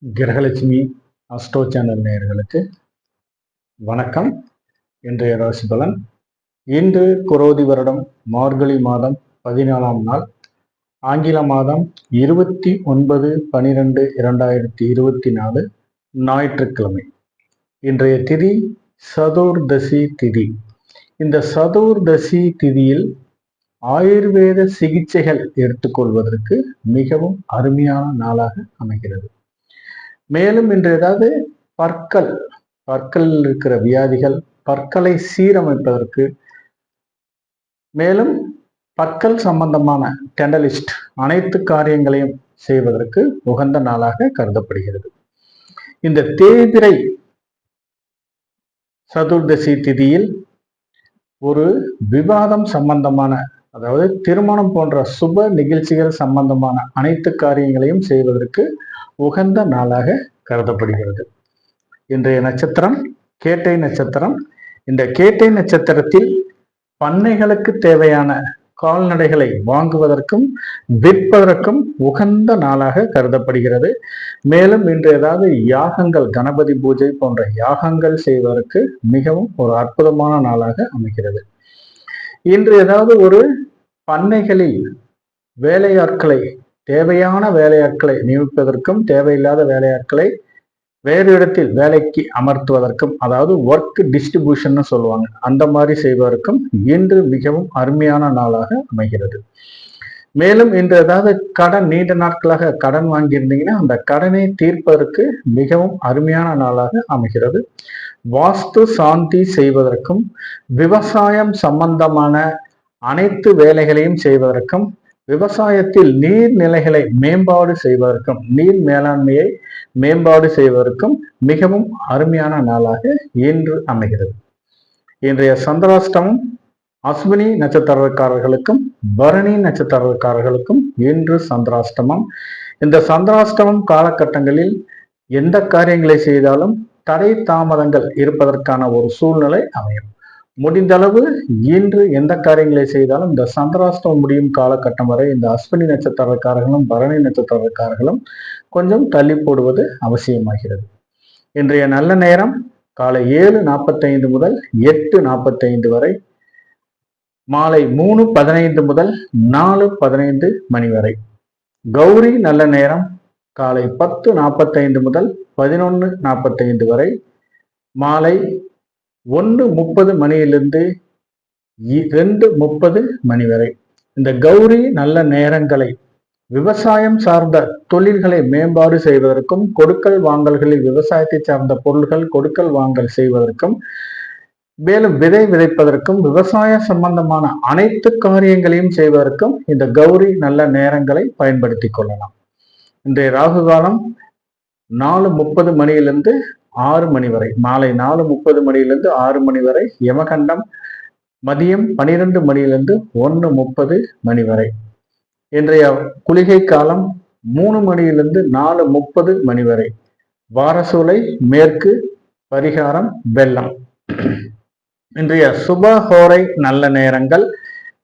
Grahalakshmi astro channel நேயர்களுக்கு வணக்கம். இன்றைய ராசி பலன். இன்று குரோதி வருடம் மார்கழி மாதம் 14ஆம் நாள், ஆங்கில மாதம் 29/12/2024 ஞாயிற்றுக்கிழமை. இன்றைய திதி சதுர்தசி திதி. இந்த சதுர்தசி திதியில் ஆயுர்வேத சிகிச்சைகள் எடுத்துக்கொள்வதற்கு மிகவும் அருமையான நாளாக அமைகிறது. மேலும் இன்று ஏதாவது பற்கள் இருக்கிற வியாதிகள், பற்களை சீரமைப்பதற்கு, மேலும் பற்கள் சம்பந்தமான டெண்டலிஸ்ட் அனைத்து காரியங்களையும் செய்வதற்கு உகந்த நாளாக கருதப்படுகிறது. இந்த தேய்பிறை சதுர்தசி திதியில் ஒரு விவாதம் சம்பந்தமான, அதாவது திருமணம் போன்ற சுப நிகழ்ச்சிகள் சம்பந்தமான அனைத்து காரியங்களையும் செய்வதற்கு உகந்த நாளாக கருதப்படுகிறது. இன்றைய நட்சத்திரம் கேட்டை நட்சத்திரம். இந்த கேட்டை நட்சத்திரத்தில் பண்ணைகளுக்கு தேவையான கால்நடைகளை வாங்குவதற்கும் விற்பதற்கும் உகந்த நாளாக கருதப்படுகிறது. மேலும் இன்று ஏதாவது யாகங்கள், கணபதி பூஜை போன்ற யாகங்கள் செய்வதற்கு மிகவும் ஒரு அற்புதமான நாளாக அமைகிறது. இன்று ஏதாவது ஒரு பண்ணைகளில் வேலையாட்களை, தேவையான வேலையாட்களை நியமிப்பதற்கும், தேவையில்லாத வேலையாட்களை வேறு இடத்தில் வேலைக்கு அமர்த்துவதற்கும், அதாவது ஒர்க் டிஸ்ட்ரிபியூஷன் சொல்லுவாங்க, அந்த மாதிரி செய்வதற்கும் இன்று மிகவும் அருமையான நாளாக அமைகிறது. மேலும் இன்று ஏதாவது கடன், நீண்ட நாட்களாக கடன் வாங்கியிருந்தீங்கன்னா அந்த கடனை தீர்ப்பதற்கு மிகவும் அருமையான நாளாக அமைகிறது. வாஸ்து சாந்தி செய்வதற்கும், விவசாயம் சம்பந்தமான அனைத்து வேலைகளையும் செய்வதற்கும், விவசாயத்தில் நீர்நிலைகளை மேம்பாடு செய்வதற்கும், நீர் மேலாண்மையை மேம்பாடு செய்வதற்கும் மிகவும் அருமையான நாளாக இன்று அமைகிறது. இன்றைய சந்திராஷ்டமம் அஸ்வினி நட்சத்திரக்காரர்களுக்கும் பரணி நட்சத்திரக்காரர்களுக்கும் இன்று சந்திராஷ்டமம். இந்த சந்திராஷ்டமம் காலகட்டங்களில் எந்த காரியங்களை செய்தாலும் தடை தாமதங்கள் இருப்பதற்கான ஒரு சூழ்நிலை அமையும். முடிந்தளவு இன்று எந்த காரியங்களை செய்தாலும் இந்த சந்திராஷ்டமம் முடியும் காலகட்டம் வரை இந்த அஸ்வினி நட்சத்திரக்காரர்களும் பரணி நட்சத்திரக்காரர்களும் கொஞ்சம் தள்ளி போடுவது அவசியமாகிறது. இன்றைய நல்ல நேரம் காலை 7:45 முதல் 8:45 வரை, மாலை 3:15 முதல் 4:15 மணி வரை. கௌரி நல்ல நேரம் காலை 10:45 முதல் 11:45 வரை, மாலை 1:30 மணியிலிருந்து 2:30 மணி வரை. இந்த கௌரி நல்ல நேரங்களை விவசாயம் சார்ந்த தொழில்களை மேம்பாடு செய்வதற்கும், கொடுக்கல் வாங்கல்களில் விவசாயத்தை சார்ந்த பொருள்கள் கொடுக்கல் வாங்கல் செய்வதற்கும், மேலும் விதை விதைப்பதற்கும், விவசாய சம்பந்தமான அனைத்து காரியங்களையும் செய்வதற்கும் இந்த கௌரி நல்ல நேரங்களை பயன்படுத்தி கொள்ளலாம். இன்றைய ராகு காலம் 4:30 மணியிலிருந்து 6 மணி வரை, மாலை 4:30 மணியிலிருந்து 6 மணி வரை. யமகண்டம் மதியம் 12 மணியிலிருந்து 1:30 மணி வரை. இன்றைய குளிகை காலம் 3 மணியிலிருந்து 4:30 மணி வரை. வாரசூலை மேற்கு, பரிகாரம் வெள்ளம். இன்றைய சுபஹோரை நல்ல நேரங்கள்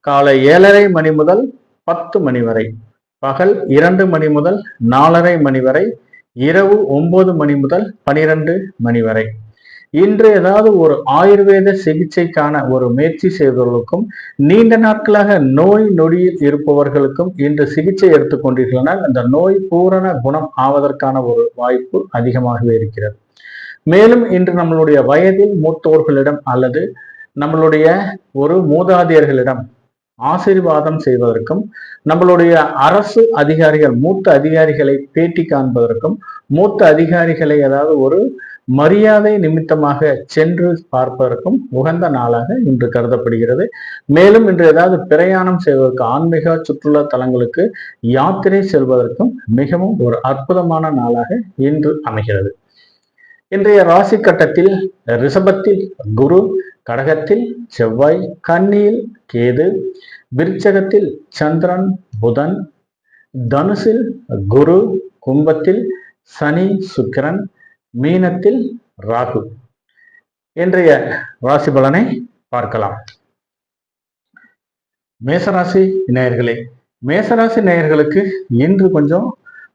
காலை 7:30 மணி முதல் 10 மணி வரை, பகல் 2 மணி முதல் 4:30 மணி வரை, இரவு 9 மணி முதல் 12 மணி வரை. இன்று ஏதாவது ஒரு ஆயுர்வேத சிகிச்சைக்கான ஒரு முயற்சி செய்தவர்களுக்கும், நீண்ட நாட்களாக நோய் நொடியில் இருப்பவர்களுக்கும் இன்று சிகிச்சை எடுத்துக்கொண்டீர்களால் அந்த நோய் பூரண குணம் ஆவதற்கான ஒரு வாய்ப்பு அதிகமாகவே இருக்கிறது. மேலும் இன்று நம்மளுடைய வயதில் மூத்தோர்களிடம் அல்லது நம்மளுடைய ஒரு மூதாதையர்களிடம் ஆசீர்வாதம் செய்வதற்கும், நம்மளுடைய அரசு அதிகாரிகள், மூத்த அதிகாரிகளை பேட்டி காண்பதற்கும், மூத்த அதிகாரிகளை ஏதாவது ஒரு மரியாதை நிமித்தமாக சென்று பார்ப்பதற்கும் உகந்த நாளாக இன்று கருதப்படுகிறது. மேலும் இன்று ஏதாவது பிரயாணம் செய்வதற்கு, ஆன்மீக சுற்றுலா தலங்களுக்கு யாத்திரை செல்வதற்கும் மிகவும் ஒரு அற்புதமான நாளாக இன்று அமைகிறது. இன்றைய ராசி கட்டத்தில் ரிஷபத்தில் குரு, கடகத்தில் செவ்வாய், கன்னியில் கேது, விருச்சகத்தில் சந்திரன் புதன், தனுசில் குரு, கும்பத்தில் சனி சுக்கிரன், மீனத்தில் ராகு. இன்றைய ராசி பலனை பார்க்கலாம். மேசராசி நேயர்களே, மேசராசி நேயர்களுக்கு இன்று கொஞ்சம்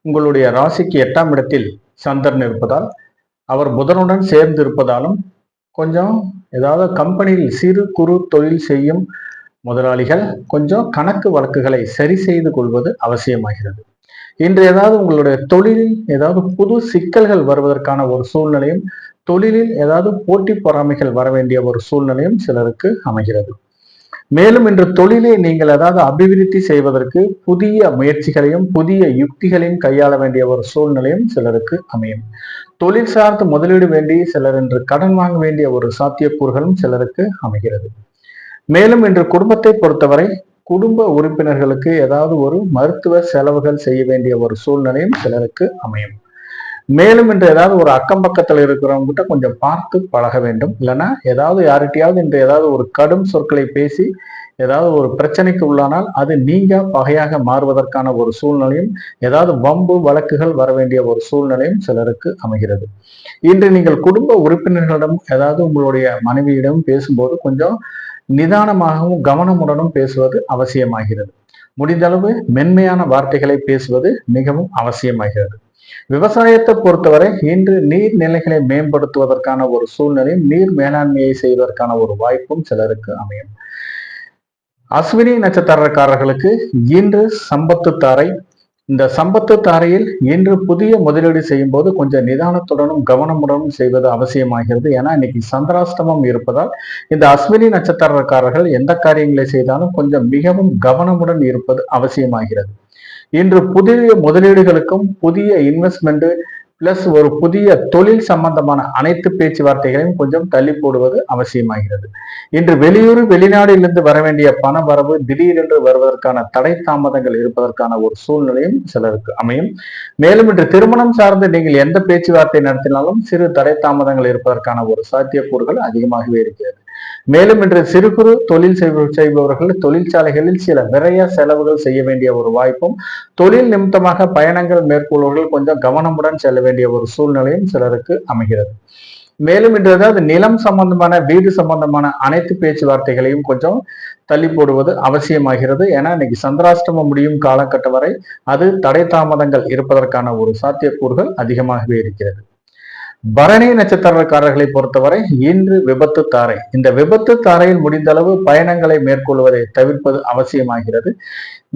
உங்களுடைய ராசிக்கு 8ஆம் இடத்தில் சந்திரன் இருப்பதால், அவர் புதனுடன் சேர்ந்து இருப்பதாலும் கொஞ்சம் ஏதாவது கம்பெனியில் சிறு குறு தொழில் செய்யும் முதலாளிகள் கொஞ்சம் கணக்கு வழக்குகளை சரி செய்து கொள்வது அவசியமாகிறது. இன்று ஏதாவது உங்களுடைய தொழிலில் ஏதாவது புது சிக்கல்கள் வருவதற்கான ஒரு சூழ்நிலையும், தொழிலில் ஏதாவது போட்டி பொறாமைகள் வர வேண்டிய ஒரு சூழ்நிலையும் சிலருக்கு அமைகிறது. மேலும் இன்று தொழிலை நீங்கள் ஏதாவது அபிவிருத்தி செய்வதற்கு புதிய முயற்சிகளையும் புதிய யுக்திகளையும் கையாள வேண்டிய ஒரு சூழ்நிலையும் சிலருக்கு அமையும். தொழில் சார்ந்து முதலீடு வேண்டி சிலர் இன்று கடன் வாங்க வேண்டிய ஒரு சாத்தியக்கூறுகளும் சிலருக்கு அமைகிறது. மேலும் இன்று குடும்பத்தை பொறுத்தவரை குடும்ப உறுப்பினர்களுக்கு ஏதாவது ஒரு மருத்துவ செலவுகள் செய்ய வேண்டிய ஒரு சூழ்நிலையும் சிலருக்கு அமையும். மேலும் இன்று ஏதாவது ஒரு அக்கம் பக்கத்தில் இருக்கிறவங்க கிட்ட கொஞ்சம் பார்த்து பழக வேண்டும். இல்லைன்னா ஏதாவது யார்கிட்டயாவது இன்று ஏதாவது ஒரு கடும் சொற்களை பேசி ஏதாவது ஒரு பிரச்சனைக்கு உள்ளானால் அது நீங்க பகையாக மாறுவதற்கான ஒரு சூழ்நிலையும், ஏதாவது வம்பு வழக்குகள் வர வேண்டிய ஒரு சூழ்நிலையும் சிலருக்கு அமைகிறது. இன்று நீங்கள் குடும்ப உறுப்பினர்களிடம் ஏதாவது உங்களுடைய மனைவியிடம் பேசும்போது கொஞ்சம் நிதானமாகவும் கவனமுடனும் பேசுவது அவசியமாகிறது. முடிந்தளவு மென்மையான வார்த்தைகளை பேசுவது மிகவும் அவசியமாகிறது. விவசாயத்தை பொறுத்தவரை இன்று நீர்நிலைகளை மேம்படுத்துவதற்கான ஒரு சூழ்நிலையும், நீர் மேலாண்மையை செய்வதற்கான ஒரு வாய்ப்பும் சிலருக்கு அமையும். அஸ்வினி நட்சத்திரக்காரர்களுக்கு இன்று சம்பத்து தாரை. இந்த சம்பத்து தாரையில் இன்று புதிய முதலீடு செய்யும் போது கொஞ்சம் நிதானத்துடனும் கவனமுடனும் செய்வது அவசியமாகிறது. ஏன்னா இன்னைக்கு சந்திராஷ்டமம் இருப்பதால் இந்த அஸ்வினி நட்சத்திரக்காரர்கள் எந்த காரியங்களை செய்தாலும் கொஞ்சம் மிகவும் கவனமுடன் இருப்பது அவசியமாகிறது. இன்று புதிய முதலீடுகளுக்கும் புதிய இன்வெஸ்ட்மெண்ட் பிளஸ் ஒரு புதிய தொழில் சம்பந்தமான அனைத்து பேச்சுவார்த்தைகளையும் கொஞ்சம் தள்ளி போடுவது அவசியமாகிறது. இன்று வெளியூர் வெளிநாடுகளிலிருந்து வர வேண்டிய பண வரவு திடீரென்று வருவதற்கான தடை தாமதங்கள் இருப்பதற்கான ஒரு சூழ்நிலையும் சிலருக்கு அமையும். மேலும் இன்று திருமணம் சார்ந்து நீங்கள் எந்த பேச்சுவார்த்தை நடத்தினாலும் சிறு தடை தாமதங்கள் இருப்பதற்கான ஒரு சாத்தியக்கூறுகள் அதிகமாகவே இருக்கிறது. மேலும் இன்று சிறு குறு தொழில் செய்பவர்கள் தொழிற்சாலைகளில் சில விரைய செலவுகள் செய்ய வேண்டிய ஒரு வாய்ப்பும், தொழில் நிமித்தமாக பயணங்கள் மேற்கொள்வர்கள் கொஞ்சம் கவனமுடன் செல்ல வேண்டிய ஒரு சூழ்நிலையும் சிலருக்கு அமைகிறது. மேலும் இன்று ஏதாவது நிலம் சம்பந்தமான வீடு சம்பந்தமான அனைத்து பேச்சுவார்த்தைகளையும் கொஞ்சம் தள்ளி போடுவது அவசியமாகிறது. ஏன்னா இன்னைக்கு சந்திராஷ்டமம் முடியும் காலகட்டம் வரை அது தடை தாமதங்கள் இருப்பதற்கான ஒரு சாத்தியக்கூறுகள் அதிகமாகவே இருக்கிறது. பரணி நட்சத்திரக்காரர்களை பொறுத்தவரை இன்று விபத்து தாரை. இந்த விபத்து தாரையில் முடிந்த அளவு பயணங்களை மேற்கொள்வதை தவிர்ப்பது அவசியமாகிறது.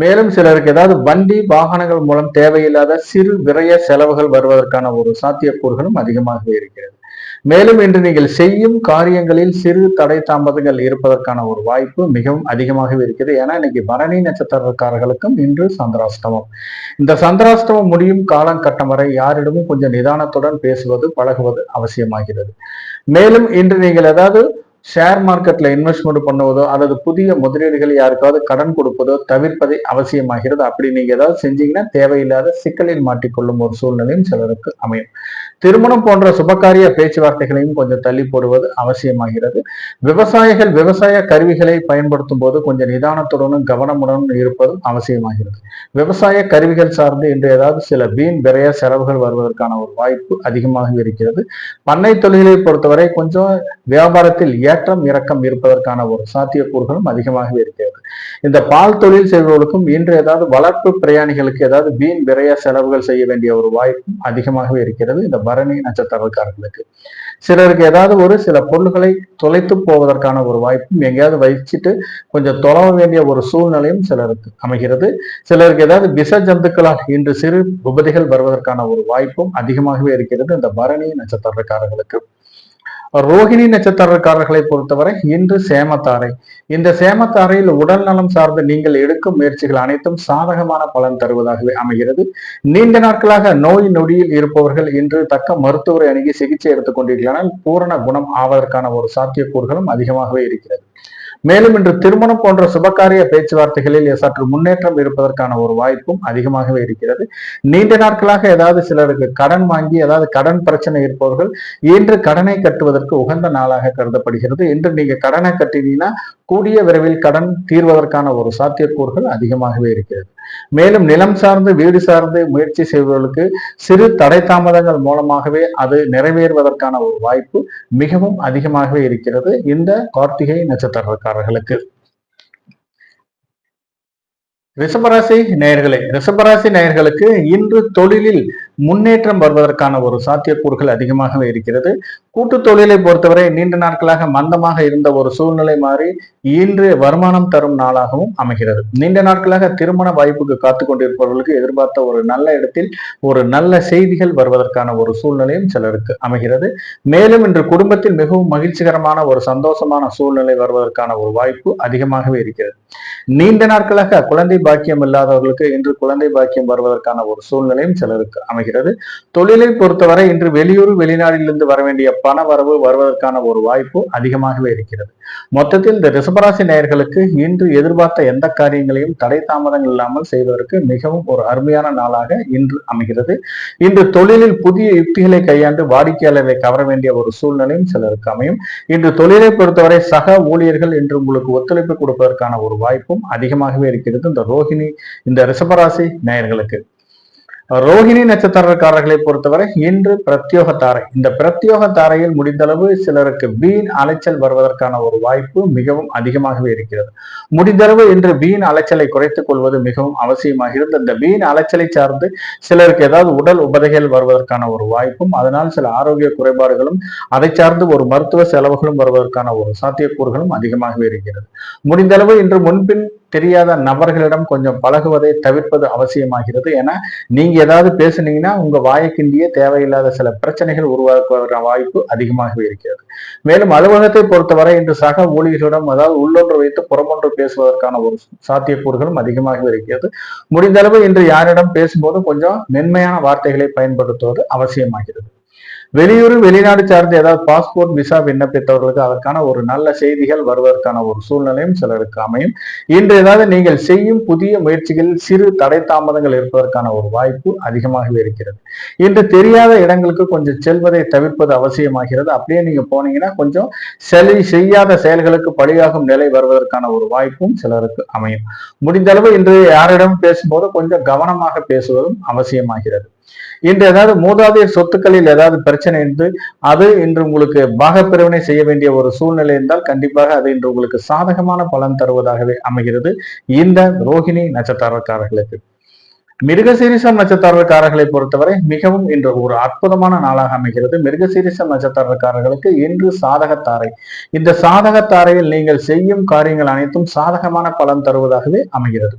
மேலும் சிலருக்கு ஏதாவது வண்டி வாகனங்கள் மூலம் தேவையில்லாத சிறு விரய செலவுகள் வருவதற்கான ஒரு சாத்தியக்கூறுகளும் அதிகமாகவே இருக்கிறது. மேலும் இன்று நீங்கள் செய்யும் காரியங்களில் சிறு தடை தாமதங்கள் இருப்பதற்கான ஒரு வாய்ப்பு மிகவும் அதிகமாகவே இருக்கிறது. ஏன்னா இன்னைக்கு பரணி நட்சத்திரக்காரர்களுக்கும் இன்று சந்திராஷ்டமம். இந்த சந்திராஷ்டமம் முடியும் காலகட்டம் வரை யாரிடமும் கொஞ்சம் நிதானத்துடன் பேசுவது பழகுவது அவசியமாகிறது. மேலும் இன்று நீங்கள் ஏதாவது ஷேர் மார்க்கெட்ல இன்வெஸ்ட்மெண்ட் பண்ணுவதோ அல்லது புதிய முதலீடுகள் யாருக்காவது கடன் கொடுப்பதோ தவிர்ப்பதை அவசியமாகிறது. அப்படி நீங்க ஏதாவது செஞ்சீங்கன்னா தேவையில்லாத சிக்கலில் மாட்டிக்கொள்ளும் ஒரு சூழ்நிலையும் சிலருக்கு அமையும். திருமணம் போன்ற சுபகாரிய பேச்சுவார்த்தைகளையும் கொஞ்சம் தள்ளி போடுவது அவசியமாகிறது. விவசாயிகள் விவசாய கருவிகளை பயன்படுத்தும் போது கொஞ்சம் நிதானத்துடனும் கவனமுடனும் இருப்பதும் அவசியமாகிறது. விவசாய கருவிகள் சார்ந்து இன்று ஏதாவது சில வீண் விரைய செலவுகள் வருவதற்கான ஒரு வாய்ப்பு அதிகமாக இருக்கிறது. பண்ணை தொழிலை பொறுத்தவரை கொஞ்சம் வியாபாரத்தில் ஏற்றம் இறக்கம் இருப்பதற்கான ஒரு சாத்தியக்கூறுகளும் அதிகமாகவே இருக்கிறது. இந்த பால் தொழில் செய்பவர்களுக்கும் இன்று ஏதாவது வளர்ப்பு பிரயாணிகளுக்கு ஏதாவது வீண் விரைய செலவுகள் செய்ய வேண்டிய ஒரு வாய்ப்பும் அதிகமாகவே இருக்கிறது. இந்த பரணி நட்சத்திரக்காரர்களுக்கு சிலருக்கு ஏதாவது ஒரு சில பொருள்களை தொலைத்து போவதற்கான ஒரு வாய்ப்பும், எங்கேயாவது வச்சுட்டு கொஞ்சம் தொலைவ வேண்டிய ஒரு சூழ்நிலையும் சிலருக்கு அமைகிறது. சிலருக்கு ஏதாவது விஷ ஜந்துக்களால் இன்று சிறு உபதிகள் வருவதற்கான ஒரு வாய்ப்பும் அதிகமாகவே இருக்கிறது இந்த பரணி நட்சத்திரக்காரர்களுக்கு. ரோகிணி நட்சத்திரக்காரர்களை பொறுத்தவரை இன்று சேமத்தாரை. இந்த சேமத்தாரையில் உடல் நலம் சார்ந்து நீங்கள் எடுக்கும் முயற்சிகள் அனைத்தும் சாதகமான பலன் தருவதாகவே அமைகிறது. நீண்ட நாட்களாக நோய் நொடியில் இருப்பவர்கள் இன்று தக்க மருத்துவரை அணுகி சிகிச்சை எடுத்துக் கொண்டிருக்கிறார்கள். பூரண குணம் ஆவதற்கான ஒரு சாத்தியக்கூறுகளும் அதிகமாகவே இருக்கிறது. மேலும் இன்று திருமணம் போன்ற சுபகாரிய பேச்சுவார்த்தைகளில் சற்று முன்னேற்றம் இருப்பதற்கான ஒரு வாய்ப்பும் அதிகமாகவே இருக்கிறது. நீண்ட நாட்களாக ஏதாவது சிலருக்கு கடன் வாங்கி ஏதாவது கடன் பிரச்சனை இருப்பவர்கள் இன்று கடனை கட்டுவதற்கு உகந்த நாளாக கருதப்படுகிறது. இன்று நீங்க கடனை கட்டினீங்கன்னா கூடிய விரைவில் கடன் தீர்வதற்கான ஒரு சாத்தியக்கூறுகள் அதிகமாகவே இருக்கிறது. மேலும் நிலம் சார்ந்து வீடு சார்ந்து முயற்சி செய்பவர்களுக்கு சிறு தடை தாமதங்கள் மூலமாகவே அது நிறைவேறுவதற்கான ஒரு வாய்ப்பு மிகவும் அதிகமாகவே இருக்கிறது இந்த கார்த்திகை நட்சத்திரக்காரர்களுக்கு. ரிஷபராசி நேயர்களே, ரிஷபராசி நேயர்களுக்கு இன்று தொழிலில் முன்னேற்றம் வருவதற்கான ஒரு சாத்தியக்கூறுகள் அதிகமாகவே இருக்கிறது. கூட்டு தொழிலை பொறுத்தவரை நீண்ட நாட்களாக மந்தமாக இருந்த ஒரு சூழ்நிலை மாறி இன்று வருமானம் தரும் நாளாகவும் அமைகிறது. நீண்ட நாட்களாக திருமண வாய்ப்புக்கு காத்து கொண்டிருப்பவர்களுக்கு எதிர்பார்த்த ஒரு நல்ல இடத்தில் ஒரு நல்ல செய்திகள் வருவதற்கான ஒரு சூழ்நிலையும் சிலருக்கு அமைகிறது. மேலும் இன்று குடும்பத்தில் மிகவும் மகிழ்ச்சிகரமான ஒரு சந்தோஷமான சூழ்நிலை வருவதற்கான ஒரு வாய்ப்பு அதிகமாகவே இருக்கிறது. நீண்ட நாட்களாக குழந்தை பாக்கியம் இல்லாதவர்களுக்கு இன்று குழந்தை பாக்கியம் வருவதற்கான ஒரு சூழ்நிலையும் சிலருக்கு அமைகிறது. தொழிலை பொறுத்தவரை இன்று வெளியூர் வெளிநாட்டிலிருந்து வர வேண்டிய பண வரவு வருவதற்கான ஒரு வாய்ப்பு அதிகமாகவே இருக்கிறது. மொத்தத்தில் இந்த ரிஷபராசி நேயர்களுக்கு இன்று எதிர்பார்த்த எந்த காரியங்களையும் தடை தாமதங்கள் இல்லாமல் செய்வதற்கு மிகவும் ஒரு அருமையான நாளாக இன்று அமைகிறது. இன்று தொழிலில் புதிய யுக்திகளை கையாண்டு வாடிக்கையாளரை கவர வேண்டிய ஒரு சூழ்நிலையும் சிலருக்கு அமையும். இன்று தொழிலை பொறுத்தவரை சக ஊழியர்கள் இன்று உங்களுக்கு ஒத்துழைப்பு கொடுப்பதற்கான ஒரு வாய்ப்பும் அதிகமாகவே இருக்கிறது. இந்த ரிஷபராசி நேயர்களுக்கு ரோஹிணி நட்சத்திரக்காரர்களை பொறுத்தவரை இன்று பிரத்யோக தாரை. இந்த பிரத்யோக தாரையில் முடிந்தளவு சிலருக்கு வீண் அலைச்சல் வருவதற்கான ஒரு வாய்ப்பு மிகவும் அதிகமாகவே இருக்கிறது. முடிந்தளவு இன்று வீண் அலைச்சலை குறைத்துக் கொள்வது மிகவும் அவசியமாகிறது. இந்த வீண் அலைச்சலை சார்ந்து சிலருக்கு ஏதாவது உடல் உபதைகள் வருவதற்கான ஒரு வாய்ப்பும், அதனால் சில ஆரோக்கிய குறைபாடுகளும், அதை சார்ந்து ஒரு மருத்துவ செலவுகளும் வருவதற்கான ஒரு சாத்தியக்கூறுகளும் அதிகமாகவே இருக்கிறது. முடிந்தளவு இன்று முன்பின் தெரியாத நபர்களிடம் கொஞ்சம் பழகுவதை தவிர்ப்பது அவசியமாகிறது. ஏன்னா நீங்க ஏதாவது பேசுனீங்கன்னா உங்க வாய்க்கிண்டியே தேவையில்லாத சில பிரச்சனைகள் உருவாக்குவதற்கான வாய்ப்பு அதிகமாகவே இருக்கிறது. மேலும் அலுவலகத்தை பொறுத்தவரை இன்று சக ஊழியர்களிடம் அதாவது உள்ளொன்று வைத்து புறமொன்று பேசுவதற்கான ஒரு சாத்தியக்கூறுகளும் அதிகமாகவே இருக்கிறது. முடிந்தளவு இன்று யாரிடம் பேசும்போது கொஞ்சம் மென்மையான வார்த்தைகளை பயன்படுத்துவது அவசியமாகிறது. வெளியூர் வெளிநாடு சார்ந்து ஏதாவது பாஸ்போர்ட் விசா விண்ணப்பித்தவர்களுக்கு அதற்கான ஒரு நல்ல செய்திகள் வருவதற்கான ஒரு சூழ்நிலையும் சிலருக்கு அமையும். இன்று ஏதாவது நீங்கள் செய்யும் புதிய முயற்சிகளில் சிறு தடை தாமதங்கள் இருப்பதற்கான ஒரு வாய்ப்பு அதிகமாகவே இருக்கிறது. இன்று தெரியாத இடங்களுக்கு கொஞ்சம் செல்வதை தவிர்ப்பது அவசியமாகிறது. அப்படியே நீங்க போனீங்கன்னா கொஞ்சம் செய்யாத செயல்களுக்கு பழியாகும் நிலை வருவதற்கான ஒரு வாய்ப்பும் சிலருக்கு அமையும். முடிந்தளவு இன்று யாரிடம் பேசும்போது கொஞ்சம் கவனமாக பேசுவதும் அவசியமாகிறது. இன்று ஏதாவது மூதாதையர் சொத்துக்களில் ஏதாவது பிரச்சனை இருந்து அது இன்று உங்களுக்கு பாகப்பிரிவினை செய்ய வேண்டிய ஒரு சூழ்நிலை இருந்தால் கண்டிப்பாக அது இன்று உங்களுக்கு சாதகமான பலன் தருவதாகவே அமைகிறது. இந்த ரோஹிணி நட்சத்திரக்காரர்களுக்கு மிருகசீரிஷம் நட்சத்திரக்காரர்களை பொறுத்தவரை மிகவும் இன்று ஒரு அற்புதமான நாளாக அமைகிறது. மிருகசீரிஷம் நட்சத்திரக்காரர்களுக்கு இன்று சாதகத்தாரை. இந்த சாதகத்தாரையில் நீங்கள் செய்யும் காரியங்கள் அனைத்தும் சாதகமான பலன் தருவதாகவே அமைகிறது.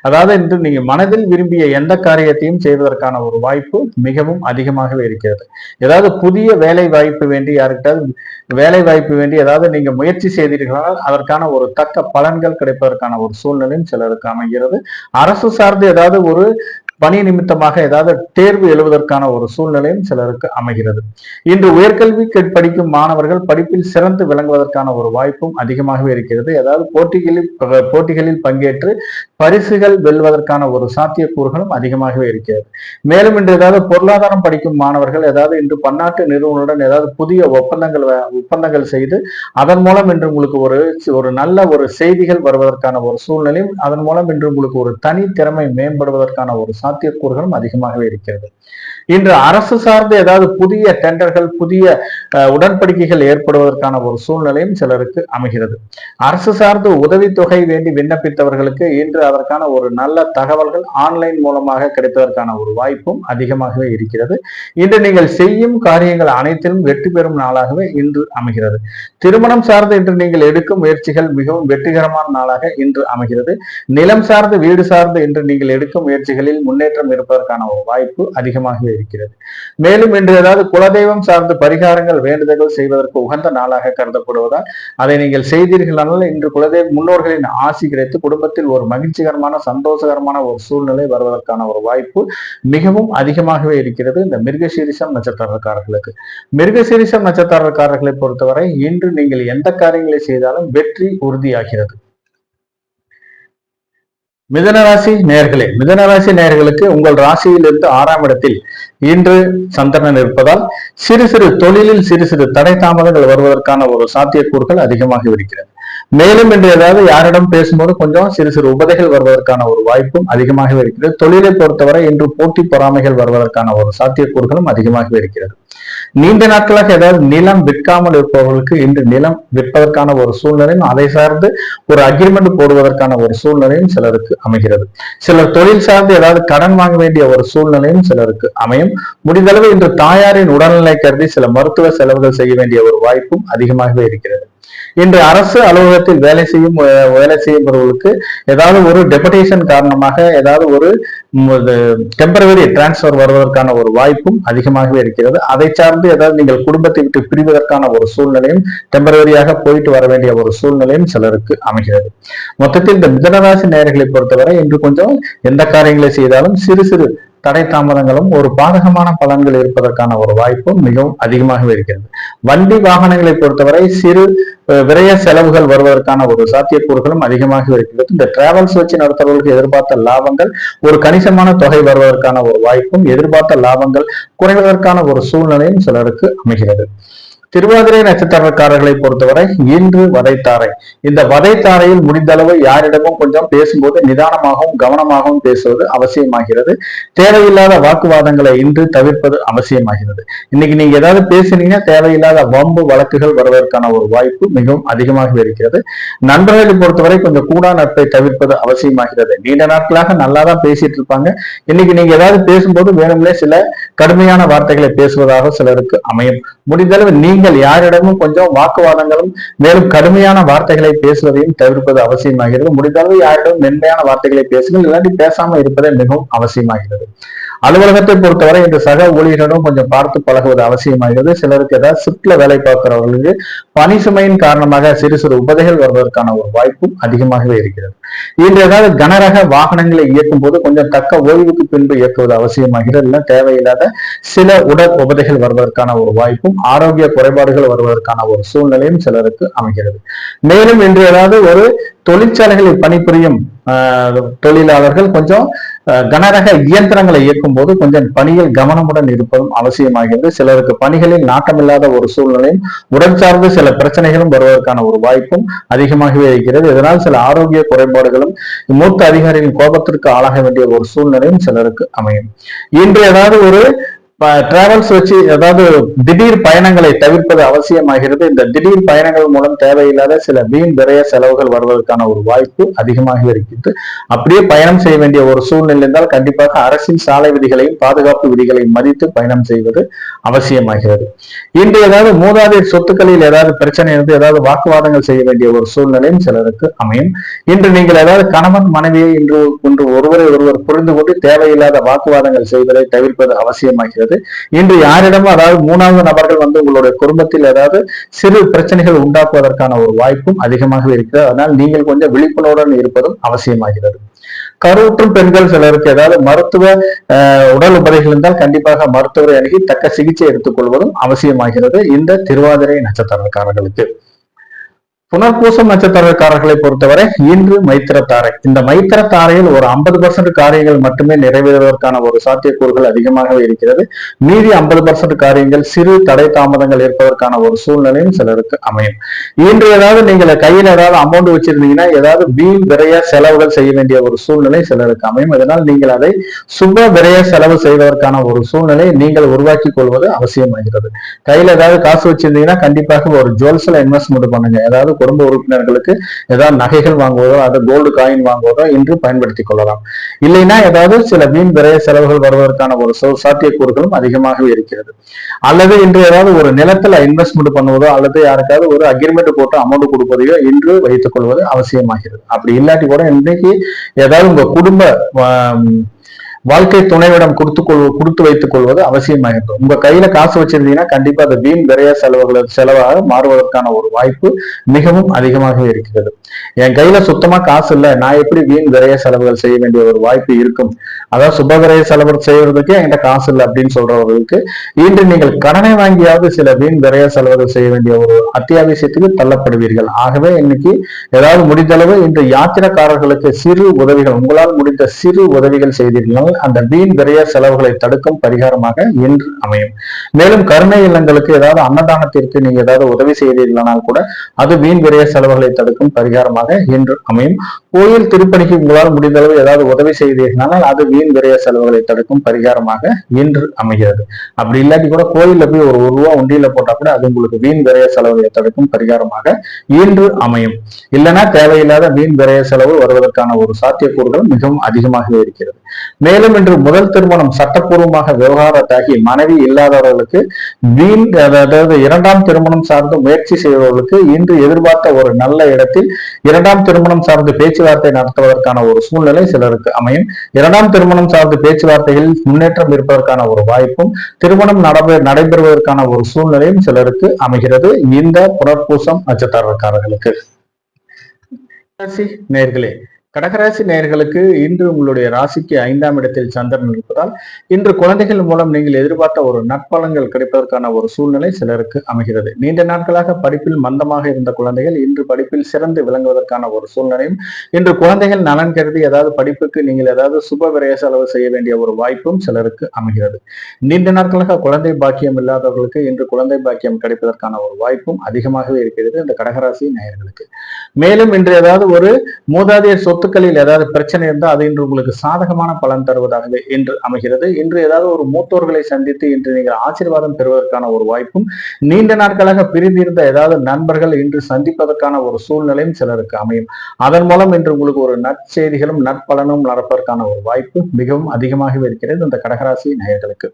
அதாவது இன்று நீங்க மனதில் விரும்பிய எந்த காரியத்தையும் செய்வதற்கான ஒரு வாய்ப்பு மிகவும் அதிகமாகவே இருக்கிறது. ஏதாவது புதிய வேலை வாய்ப்பு வேண்டி யாருக்கிட்டாவது வேலை வாய்ப்பு வேண்டி ஏதாவது நீங்க முயற்சி செய்தீர்களால் அதற்கான ஒரு தக்க பலன்கள் கிடைப்பதற்கான ஒரு சூழ்நிலையும் சிலருக்கு அமைகிறது. அரசு சார்ந்து ஏதாவது ஒரு பணி நிமித்தமாக ஏதாவது தேர்வு எழுவதற்கான ஒரு சூழ்நிலையும் சிலருக்கு அமைகிறது. இன்று உயர்கல்வி படிக்கும் மாணவர்கள் படிப்பில் சிறந்து விளங்குவதற்கான ஒரு வாய்ப்பும் அதிகமாகவே இருக்கிறது. ஏதாவது போட்டிகளில் பங்கேற்று பரிசுகள் வெல்வதற்கான ஒரு சாத்தியக்கூறுகளும் அதிகமாகவே இருக்கிறது. மேலும் இன்று ஏதாவது பொருளாதாரம் படிக்கும் மாணவர்கள் ஏதாவது இன்று பன்னாட்டு நிறுவனங்களுடன் ஏதாவது புதிய ஒப்பந்தங்கள் செய்து அதன் மூலம் இன்று உங்களுக்கு ஒரு நல்ல ஒரு செய்திகள் வருவதற்கான ஒரு சூழ்நிலையும், அதன் மூலம் இன்று உங்களுக்கு ஒரு தனி திறமை மேம்படுவதற்கான ஒரு சாத்தியக்கூறுகளும் அதிகமாகவே இருக்கிறது. இன்று அரசு சார்ந்து ஏதாவது புதிய டெண்டர்கள் புதிய உடன்படிக்கைகள் ஏற்படுவதற்கான ஒரு சூழ்நிலையும் சிலருக்கு அமைகிறது. அரசு சார்ந்து உதவித்தொகை வேண்டி விண்ணப்பித்தவர்களுக்கு இன்று அதற்கான ஒரு நல்ல தகவல்கள் ஆன்லைன் மூலமாக கிடைப்பதற்கான ஒரு வாய்ப்பும் அதிகமாகவே இருக்கிறது. இன்று நீங்கள் செய்யும் காரியங்கள் அனைத்திலும் வெற்றி பெறும் நாளாகவே இன்று அமைகிறது. திருமணம் சார்ந்து இன்று நீங்கள் எடுக்கும் முயற்சிகள் மிகவும் வெற்றிகரமான நாளாக இன்று அமைகிறது. நிலம் சார்ந்து வீடு சார்ந்து இன்று நீங்கள் எடுக்கும் முயற்சிகளில் முன்னேற்றம் இருப்பதற்கான ஒரு வாய்ப்பு அதிகமாகவே இருக்கிறது. மேலும் இன்று ஏதாவது குலதெய்வம் சார்ந்து பரிகாரங்கள் வேண்டுதல்கள் செய்வதற்கு உகந்த நாளாக கருதப்படுவதால் அதை நீங்கள் செய்தீர்களானால் இன்று குலதெய்வ முன்னோர்களின் ஆசி கிடைத்து குடும்பத்தில் ஒரு மகிழ்ச்சிகரமான சந்தோஷகரமான ஒரு சூழ்நிலை வருவதற்கான ஒரு வாய்ப்பு மிகவும் அதிகமாகவே இருக்கிறது. இந்த மிருகசீரிஷம் நட்சத்திரக்காரர்களுக்கு மிருகசீரிஷம் நட்சத்திரக்காரர்களை பொறுத்தவரை இன்று நீங்கள் எந்த காரியங்களை செய்தாலும் வெற்றி உறுதியாகிறது. மிதனராசி நேயர்களுக்கு உங்கள் ராசியிலிருந்து 6ஆம் இடத்தில் இன்று சந்திரன் இருப்பதால் சிறு சிறு தொழிலில் சிறு சிறு தடை தாமதங்கள் வருவதற்கான ஒரு சாத்தியக்கூறுகள் அதிகமாக இருக்கிறது. மேலும் இன்று ஏதாவது யாரிடம் பேசும்போது கொஞ்சம் சிறு சிறு உபதைகள் வருவதற்கான ஒரு வாய்ப்பும் அதிகமாகவே இருக்கிறது. தொழிலை பொறுத்தவரை இன்று போட்டி பொறாமைகள் வருவதற்கான ஒரு சாத்தியக்கூறுகளும் அதிகமாகவே இருக்கிறது. நீண்ட நாட்களாக ஏதாவது நிலம் விற்காமல் இருப்பவர்களுக்கு இன்று நிலம் விற்பதற்கான ஒரு சூழ்நிலையும் அதை சார்ந்து ஒரு அக்ரிமெண்ட் போடுவதற்கான ஒரு சூழ்நிலையும் சிலருக்கு அமைகிறது. சிலர் தொழில் சார்ந்து ஏதாவது கடன் வாங்க வேண்டிய ஒரு சூழ்நிலையும் சிலருக்கு அமையும். முடிந்தளவு இன்று தாயாரின் உடல்நிலை கருதி சில மருத்துவ செலவுகள் செய்ய வேண்டிய ஒரு வாய்ப்பும் அதிகமாகவே இருக்கிறது. இன்று அரசு அலுவலகத்தில் வேலை செய்யும்பவர்களுக்கு ஏதாவது ஒரு டெபுடேஷன் காரணமாக ஏதாவது ஒரு டெம்பரவரி டிரான்ஸ்பர் வருவதற்கான ஒரு வாய்ப்பும் அதிகமாகவே இருக்கிறது. அதை சார்ந்து ஏதாவது நீங்கள் குடும்பத்தை விட்டு பிரிவதற்கான ஒரு சூழ்நிலையும் டெம்பரவரியாக போயிட்டு வர வேண்டிய ஒரு சூழ்நிலையும் சிலருக்கு அமைகிறது. மொத்தத்தில் இந்த மிதனராசி நேயர்களை பொறுத்தவரை இன்று கொஞ்சம் எந்த காரியங்களை செய்தாலும் சிறு சிறு தடை தாமதங்களும் ஒரு பாதகமான பலன்கள் இருப்பதற்கான ஒரு வாய்ப்பும் மிகவும் அதிகமாகவே இருக்கிறது. வண்டி வாகனங்களை பொறுத்தவரை சிறு விரய செலவுகள் வருவதற்கான ஒரு சாத்தியக்கூறுகளும் அதிகமாக இருக்கிறது. இந்த டிராவல்ஸ் வச்சு நடத்துறவர்களுக்கு எதிர்பார்த்த லாபங்கள் ஒரு கணிசமான தொகை வருவதற்கான ஒரு வாய்ப்பும் எதிர்பார்த்த லாபங்கள் குறைவதற்கான ஒரு சூழ்நிலையும் சிலருக்கு அமைகிறது. திருவாதிரை நட்சத்திரக்காரர்களை பொறுத்தவரை இன்று வதைத்தாரை. இந்த வதைத்தாரையில் முடிந்த அளவு யாரிடமும் கொஞ்சம் பேசும்போது நிதானமாகவும் கவனமாகவும் பேசுவது அவசியமாகிறது. தேவையில்லாத வாக்குவாதங்களை இன்று தவிர்ப்பது அவசியமாகிறது. இன்னைக்கு நீங்க ஏதாவது பேசுனீங்கன்னா தேவையில்லாத வம்பு வழக்குகள் வருவதற்கான ஒரு வாய்ப்பு மிகவும் அதிகமாக இருக்கிறது. நண்பர்களை பொறுத்தவரை கொஞ்சம் கூடா நட்பை தவிர்ப்பது அவசியமாகிறது. நீண்ட நாட்களாக நல்லாதான் பேசிட்டு இருப்பாங்க. இன்னைக்கு நீங்க ஏதாவது பேசும்போது வேணும்னே சில கடுமையான வார்த்தைகளை பேசுவதாக சிலருக்கு அமையும். முடிந்தளவு நீங்கள் யாரிடமும் கொஞ்சம் வாக்குவாதங்களும் மேலும் கடுமையான வார்த்தைகளை பேசுவதையும் தவிர்ப்பது அவசியமாகிறது. முடிந்தளவு யாரிடம் மென்மையான வார்த்தைகளை பேசுங்கள், இல்லாட்டி பேசாமல் இருப்பதே மிகவும் அவசியமாகிறது. அலுவலகத்தை பொறுத்தவரை இந்த சக ஊழியர்களும் கொஞ்சம் பார்த்து பழகுவது அவசியமாகிறது. சிலருக்கு ஏதாவது ஷிப்ட்ல வேலை பார்க்கிறவர்களுக்கு பணி சுமையின் காரணமாக சிறு சிறு உபதைகள் வருவதற்கான ஒரு வாய்ப்பும் அதிகமாகவே இருக்கிறது. இன்று ஏதாவது கனரக வாகனங்களை இயக்கும் போது கொஞ்சம் தக்க ஓய்வுக்கு பின்பு இயக்குவது அவசியமாகிறது. இல்லை தேவையில்லாத சில உடல் உபதைகள் வருவதற்கான ஒரு வாய்ப்பும் ஆரோக்கிய குறைபாடுகள் வருவதற்கான ஒரு சூழ்நிலையும் சிலருக்கு அமைகிறது. மேலும் இன்று ஏதாவது ஒரு தொழிற்சாலைகளில் பணிபுரியும் தொழிலாளர்கள் கொஞ்சம் கனரக இயந்திரங்களை இயக்கும் போது கொஞ்சம் பணியில் கவனமுடன் இருப்பதும் அவசியமாகிறது. சிலருக்கு பணிகளில் நாட்டமில்லாத ஒரு சூழ்நிலையும் உடல் சார்ந்து சில பிரச்சனைகளும் வருவதற்கான ஒரு வாய்ப்பும் அதிகமாகவே இருக்கிறது. இதனால் சில ஆரோக்கிய குறைபாடுகளும் மூத்த அதிகாரிகளின் கோபத்திற்கு ஆளாக வேண்டிய ஒரு சூழ்நிலையும் சிலருக்கு அமையும். இன்று ஏதாவது ஒரு டிராவல்ஸ் வச்சு ஏதாவது திடீர் பயணங்களை தவிர்ப்பது அவசியமாகிறது. இந்த திடீர் பயணங்கள் மூலம் தேவையில்லாத சில வீண் விரய செலவுகள் வருவதற்கான ஒரு வாய்ப்பு அதிகமாக இருக்கிறது. அப்படியே பயணம் செய்ய வேண்டிய ஒரு சூழ்நிலை இருந்தால் கண்டிப்பாக அரசின் சாலை விதிகளையும் பாதுகாப்பு விதிகளையும் மதித்து பயணம் செய்வது அவசியமாகிறது. இன்று ஏதாவது மூதாதையர் சொத்துக்களில் ஏதாவது பிரச்சனை இருந்து ஏதாவது வாக்குவாதங்கள் செய்ய வேண்டிய ஒரு சூழ்நிலையும் சிலருக்கு அமையும். இன்று நீங்கள் ஏதாவது கணவன் மனைவியை இன்று ஒருவரை ஒருவர் புரிந்து கொண்டு தேவையில்லாத வாக்குவாதங்கள் செய்வதை தவிர்ப்பது அவசியமாகிறது. இன்று யாரிடமும் அதாவது மூணாவது நபர்கள் வந்து உங்களுடைய குடும்பத்தில் ஏதாவது சிறு பிரச்சனைகள் உண்டாக்குவதற்கான ஒரு வாய்ப்பும் அதிகமாக இருக்கிறது. அதனால் நீங்கள் கொஞ்சம் விழிப்புணர்வுடன் இருப்பதும் அவசியமாகிறது. கருவுற்றும் பெண்கள் சிலருக்கு ஏதாவது மருத்துவ உடல் உபதைகள் இருந்தால் கண்டிப்பாக மருத்துவரை அணுகி தக்க சிகிச்சை எடுத்துக் கொள்வதும் அவசியமாகிறது இந்த திருவாதிரை நட்சத்திரக்காரர்களுக்கு. புனர்பூசம் நட்சத்திரக்காரர்களை பொறுத்தவரை இன்று மைத்திரத்தாரை. இந்த மைத்திரத்தாரையில் ஒரு 50% காரியங்கள் மட்டுமே நிறைவேறுவதற்கான ஒரு சாத்தியக்கூறுகள் அதிகமாகவே இருக்கிறது. மீதி 50% காரியங்கள் சிறு தடை தாமதங்கள் இருப்பதற்கான ஒரு சூழ்நிலையும் சிலருக்கு அமையும். இன்று ஏதாவது நீங்கள் கையில் ஏதாவது அமௌண்ட் வச்சிருந்தீங்கன்னா ஏதாவது வீண் விரய செலவுகள் செய்ய வேண்டிய ஒரு சூழ்நிலை சிலருக்கு அமையும். இதனால் நீங்கள் அதை சுப விரய செலவு செய்வதற்கான ஒரு சூழ்நிலை நீங்கள் உருவாக்கி கொள்வது அவசியமாகிறது. கையில் ஏதாவது காசு வச்சிருந்தீங்கன்னா கண்டிப்பாக ஒரு ஜுவல்ஸ்ல இன்வெஸ்ட்மெண்ட் பண்ணுங்க. ஏதாவது குடும்ப உறுப்பினர்களுக்கு ஏதாவது நகைகள் வாங்குவதோ அது கோல்டு காயின் வாங்குவதோ இன்று பயன்படுத்திக் கொள்ளலாம். இல்லைன்னா ஏதாவது சில வீண் விரய செலவுகள் வருவதற்கான ஒரு சாத்தியக்கூறுகளும் அதிகமாகவே இருக்கிறது. அல்லது இன்று ஏதாவது ஒரு நிலத்துல இன்வெஸ்ட்மெண்ட் பண்ணுவதோ அல்லது யாருக்காவது ஒரு அக்ரிமெண்ட் போட்டு அமௌண்ட் கொடுப்பதையோ இன்று வைத்துக் கொள்வது அவசியமாகிறது. அப்படி இல்லாட்டி கூட இன்னைக்கு ஏதாவது உங்க குடும்ப வாழ்க்கை துணைவிடம் கொடுத்து வைத்துக் கொள்வது அவசியமாகிறது. உங்க கையில காசு வச்சிருந்தீங்கன்னா கண்டிப்பா அது வீண் விரைய செலவாக மாறுவதற்கான ஒரு வாய்ப்பு மிகவும் அதிகமாக இருக்கிறது. என் கையில சுத்தமா காசு இல்லை, நான் எப்படி வீண் விரைய செலவுகள் செய்ய வேண்டிய ஒரு வாய்ப்பு இருக்கும். அதாவது சுப விரைய செலவு செய்வதற்கு என்கிட்ட காசு இல்லை அப்படின்னு சொல்றவர்களுக்கு இன்று நீங்கள் கடனை வாங்கியாவது சில வீண் விரைய செலவுகள் செய்ய வேண்டிய ஒரு அத்தியாவசியத்துக்கு தள்ளப்படுவீர்கள். ஆகவே இன்னைக்கு ஏதாவது முடிந்தளவு இன்று யாத்திரைக்காரர்களுக்கு சிறு உதவிகள் உங்களால் முடிந்த சிறு உதவிகள் செய்தீர்கள் அந்த வீண் விரைய செலவுகளை தடுக்கும் பரிகாரமாக இன்று அமையும். மேலும் கருணை இல்லங்களுக்கு ஏதாவது அன்னதானத்திற்கு நீங்க ஏதாவது உதவி செய்தீர்களானால் கூட அது வீண் விரைய செலவுகளை தடுக்கும் பரிகாரமாக இன்று அமையும். கோயில் திருப்பணிக்கு உங்களால் முடிந்தளவு ஏதாவது உதவி செய்தீர்களானால் அது வீண் விரைய செலவுகளை தடுக்கும் பரிகாரமாக இன்று அமைகிறது. அப்படி இல்லாட்டி கூட கோயில்ல போய் ஒரு ரூபா உண்டியில போட்டா கூட அது உங்களுக்கு வீண் விரைய செலவுகளை தடுக்கும் பரிகாரமாக இன்று அமையும். இல்லைன்னா தேவையில்லாத வீண் விரைய செலவு வருவதற்கான ஒரு சாத்தியக்கூறுகள் மிகவும் அதிகமாகவே இருக்கிறது. மேலும் இன்று முதல் திருமணம் சட்டப்பூர்வமாக விவகாரத்தாகி மனைவி இல்லாதவர்களுக்கு வீண் அதாவது இரண்டாம் திருமணம் சார்ந்து முயற்சி செய்பவர்களுக்கு இன்று எதிர்பார்த்த ஒரு நல்ல இடத்தில் இரண்டாம் திருமணம் சார்ந்து பேச்சுவார்த்தை நடத்துவதற்கான ஒரு சூழ்நிலை சிலருக்கு அமையும். இரண்டாம் திருமணம் சார்ந்து பேச்சுவார்த்தைகளில் முன்னேற்றம் இருப்பதற்கான ஒரு வாய்ப்பும் திருமணம் நடைபெறுவதற்கான ஒரு சூழ்நிலையும் சிலருக்கு அமைகிறது இந்த புனர்பூசம் நட்சத்திரக்காரர்களுக்கு. நேர்களே, கடகராசி நேயர்களுக்கு இன்று உங்களுடைய ராசிக்கு 5ஆம் இடத்தில் சந்திரன் இருப்பதால் இன்று குழந்தைகள் மூலம் நீங்கள் எதிர்பார்த்த ஒரு நற்பலன்கள் கிடைப்பதற்கான ஒரு சூழ்நிலை சிலருக்கு அமைகிறது. நீண்ட நாட்களாக படிப்பில் மந்தமாக இருந்த குழந்தைகள் இன்று படிப்பில் சிறந்து விளங்குவதற்கான ஒரு சூழ்நிலையும், இன்று குழந்தைகள் நலன் கருதி ஏதாவது படிப்புக்கு நீங்கள் ஏதாவது சுப விரய செலவு செய்ய வேண்டிய ஒரு வாய்ப்பும் சிலருக்கு அமைகிறது. நீண்ட நாட்களாக குழந்தை பாக்கியம் இல்லாதவர்களுக்கு இன்று குழந்தை பாக்கியம் கிடைப்பதற்கான ஒரு வாய்ப்பும் அதிகமாகவே இருக்கிறது இந்த கடகராசி நேயர்களுக்கு. மேலும் இன்று ஏதாவது ஒரு மூதாதையர் சொத்துக்களில் ஏதாவது பிரச்சனை இருந்தால் அது இன்று உங்களுக்கு சாதகமான பலன் தருவதாகவே இன்று அமைகிறது. இன்று ஏதாவது ஒரு மூத்தோர்களை சந்தித்து இன்று நீங்கள் ஆசீர்வாதம் பெறுவதற்கான ஒரு வாய்ப்பும், நீண்ட நாட்களாக பிரிந்திருந்த ஏதாவது நண்பர்கள் இன்று சந்திப்பதற்கான ஒரு சூழ்நிலையும் சிலருக்கு அமையும். அதன் மூலம் இன்று உங்களுக்கு ஒரு நற்செய்திகளும் நற்பலனும் நடப்பதற்கான ஒரு வாய்ப்பு மிகவும் அதிகமாகவே இருக்கிறது இந்த கடகராசி நேயர்களுக்கு.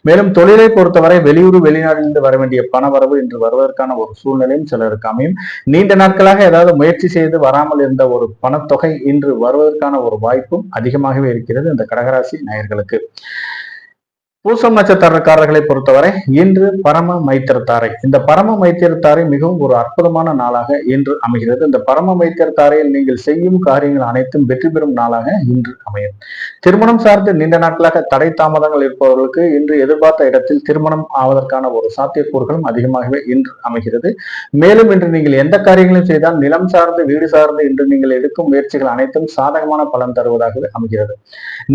மேலும் தொழிலை பொறுத்தவரை வெளியூர் வெளிநாட்டிலிருந்து வர வேண்டிய பணவரவு இன்று வருவதற்கான ஒரு சூழ்நிலையும் சிலருக்கு அமையும். நீண்ட நாட்களாக ஏதாவது முயற்சி செய்து வராமல் இருந்த ஒரு பணத்தொகை இன்று வருவதற்கான ஒரு வாய்ப்பும் அதிகமாகவே இருக்கிறது இந்த கடகராசி நேயர்களுக்கு. பூசம் நட்சத்திரக்காரர்களை பொறுத்தவரை இன்று பரம மைத்திரத்தாரை, இந்த பரம மைத்திரத்தாரை மிகவும் ஒரு அற்புதமான நாளாக இன்று அமைகிறது. இந்த பரம மைத்திரத்தாரையில் நீங்கள் செய்யும் காரியங்கள் அனைத்தும் வெற்றி பெறும் நாளாக இன்று அமையும். திருமணம் சார்ந்து நீண்ட நாட்களாக தடை தாமதங்கள் இருப்பவர்களுக்கு இன்று எதிர்பார்த்த இடத்தில் திருமணம் ஆவதற்கான ஒரு சாத்தியக்கூறுகளும் அதிகமாகவே இன்று அமைகிறது. மேலும் இன்று நீங்கள் எந்த காரியங்களையும் செய்தால் நிலம் சார்ந்து வீடு சார்ந்து இன்று நீங்கள் எடுக்கும் முயற்சிகள் அனைத்தும் சாதகமான பலன் தருவதாகவே அமைகிறது.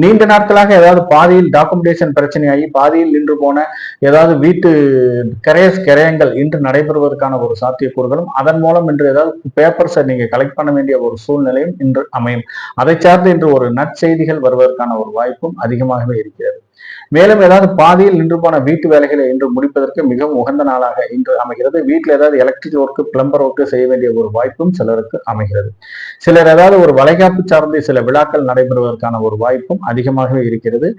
நீண்ட நாட்களாக ஏதாவது பாதியில் டாக்குமெண்டேஷன் பிரச்சனையாகி பாதியில் நின்று போன ஏதாவது வீட்டு கிரயங்கள் இன்று நடைபெறுவதற்கான ஒரு சாத்தியக்கூறுகளும், அதன் மூலம் இன்று ஏதாவது பேப்பர்ஸை நீங்க கலெக்ட் பண்ண வேண்டிய ஒரு சூழ்நிலையும் இன்று அமையும். அதை சார்ந்து இன்று ஒரு நற்செய்திகள் வருவதற்கான ஒரு வாய்ப்பும் அதிகமாகவே இருக்கிறது. மேலும் ஏதாவது பாதியில் நின்று போன வீட்டு வேலைகளை இன்று முடிப்பதற்கு மிகவும் உகந்த நாளாக இன்று அமைகிறது. வீட்டில் ஏதாவது எலக்ட்ரிக் ஒர்க்கு பிளம்பர் ஒர்க்கு செய்ய வேண்டிய ஒரு வாய்ப்பும் சிலருக்கு அமைகிறது. சிலர் ஏதாவது ஒரு வளைகாப்பு சார்ந்து சில விழாக்கள் நடைபெறுவதற்கான ஒரு வாய்ப்பும் அதிகமாகவே இருக்கிறது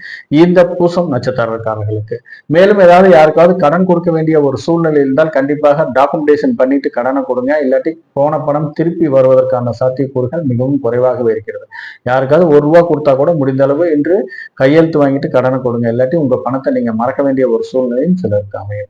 இந்த பூசம் நட்சத்திரக்காரர்களுக்கு. மேலும் ஏதாவது யாருக்காவது கடன் கொடுக்க வேண்டிய ஒரு சூழ்நிலை இருந்தால் கண்டிப்பாக டாக்குமெண்டேஷன் பண்ணிட்டு கடனை கொடுங்க. இல்லாட்டி போன பணம் திருப்பி வருவதற்கான சாத்தியக்கூறுகள் மிகவும் குறைவாகவே இருக்கிறது. யாருக்காவது ₹1 கொடுத்தா கூட முடிந்த அளவு இன்று கையெழுத்து வாங்கிட்டு கடனை கொடுங்க. இல்லாட்டி உங்க பணத்தை நீங்க மறக்க வேண்டிய ஒரு சூழ்நிலையும் சிலருக்கு அமையும்.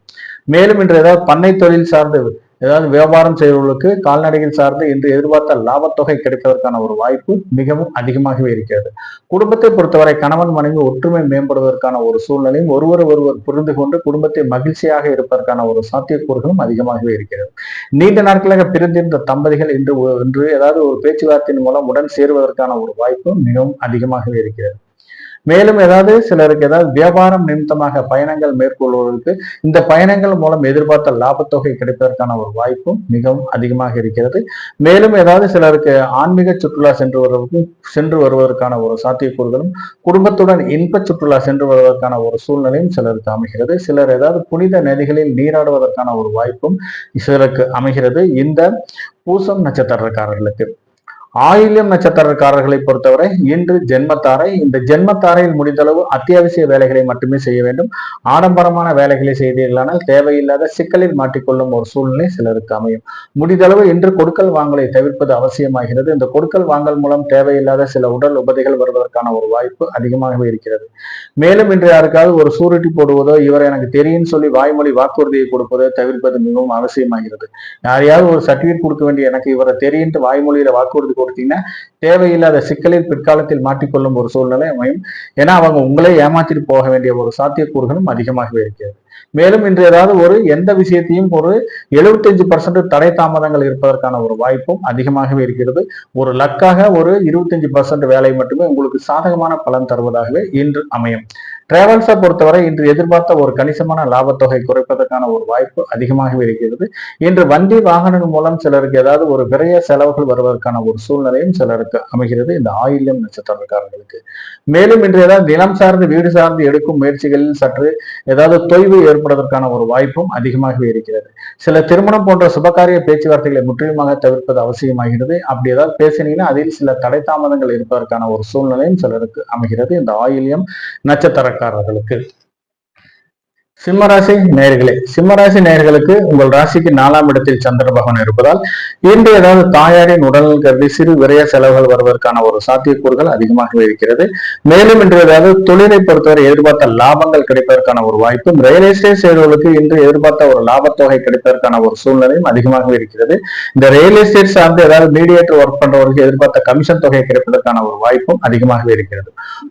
மேலும் இன்று ஏதாவது பண்ணை தொழில் சார்ந்து ஏதாவது வியாபாரம் செய்வர்களுக்கு கால்நடைகள் சார்ந்து இன்று எதிர்பார்த்த லாபத்தொகை கிடைப்பதற்கான ஒரு வாய்ப்பு மிகவும் அதிகமாகவே இருக்கிறது. குடும்பத்தை பொறுத்தவரை கணவன் மனைவி ஒற்றுமை மேம்படுவதற்கான ஒரு சூழ்நிலையும், ஒருவர் புரிந்து கொண்டு குடும்பத்தை மகிழ்ச்சியாக இருப்பதற்கான ஒரு சாத்தியக்கூறுகளும் அதிகமாகவே இருக்கிறது. நீண்ட நாட்களாக பிரிந்திருந்த தம்பதிகள் இன்று ஏதாவது ஒரு பேச்சுவார்த்தையின் மூலம் உடன் சேருவதற்கான ஒரு வாய்ப்பு மிகவும் அதிகமாகவே இருக்கிறது. மேலும் ஏதாவது சிலருக்கு ஏதாவது வியாபாரம் நிமித்தமாக பயணங்கள் மேற்கொள்வதற்கு இந்த பயணங்கள் மூலம் எதிர்பார்த்த லாபத்தொகை கிடைப்பதற்கான ஒரு வாய்ப்பும் மிகவும் அதிகமாக இருக்கிறது. மேலும் ஏதாவது சிலருக்கு ஆன்மீக சுற்றுலா சென்று வருவதற்கான ஒரு சாத்தியக்கூறுகளும், குடும்பத்துடன் இன்ப சுற்றுலா சென்று வருவதற்கான ஒரு சூழ்நிலையும் சிலருக்கு அமைகிறது. சிலர் ஏதாவது புனித நதிகளில் நீராடுவதற்கான ஒரு வாய்ப்பும் சிலருக்கு அமைகிறது இந்த பூசம் நட்சத்திரக்காரர்களுக்கு. ஆயில்யம் நட்சத்திரக்காரர்களை பொறுத்தவரை இன்று ஜென்மத்தாரை, இந்த ஜென்மத்தாரையில் முடிந்தளவு அத்தியாவசிய வேலைகளை மட்டுமே செய்ய வேண்டும். ஆடம்பரமான வேலைகளை செய்தீர்களானால் தேவையில்லாத சிக்கலில் மாட்டிக்கொள்ளும் ஒரு சூழ்நிலை சிலருக்கு அமையும். முடிந்தளவு இன்று கொடுக்கல் வாங்கலை தவிர்ப்பது அவசியமாகிறது. இந்த கொடுக்கல் வாங்கல் மூலம் தேவையில்லாத சில உடல் உபதைகள் வருவதற்கான ஒரு வாய்ப்பு அதிகமாகவே இருக்கிறது. மேலும் இன்று யாருக்காவது ஒரு சூரிட்டி போடுவதோ, இவர் எனக்கு தெரியும் சொல்லி வாய்மொழி வாக்குறுதியை கொடுப்பதோ தவிர்ப்பது மிகவும் அவசியமாகிறது. யாரையாவது ஒரு சர்டிபிகேட் கொடுக்க வேண்டிய எனக்கு இவரை தெரியும் வாய்மொழியில வாக்குறுதி கொடுத்தீங்கன்னா தேவையில்லாத சிக்கலில் பிற்காலத்தில் மாட்டிக்கொள்ளும் ஒரு சூழ்நிலை அமையும். ஏன்னா அவங்க உங்களே ஏமாற்றிட்டு போக வேண்டிய ஒரு சாத்தியக்கூறுகளும் அதிகமாகவே இருக்கிறது. மேலும் இன்று ஏதாவது ஒரு எந்த விஷயத்தையும் ஒரு 75% தடை தாமதங்கள் இருப்பதற்கான ஒரு வாய்ப்பும் அதிகமாகவே இருக்கிறது. ஒரு லக்காக ஒரு 25% வேலை மட்டுமே உங்களுக்கு சாதகமான பலன் தருவதாகவே இன்று அமையும். டிராவல்ஸை பொறுத்தவரை இன்று எதிர்பார்த்த ஒரு கணிசமான லாபத்தொகை குறைப்பதற்கான ஒரு வாய்ப்பு அதிகமாகவே இருக்கிறது. இன்று வண்டி வாகனங்கள் மூலம் சிலருக்கு ஏதாவது ஒரு விரைய செலவுகள் வருவதற்கான ஒரு சூழ்நிலையும் சிலருக்கு அமைகிறது இந்த ஆயில்யம் நட்சத்திரக்காரர்களுக்கு. மேலும் இன்று ஏதாவது நிலம் சார்ந்து வீடு சார்ந்து எடுக்கும் முயற்சிகளில் சற்று ஏதாவது தொய்வு ஏற்படுவதற்கான ஒரு வாய்ப்பும் அதிகமாகவே இருக்கிறது. சில திருமணம் போன்ற சுபகாரிய பேச்சுவார்த்தைகளை முற்றிலுமாக தவிர்ப்பது அவசியமாகிறது. அப்படி ஏதாவது பேசினீங்கன்னா அதில் சில தடை தாமதங்கள் இருப்பதற்கான ஒரு சூழ்நிலையும் சிலருக்கு அமைகிறது இந்த ஆயில்யம் நட்சத்திரக்காரர்களுக்கு. சிம்மராசி நேயர்களே, சிம்மராசி நேயர்களுக்கு உங்கள் ராசிக்கு 4ஆம் இடத்தில் சந்திர பகவான் இருப்பதால் இன்று ஏதாவது தாயாரின் உடல் கருதி சிறு விரைய செலவுகள் வருவதற்கான ஒரு சாத்தியக்கூறுகள் அதிகமாகவே இருக்கிறது. மேலும் இன்று ஏதாவது தொழிலை பொறுத்தவரை எதிர்பார்த்த லாபங்கள் கிடைப்பதற்கான ஒரு வாய்ப்பும், ரியல் எஸ்டேட் செய்வர்களுக்கு இன்று எதிர்பார்த்த ஒரு லாபத்தொகை கிடைப்பதற்கான ஒரு சூழ்நிலையும் அதிகமாகவே இருக்கிறது. இந்த ரியல் எஸ்டேட் சார்ந்து ஏதாவது மீடியேட்டர் ஒர்க் பண்றவர்களுக்கு எதிர்பார்த்த கமிஷன் தொகை கிடைப்பதற்கான ஒரு வாய்ப்பும் அதிகமாகவே இருக்கிறது.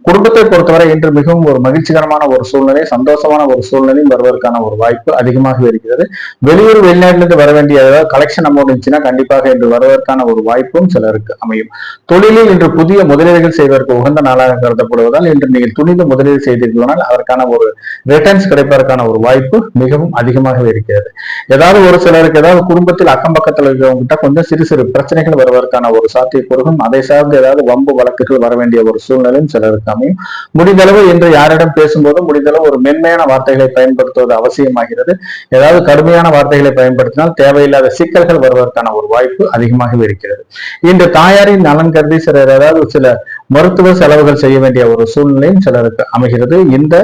குடும்பத்தை பொறுத்தவரை இன்று மிகவும் ஒரு மகிழ்ச்சிகரமான ஒரு சூழ்நிலை, சந்தோஷமான ஒரு சூழ்நிலை வருவதற்கான ஒரு வாய்ப்பு அதிகமாக இருக்கிறது. வெளியூர் வெளிநாட்டிலிருந்து வர வேண்டிய கலெக்ஷன் அமௌண்ட் இருந்துச்சுன்னா கண்டிப்பாக இன்று வருவதற்கான ஒரு வாய்ப்பும் சிலருக்கு அமையும். தொழிலில் இன்று புதிய முதலீடுகள் செய்வதற்கு உகந்த நாளாக கருதப்படுவதால் இன்று நீங்கள் துணிந்து முதலீடு செய்தீர்களால் அதற்கான ஒரு ரிட்டர்ன்ஸ் கிடைப்பதற்கான ஒரு வாய்ப்பு மிகவும் அதிகமாகவே இருக்கிறது. ஏதாவது ஒரு சிலருக்கு ஏதாவது குடும்பத்தில் அக்கம் பக்கத்தில் இருக்கிறவங்க கொஞ்சம் சிறு சிறு பிரச்சனைகள் வருவதற்கான ஒரு சாத்தியக்கூறுகளும், அதை சார்ந்து ஏதாவது வம்பு வழக்குகள் வர வேண்டிய ஒரு சூழ்நிலையும் சிலருக்கு அமையும். முடிந்தளவு இன்று யாரிடம் பேசும்போதும் முடிந்தளவு ஒரு மென்மையான வார்த்தைகளை பயன்படுத்துவது அவசியமாகிறது. ஏதாவது கடுமையான வார்த்தைகளை பயன்படுத்தினால் தேவையில்லாத சிக்கல்கள் வருவதற்கான ஒரு வாய்ப்பு அதிகமாகவே இருக்கிறது. இந்த தாயாரின் நலன் கருதி சிலர் ஏதாவது சில மருத்துவ செலவுகள் செய்ய வேண்டிய ஒரு சூழ்நிலையும் சிலருக்கு அமைகிறது இந்த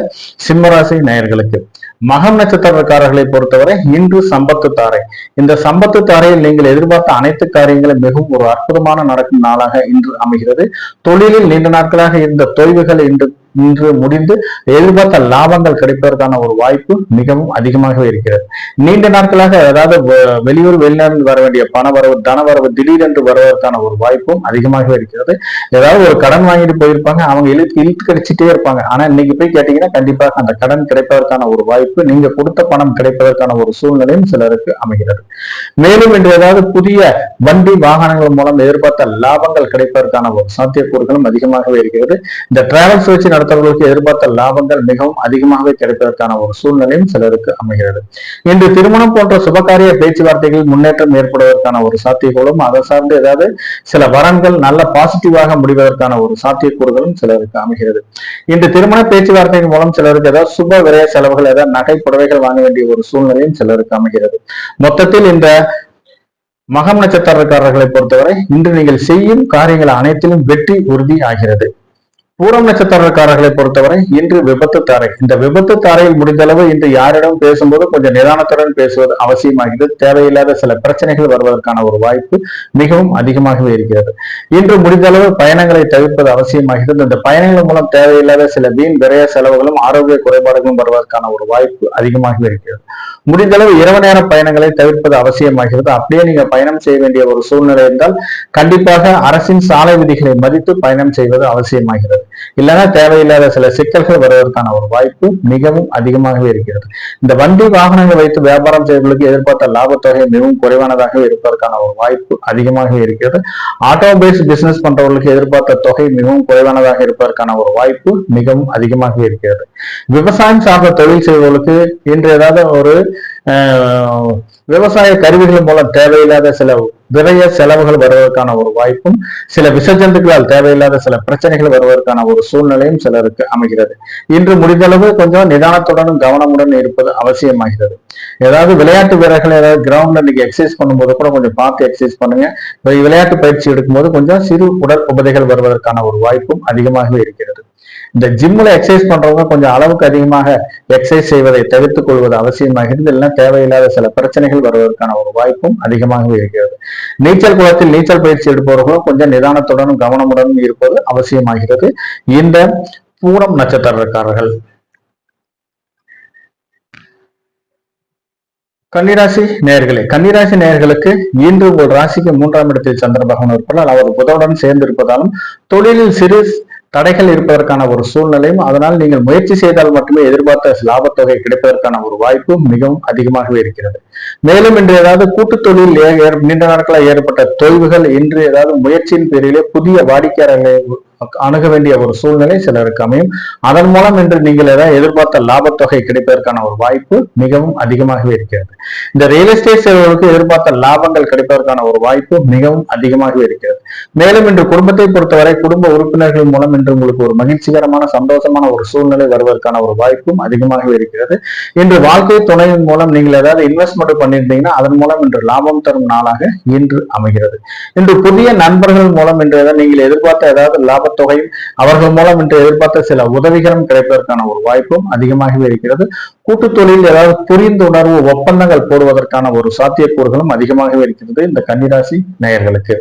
சிம்மராசி நேயர்களுக்கு. மகம் நட்சத்திரக்காரர்களை பொறுத்தவரை இன்று சம்பத்து தாரை. இந்த சம்பத்து தாரையில் நீங்கள் எதிர்பார்த்த அனைத்து காரியங்களும் மிகவும் ஒரு அற்புதமான நடக்கும் நாளாக இன்று அமைகிறது. தொழிலில் நீண்ட நாட்களாக இருந்த தொய்வுகள் இன்று முடிந்து எதிர்பார்த்த லாபங்கள் கிடைப்பதற்கான ஒரு வாய்ப்பு மிகவும் அதிகமாகவே இருக்கிறது. நீண்ட நாட்களாக அதாவது வெளியூர் வெளிநாட்டில் வர வேண்டிய பணவரவு தனவரவு திடீரென்று வருவதற்கான ஒரு வாய்ப்பும் அதிகமாகவே இருக்கிறது. ஏதாவது ஒரு கடன் வாங்கிட்டு போயிருப்பாங்க, அவங்க இழுத்து கடிச்சிட்டே இருப்பாங்க. ஆனா இன்னைக்கு போய் கேட்டீங்கன்னா கண்டிப்பாக அந்த கடன் கிடைப்பதற்கான ஒரு வாய்ப்பு, நீங்க கொடுத்த பணம் கிடைப்பதற்கான ஒரு சூழ்நிலையும் சிலருக்கு அமைகிறது. மேலும் இன்று ஏதாவது புதிய வண்டி வாகனங்கள் மூலம் எதிர்பார்த்த லாபங்கள் கிடைப்பதற்கான ஒரு சாத்தியக்கூறுகளும் அதிகமாகவே இருக்கிறது. இந்த டிராவல்ஸ் வச்சு நடத்தவர்களுக்கு எதிர்பார்த்த லாபங்கள் மிகவும் அதிகமாகவே கிடைப்பதற்கான ஒரு சூழ்நிலையும் சிலருக்கு அமைகிறது. இன்று திருமணம் போன்ற சுபகாரிய பேச்சுவார்த்தைகளில் முன்னேற்றம் ஏற்படுவதற்கான ஒரு சாத்தியக்கூறும், அதை சார்ந்து ஏதாவது சில வரன்கள் நல்ல பாசிட்டிவாக முடிவதற்கான ஒரு சாத்தியக்கூறுகளும் சிலருக்கு அமைகிறது. இன்று திருமண பேச்சுவார்த்தைகள் மூலம் சிலருக்கு ஏதாவது சுப விரைய செலவுகள், ஏதாவது நகை புடவைகள் வாங்க வேண்டிய ஒரு சூழ்நிலையும் சிலருக்கு அமைகிறது. மொத்தத்தில் இந்த மகம் நட்சத்திரக்காரர்களை பொறுத்தவரை இன்று நீங்கள் செய்யும் காரியங்கள் அனைத்திலும் வெற்றி உறுதி ஆகிறது. பூரம் நட்சத்திரக்காரர்களை பொறுத்தவரை இன்று விபத்து தாரை. இந்த விபத்து தாரையில் முடிந்தளவு இன்று யாரிடம் பேசும்போது கொஞ்சம் நிதானத்துடன் பேசுவது அவசியமாகிறது. தேவையில்லாத சில பிரச்சனைகள் வருவதற்கான ஒரு வாய்ப்பு மிகவும் அதிகமாகவே இருக்கிறது. இன்று முடிந்தளவு பயணங்களை தவிர்ப்பது அவசியமாகிறது. இந்த பயணங்கள் மூலம் தேவையில்லாத சில வீண் விரைய செலவுகளும் ஆரோக்கிய குறைபாடுகளும் வருவதற்கான ஒரு வாய்ப்பு அதிகமாகவே இருக்கிறது. முடிந்தளவு இரவு நேர பயணங்களை தவிர்ப்பது அவசியமாகிறது. அப்படியே நீங்க பயணம் செய்ய வேண்டிய ஒரு சூழ்நிலை இருந்தால் கண்டிப்பாக அரசின் சாலை விதிகளை மதித்து பயணம் செய்வது அவசியமாகிறது. இல்லைன்னா தேவையில்லாத சில சிக்கல்கள் வருவதற்கான ஒரு வாய்ப்பு மிகவும் அதிகமாகவே இருக்கிறது. இந்த வண்டி வாகனங்களை வைத்து வியாபாரம் செய்வதற்கு எதிர்பார்த்த லாபத்தொகை மிகவும் குறைவானதாக இருப்பதற்கான ஒரு வாய்ப்பு அதிகமாக இருக்கிறது. ஆட்டோமொபைல்ஸ் பிசினஸ் பண்றவர்களுக்கு எதிர்பார்த்த தொகை மிகவும் குறைவானதாக இருப்பதற்கான ஒரு வாய்ப்பு மிகவும் அதிகமாக இருக்கிறது. விவசாயம் சார்ந்த தொழில் செய்வர்களுக்கு இன்று ஏதாவது ஒரு விவசாய கருவிகள் மூலம் தேவையில்லாத சில விரைய செலவுகள் வருவதற்கான ஒரு வாய்ப்பும், சில விசர்ஜந்துகளால் தேவையில்லாத சில பிரச்சனைகள் வருவதற்கான ஒரு சூழ்நிலையும் சிலருக்கு அமைகிறது. இன்று முடிந்தளவு கொஞ்சம் நிதானத்துடனும் கவனமுடன் இருப்பது அவசியமாகிறது. ஏதாவது விளையாட்டு வீரர்கள் ஏதாவது கிரவுண்ட்ல இன்னைக்கு எக்ஸசைஸ் பண்ணும்போது கூட கொஞ்சம் பார்த்து எக்ஸசைஸ் பண்ணுங்க. விளையாட்டு பயிற்சி எடுக்கும்போது கொஞ்சம் சிறு உடல் உபதைகள் வருவதற்கான ஒரு வாய்ப்பும் அதிகமாகவே இருக்கிறது. இந்த ஜிம்ல எக்ஸசைஸ் பண்றவங்க கொஞ்சம் அளவுக்கு அதிகமாக எக்ஸசைஸ் செய்வதை தவிர்த்துக் கொள்வது அவசியமாகிறது. இல்லைன்னா தேவையில்லாத சில பிரச்சனைகள் வருவதற்கான ஒரு வாய்ப்பும் அதிகமாகவே இருக்கிறது. நீச்சல் குளத்தில் நீச்சல் பயிற்சி எடுப்பவர்களும் கொஞ்சம் நிதானத்துடனும் கவனமுடனும் இருப்பது அவசியமாகிறது. இந்த பூரம் நட்சத்திரக்காரர்கள் கன்னிராசி நேயர்களே, கன்னிராசி நேயர்களுக்கு இன்று உங்கள் ராசிக்கு 3ஆம் இடத்தில் சந்திர பகவான் இருப்பதால் அவர் புதனுடன் சேர்ந்து இருப்பதாலும் தொழிலில் சிறு தடைகள் இருப்பதற்கான ஒரு சூழ்நிலையும், அதனால் நீங்கள் முயற்சி செய்தால் மட்டுமே எதிர்பார்த்த லாபத்தொகை கிடைப்பதற்கான ஒரு வாய்ப்பும் மிகவும் அதிகமாகவே இருக்கிறது. மேலும் இன்று ஏதாவது கூட்டு தொழில் நீண்ட நாட்களாக ஏற்பட்ட தொய்வுகள், இன்று ஏதாவது முயற்சியின் பேரிலே புதிய வாடிக்கையாளர்களை அணுக வேண்டிய ஒரு சூழ்நிலை சிலருக்கு அமையும். அதன் மூலம் இன்று நீங்கள் ஏதாவது எதிர்பார்த்த லாபத்தொகை கிடைப்பதற்கான ஒரு வாய்ப்பு மிகவும் அதிகமாகவே இருக்கிறது. இந்த ரியல் எஸ்டேட் செய்வதற்கு எதிர்பார்த்த லாபங்கள் கிடைப்பதற்கான ஒரு வாய்ப்பு மிகவும் அதிகமாகவே இருக்கிறது. மேலும் இன்று குடும்பத்தை பொறுத்தவரை குடும்ப உறுப்பினர்கள் மூலம் இன்று உங்களுக்கு ஒரு மகிழ்ச்சிகரமான சந்தோஷமான ஒரு சூழ்நிலை வருவதற்கான ஒரு வாய்ப்பும் அதிகமாகவே இருக்கிறது. இன்று வாழ்க்கை துணையின் மூலம் நீங்கள் ஏதாவது இன்வெஸ்ட்மெண்ட் பண்ணியிருந்தீங்கன்னா அதன் மூலம் இன்று லாபம் தரும் நாளாக இன்று அமைகிறது. இன்று புதிய நண்பர்கள் மூலம் இன்று நீங்கள் எதிர்பார்த்த ஏதாவது லாபத்தொகையும் அவர்கள் மூலம் இன்று எதிர்பார்த்த சில உதவிகளும் கிடைப்பதற்கான ஒரு வாய்ப்பும் அதிகமாகவே இருக்கிறது. கூட்டு தொழில் ஏதாவது புரிந்துணர்வு ஒப்பந்தங்கள் போடுவதற்கான ஒரு சாத்தியக்கூறுகளும் அதிகமாகவே இருக்கிறது இந்த கன்னிராசி நேயர்களுக்கு.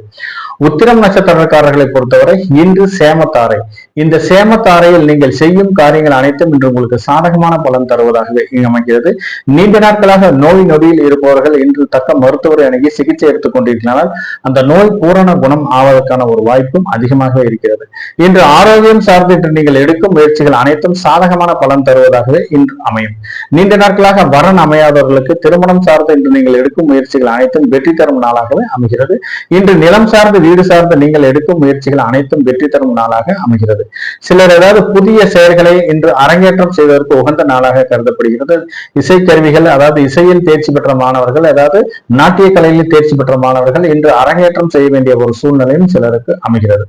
உத்திரம் நட்சத்திரக்காரர்களை பொறுத்தவரை இன்று சேமத்தாரை, இந்த சேமத்தாரையில் நீங்கள் செய்யும் காரியங்கள் அனைத்தும் இன்று உங்களுக்கு சாதகமான பலன் தருவதாகவே அமைகிறது. நீண்ட நாட்களாக நோய் நொடியில் இருப்பவர்கள் இன்று தக்க மருத்துவரை அணுகி சிகிச்சை எடுத்துக் கொண்டிருக்கிறார்கள். அந்த நோய் பூரண குணம் ஆவதற்கான ஒரு வாய்ப்பும் அதிகமாகவே இருக்கிறது. இன்று ஆரோக்கியம் சார்ந்து இன்று நீங்கள் எடுக்கும் முயற்சிகள் அனைத்தும் சாதகமான பலன் தருவதாகவே இன்று அமையும். நீண்ட நாட்களாக வரன் அமையாதவர்களுக்கு திருமணம் சார்ந்து இன்று நீங்கள் எடுக்கும் முயற்சிகள் அனைத்தும் வெற்றி தரும் நாளாகவே அமைகிறது. இன்று நிலம் சார்ந்து வீடு சார்ந்து நீங்கள் எடுக்கும் முயற்சிகள் அனைத்தும் வெற்றி தரும் நாளாக அமைகிறது. சிலர் ஏதாவது புதிய செயல்களை இன்று அரங்கேற்றம் செய்வதற்கு உகந்த நாளாக கருதப்படுகிறது. இசைக்கருவிகள், அதாவது இசையில் தேர்ச்சி பெற்ற மாணவர்கள், அதாவது நாட்டிய கலையில் தேர்ச்சி பெற்ற மாணவர்கள் இன்று அரங்கேற்றம் செய்ய வேண்டிய ஒரு சூழ்நிலையும் சிலருக்கு அமைகிறது.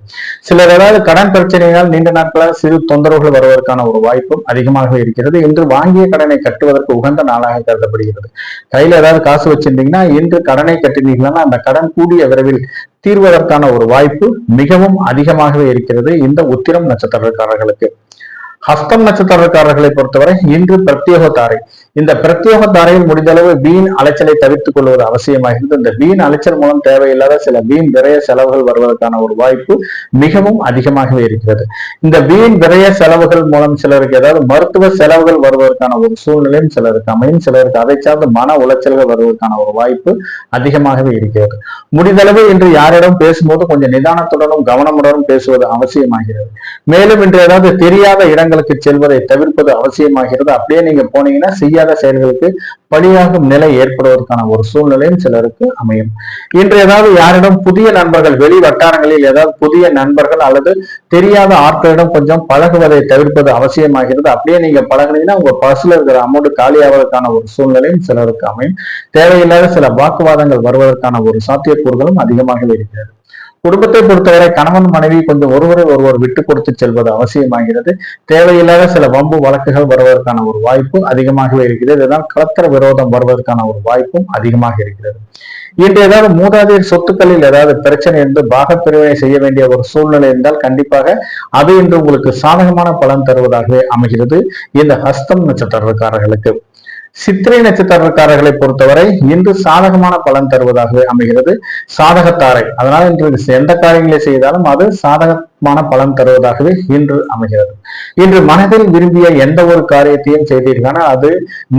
சிலர் ஏதாவது கடன் பிரச்சனையால் நீண்ட நாட்களாக சிறு தொந்தரவுகள் வருவதற்கான ஒரு வாய்ப்பும் அதிகமாக இருக்கிறது. இன்று வாங்கிய கடனை கட்டுவதற்கு உகந்த நாளாக கருதப்படுகிறது. கையில ஏதாவது காசு வச்சிருந்தீங்கன்னா இன்று கடனை கட்டினீங்கன்னா அந்த கடன் கூடிய விரைவில் தீர்வதற்கான ஒரு வாய்ப்பு மிகவும் அதிகமாகவே இருக்கிறது இந்த உத்திரம் நட்சத்திரக்காரர்களுக்கு. ஹஸ்தம் நட்சத்திரக்காரர்களை பொறுத்தவரை இன்று பிரத்யோக தாரை, இந்த பிரத்யோக தாரையில் முடிந்தளவு வீண் அலைச்சலை தவிர்த்துக் கொள்வது அவசியமாகிறது. இந்த வீண் அலைச்சல் மூலம் தேவையில்லாத சில வீண் விரய செலவுகள் வருவதற்கான ஒரு வாய்ப்பு மிகவும் அதிகமாகவே இருக்கிறது. இந்த வீண் விரய செலவுகள் மூலம் சிலருக்கு ஏதாவது மருத்துவ செலவுகள் வருவதற்கான ஒரு சூழ்நிலையும் சிலருக்கு அமையும். சிலருக்கு அதை சார்ந்த மன உளைச்சல்கள் வருவதற்கான ஒரு வாய்ப்பு அதிகமாகவே இருக்கிறது. முடிந்தளவு இன்று யாரிடம் பேசும்போது கொஞ்சம் நிதானத்துடனும் கவனமுடனும் பேசுவது அவசியமாகிறது. மேலும் இன்று ஏதாவது தெரியாத இடங்களுக்கு செல்வதை தவிர்ப்பது அவசியமாகிறது. அப்படியே நீங்க போனீங்கன்னா செய்யாத செயல்களுக்கு பழியாகும் நிலை ஏற்படுவதற்கான ஒரு சூழ்நிலையும் சிலருக்கு அமையும். இன்று ஏதாவது யாரிடம் புதிய நண்பர்கள், வெளி வட்டாரங்களில் ஏதாவது புதிய நண்பர்கள் அல்லது தெரியாத ஆட்களிடம் கொஞ்சம் பழகுவதை தவிர்ப்பது அவசியமாகிறது. அப்படியே நீங்க பழகினீங்கன்னா உங்க பர்சுல இருக்கிற அமௌண்ட் காலியாவதற்கான ஒரு சூழ்நிலையும் சிலருக்கு அமையும். தேவையில்லாத சில வாக்குவாதங்கள் வருவதற்கான ஒரு சாத்தியக்கூறுகளும் அதிகமாகவே இருக்கிறது. குடும்பத்தை பொறுத்தவரை கணவன் மனைவி கொஞ்சம் ஒருவரை ஒருவர் விட்டு கொடுத்து செல்வது அவசியமாகிறது. தேவையில்லாத சில வம்பு வழக்குகள் வருவதற்கான ஒரு வாய்ப்பு அதிகமாகவே இருக்கிறது. இதனால் கலத்தர விரோதம் வருவதற்கான ஒரு வாய்ப்பும் அதிகமாக இருக்கிறது. இன்று ஏதாவது மூதாதையர் சொத்துக்களில் ஏதாவது பிரச்சனை இருந்து பாகப்பிரிவினை செய்ய வேண்டிய ஒரு சூழ்நிலை இருந்தால் கண்டிப்பாக அது இன்று உங்களுக்கு சாதகமான பலன் தருவதாகவே அமைகிறது இந்த ஹஸ்தம் நட்சத்திரக்காரர்களுக்கு. சித்திரை நட்சத்திரக்காரர்களை பொறுத்தவரை இன்று சாதகமான பலன் தருவதாகவே அமைகிறது. சாதகத்தாரை, அதனால இன்று எந்த காரியங்களை செய்தாலும் அது சாதகமான பலன் தருவதாகவே இன்று அமைகிறது. இன்று மனதில் விரும்பிய எந்த ஒரு காரியத்தையும் செய்தீர்களானால் அது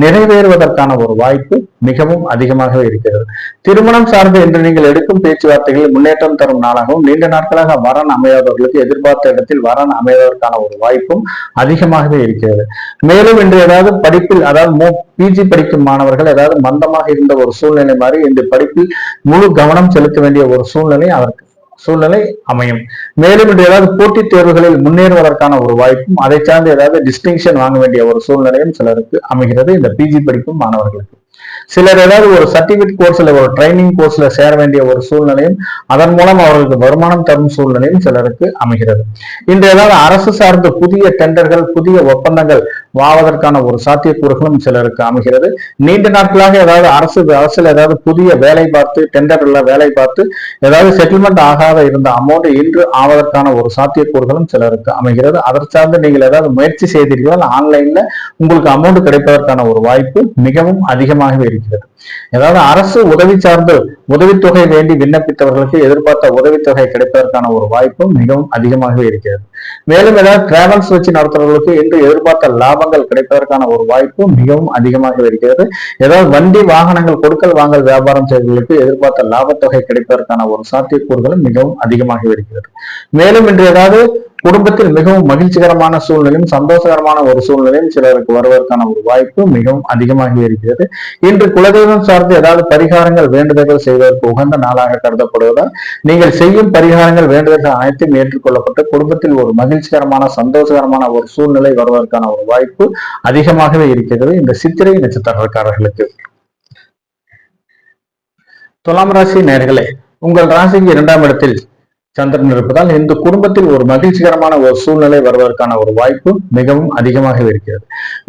நிறைவேறுவதற்கான ஒரு வாய்ப்பு மிகவும் அதிகமாகவே இருக்கிறது. திருமணம் சார்ந்து இன்று நீங்கள் எடுக்கும் பேச்சுவார்த்தைகளில் முன்னேற்றம் தரும் நாளாகவும், நீண்ட நாட்களாக வரன் அமையாதவர்களுக்கு எதிர்பார்த்த இடத்தில் வரன் அமைவதற்கான ஒரு வாய்ப்பும் அதிகமாகவே இருக்கிறது. மேலும் இன்று ஏதாவது படிப்பில், அதாவது பிஜி படிக்கும் மாணவர்கள் ஏதாவது மந்தமாக இருந்த ஒரு சூழ்நிலை மாதிரி இந்த படிப்பில் முழு கவனம் செலுத்த வேண்டிய ஒரு சூழ்நிலை அமையும். மேலும் இன்று ஏதாவது போட்டித் தேர்வுகளில் முன்னேறுவதற்கான ஒரு வாய்ப்பும், அதை சார்ந்து ஏதாவது டிஸ்டிங்ஷன் வாங்க வேண்டிய ஒரு சூழ்நிலையும் சிலருக்கு அமைகிறது இந்த பிஜி படிக்கும் மாணவர்களுக்கு. சிலர் ஏதாவது ஒரு சர்டிபிகேட் கோர்ஸ்ல, ஒரு ட்ரைனிங் கோர்ஸ்ல சேர வேண்டிய ஒரு சூழ்நிலையும், அதன் மூலம் அவர்களுக்கு வருமானம் தரும் சூழ்நிலையும் சிலருக்கு அமைகிறது. இன்று ஏதாவது அரசு சார்ந்த புதிய டெண்டர்கள், புதிய ஒப்பந்தங்கள் வாவதற்கான ஒரு சாத்தியக்கூறுகளும் சிலருக்கு அமைகிறது. நீண்ட நாட்களாக ஏதாவது அரசுல ஏதாவது புதிய வேலை பார்த்து, டெண்டர்ல வேலை பார்த்து ஏதாவது செட்டில்மெண்ட் ஆகாத இருந்த அமௌண்ட் இன்று ஆவதற்கான ஒரு சாத்தியக்கூறுகளும் சிலருக்கு அமைகிறது. அதற்கு சார்ந்து நீங்கள் ஏதாவது முயற்சி செய்தீர்கள், ஆன்லைன்ல உங்களுக்கு அமௌண்ட் கிடைப்பதற்கான ஒரு வாய்ப்பு மிகவும் அதிகமாக அதிகமாகவே இருக்கிறது. ஏதாவது அரசு உதவி சார்ந்து உதவித்தொகை வேண்டி விண்ணப்பித்தவர்களுக்கு எதிர்பார்த்த உதவித்தொகை கிடைப்பதற்கான ஒரு வாய்ப்பும் மிகவும் அதிகமாகவே இருக்கிறது. மேலும் ஏதாவது டிராவல்ஸ் வச்சு நடத்துறவர்களுக்கு இன்று எதிர்பார்த்த லாபங்கள் கிடைப்பதற்கான ஒரு வாய்ப்பு மிகவும் அதிகமாக இருக்கிறது. ஏதாவது வண்டி வாகனங்கள் கொடுக்கல் வாங்கல் வியாபாரம் செய்வர்களுக்கு எதிர்பார்த்த லாபத்தொகை கிடைப்பதற்கான ஒரு சாத்தியக்கூறுகளும் மிகவும் அதிகமாக இருக்கிறது. மேலும் இன்று ஏதாவது குடும்பத்தில் மிகவும் மகிழ்ச்சிகரமான சூழ்நிலையும் சந்தோஷகரமான ஒரு சூழ்நிலையும் சிலருக்கு வருவதற்கான ஒரு வாய்ப்பு மிகவும் அதிகமாக இருக்கிறது. இன்று குலதெய்வம் சார்ந்து ஏதாவது பரிகாரங்கள் வேண்டுதல்கள் செய்வதற்கு உகந்த நாளாக கருதப்படுவதால் நீங்கள் செய்யும் பரிகாரங்கள் வேண்டுதல்கள் அனைத்தும் ஏற்றுக்கொள்ளப்பட்டு குடும்பத்தில் ஒரு மகிழ்ச்சிகரமான சந்தோஷகரமான ஒரு சூழ்நிலை வருவதற்கான ஒரு வாய்ப்பு அதிகமாகவே இருக்கிறது இந்த சித்திரை நட்சத்திரக்காரர்களுக்கு. துலாம் ராசி நேயர்களே, உங்கள் ராசிக்கு 2ஆம் இடத்தில் சந்திரன் இருப்பதால் இந்த குடும்பத்தில் ஒரு மகிழ்ச்சிகரமான ஒரு சூழ்நிலை வருவதற்கான ஒரு வாய்ப்பு மிகவும் அதிகமாக இருக்கிறது.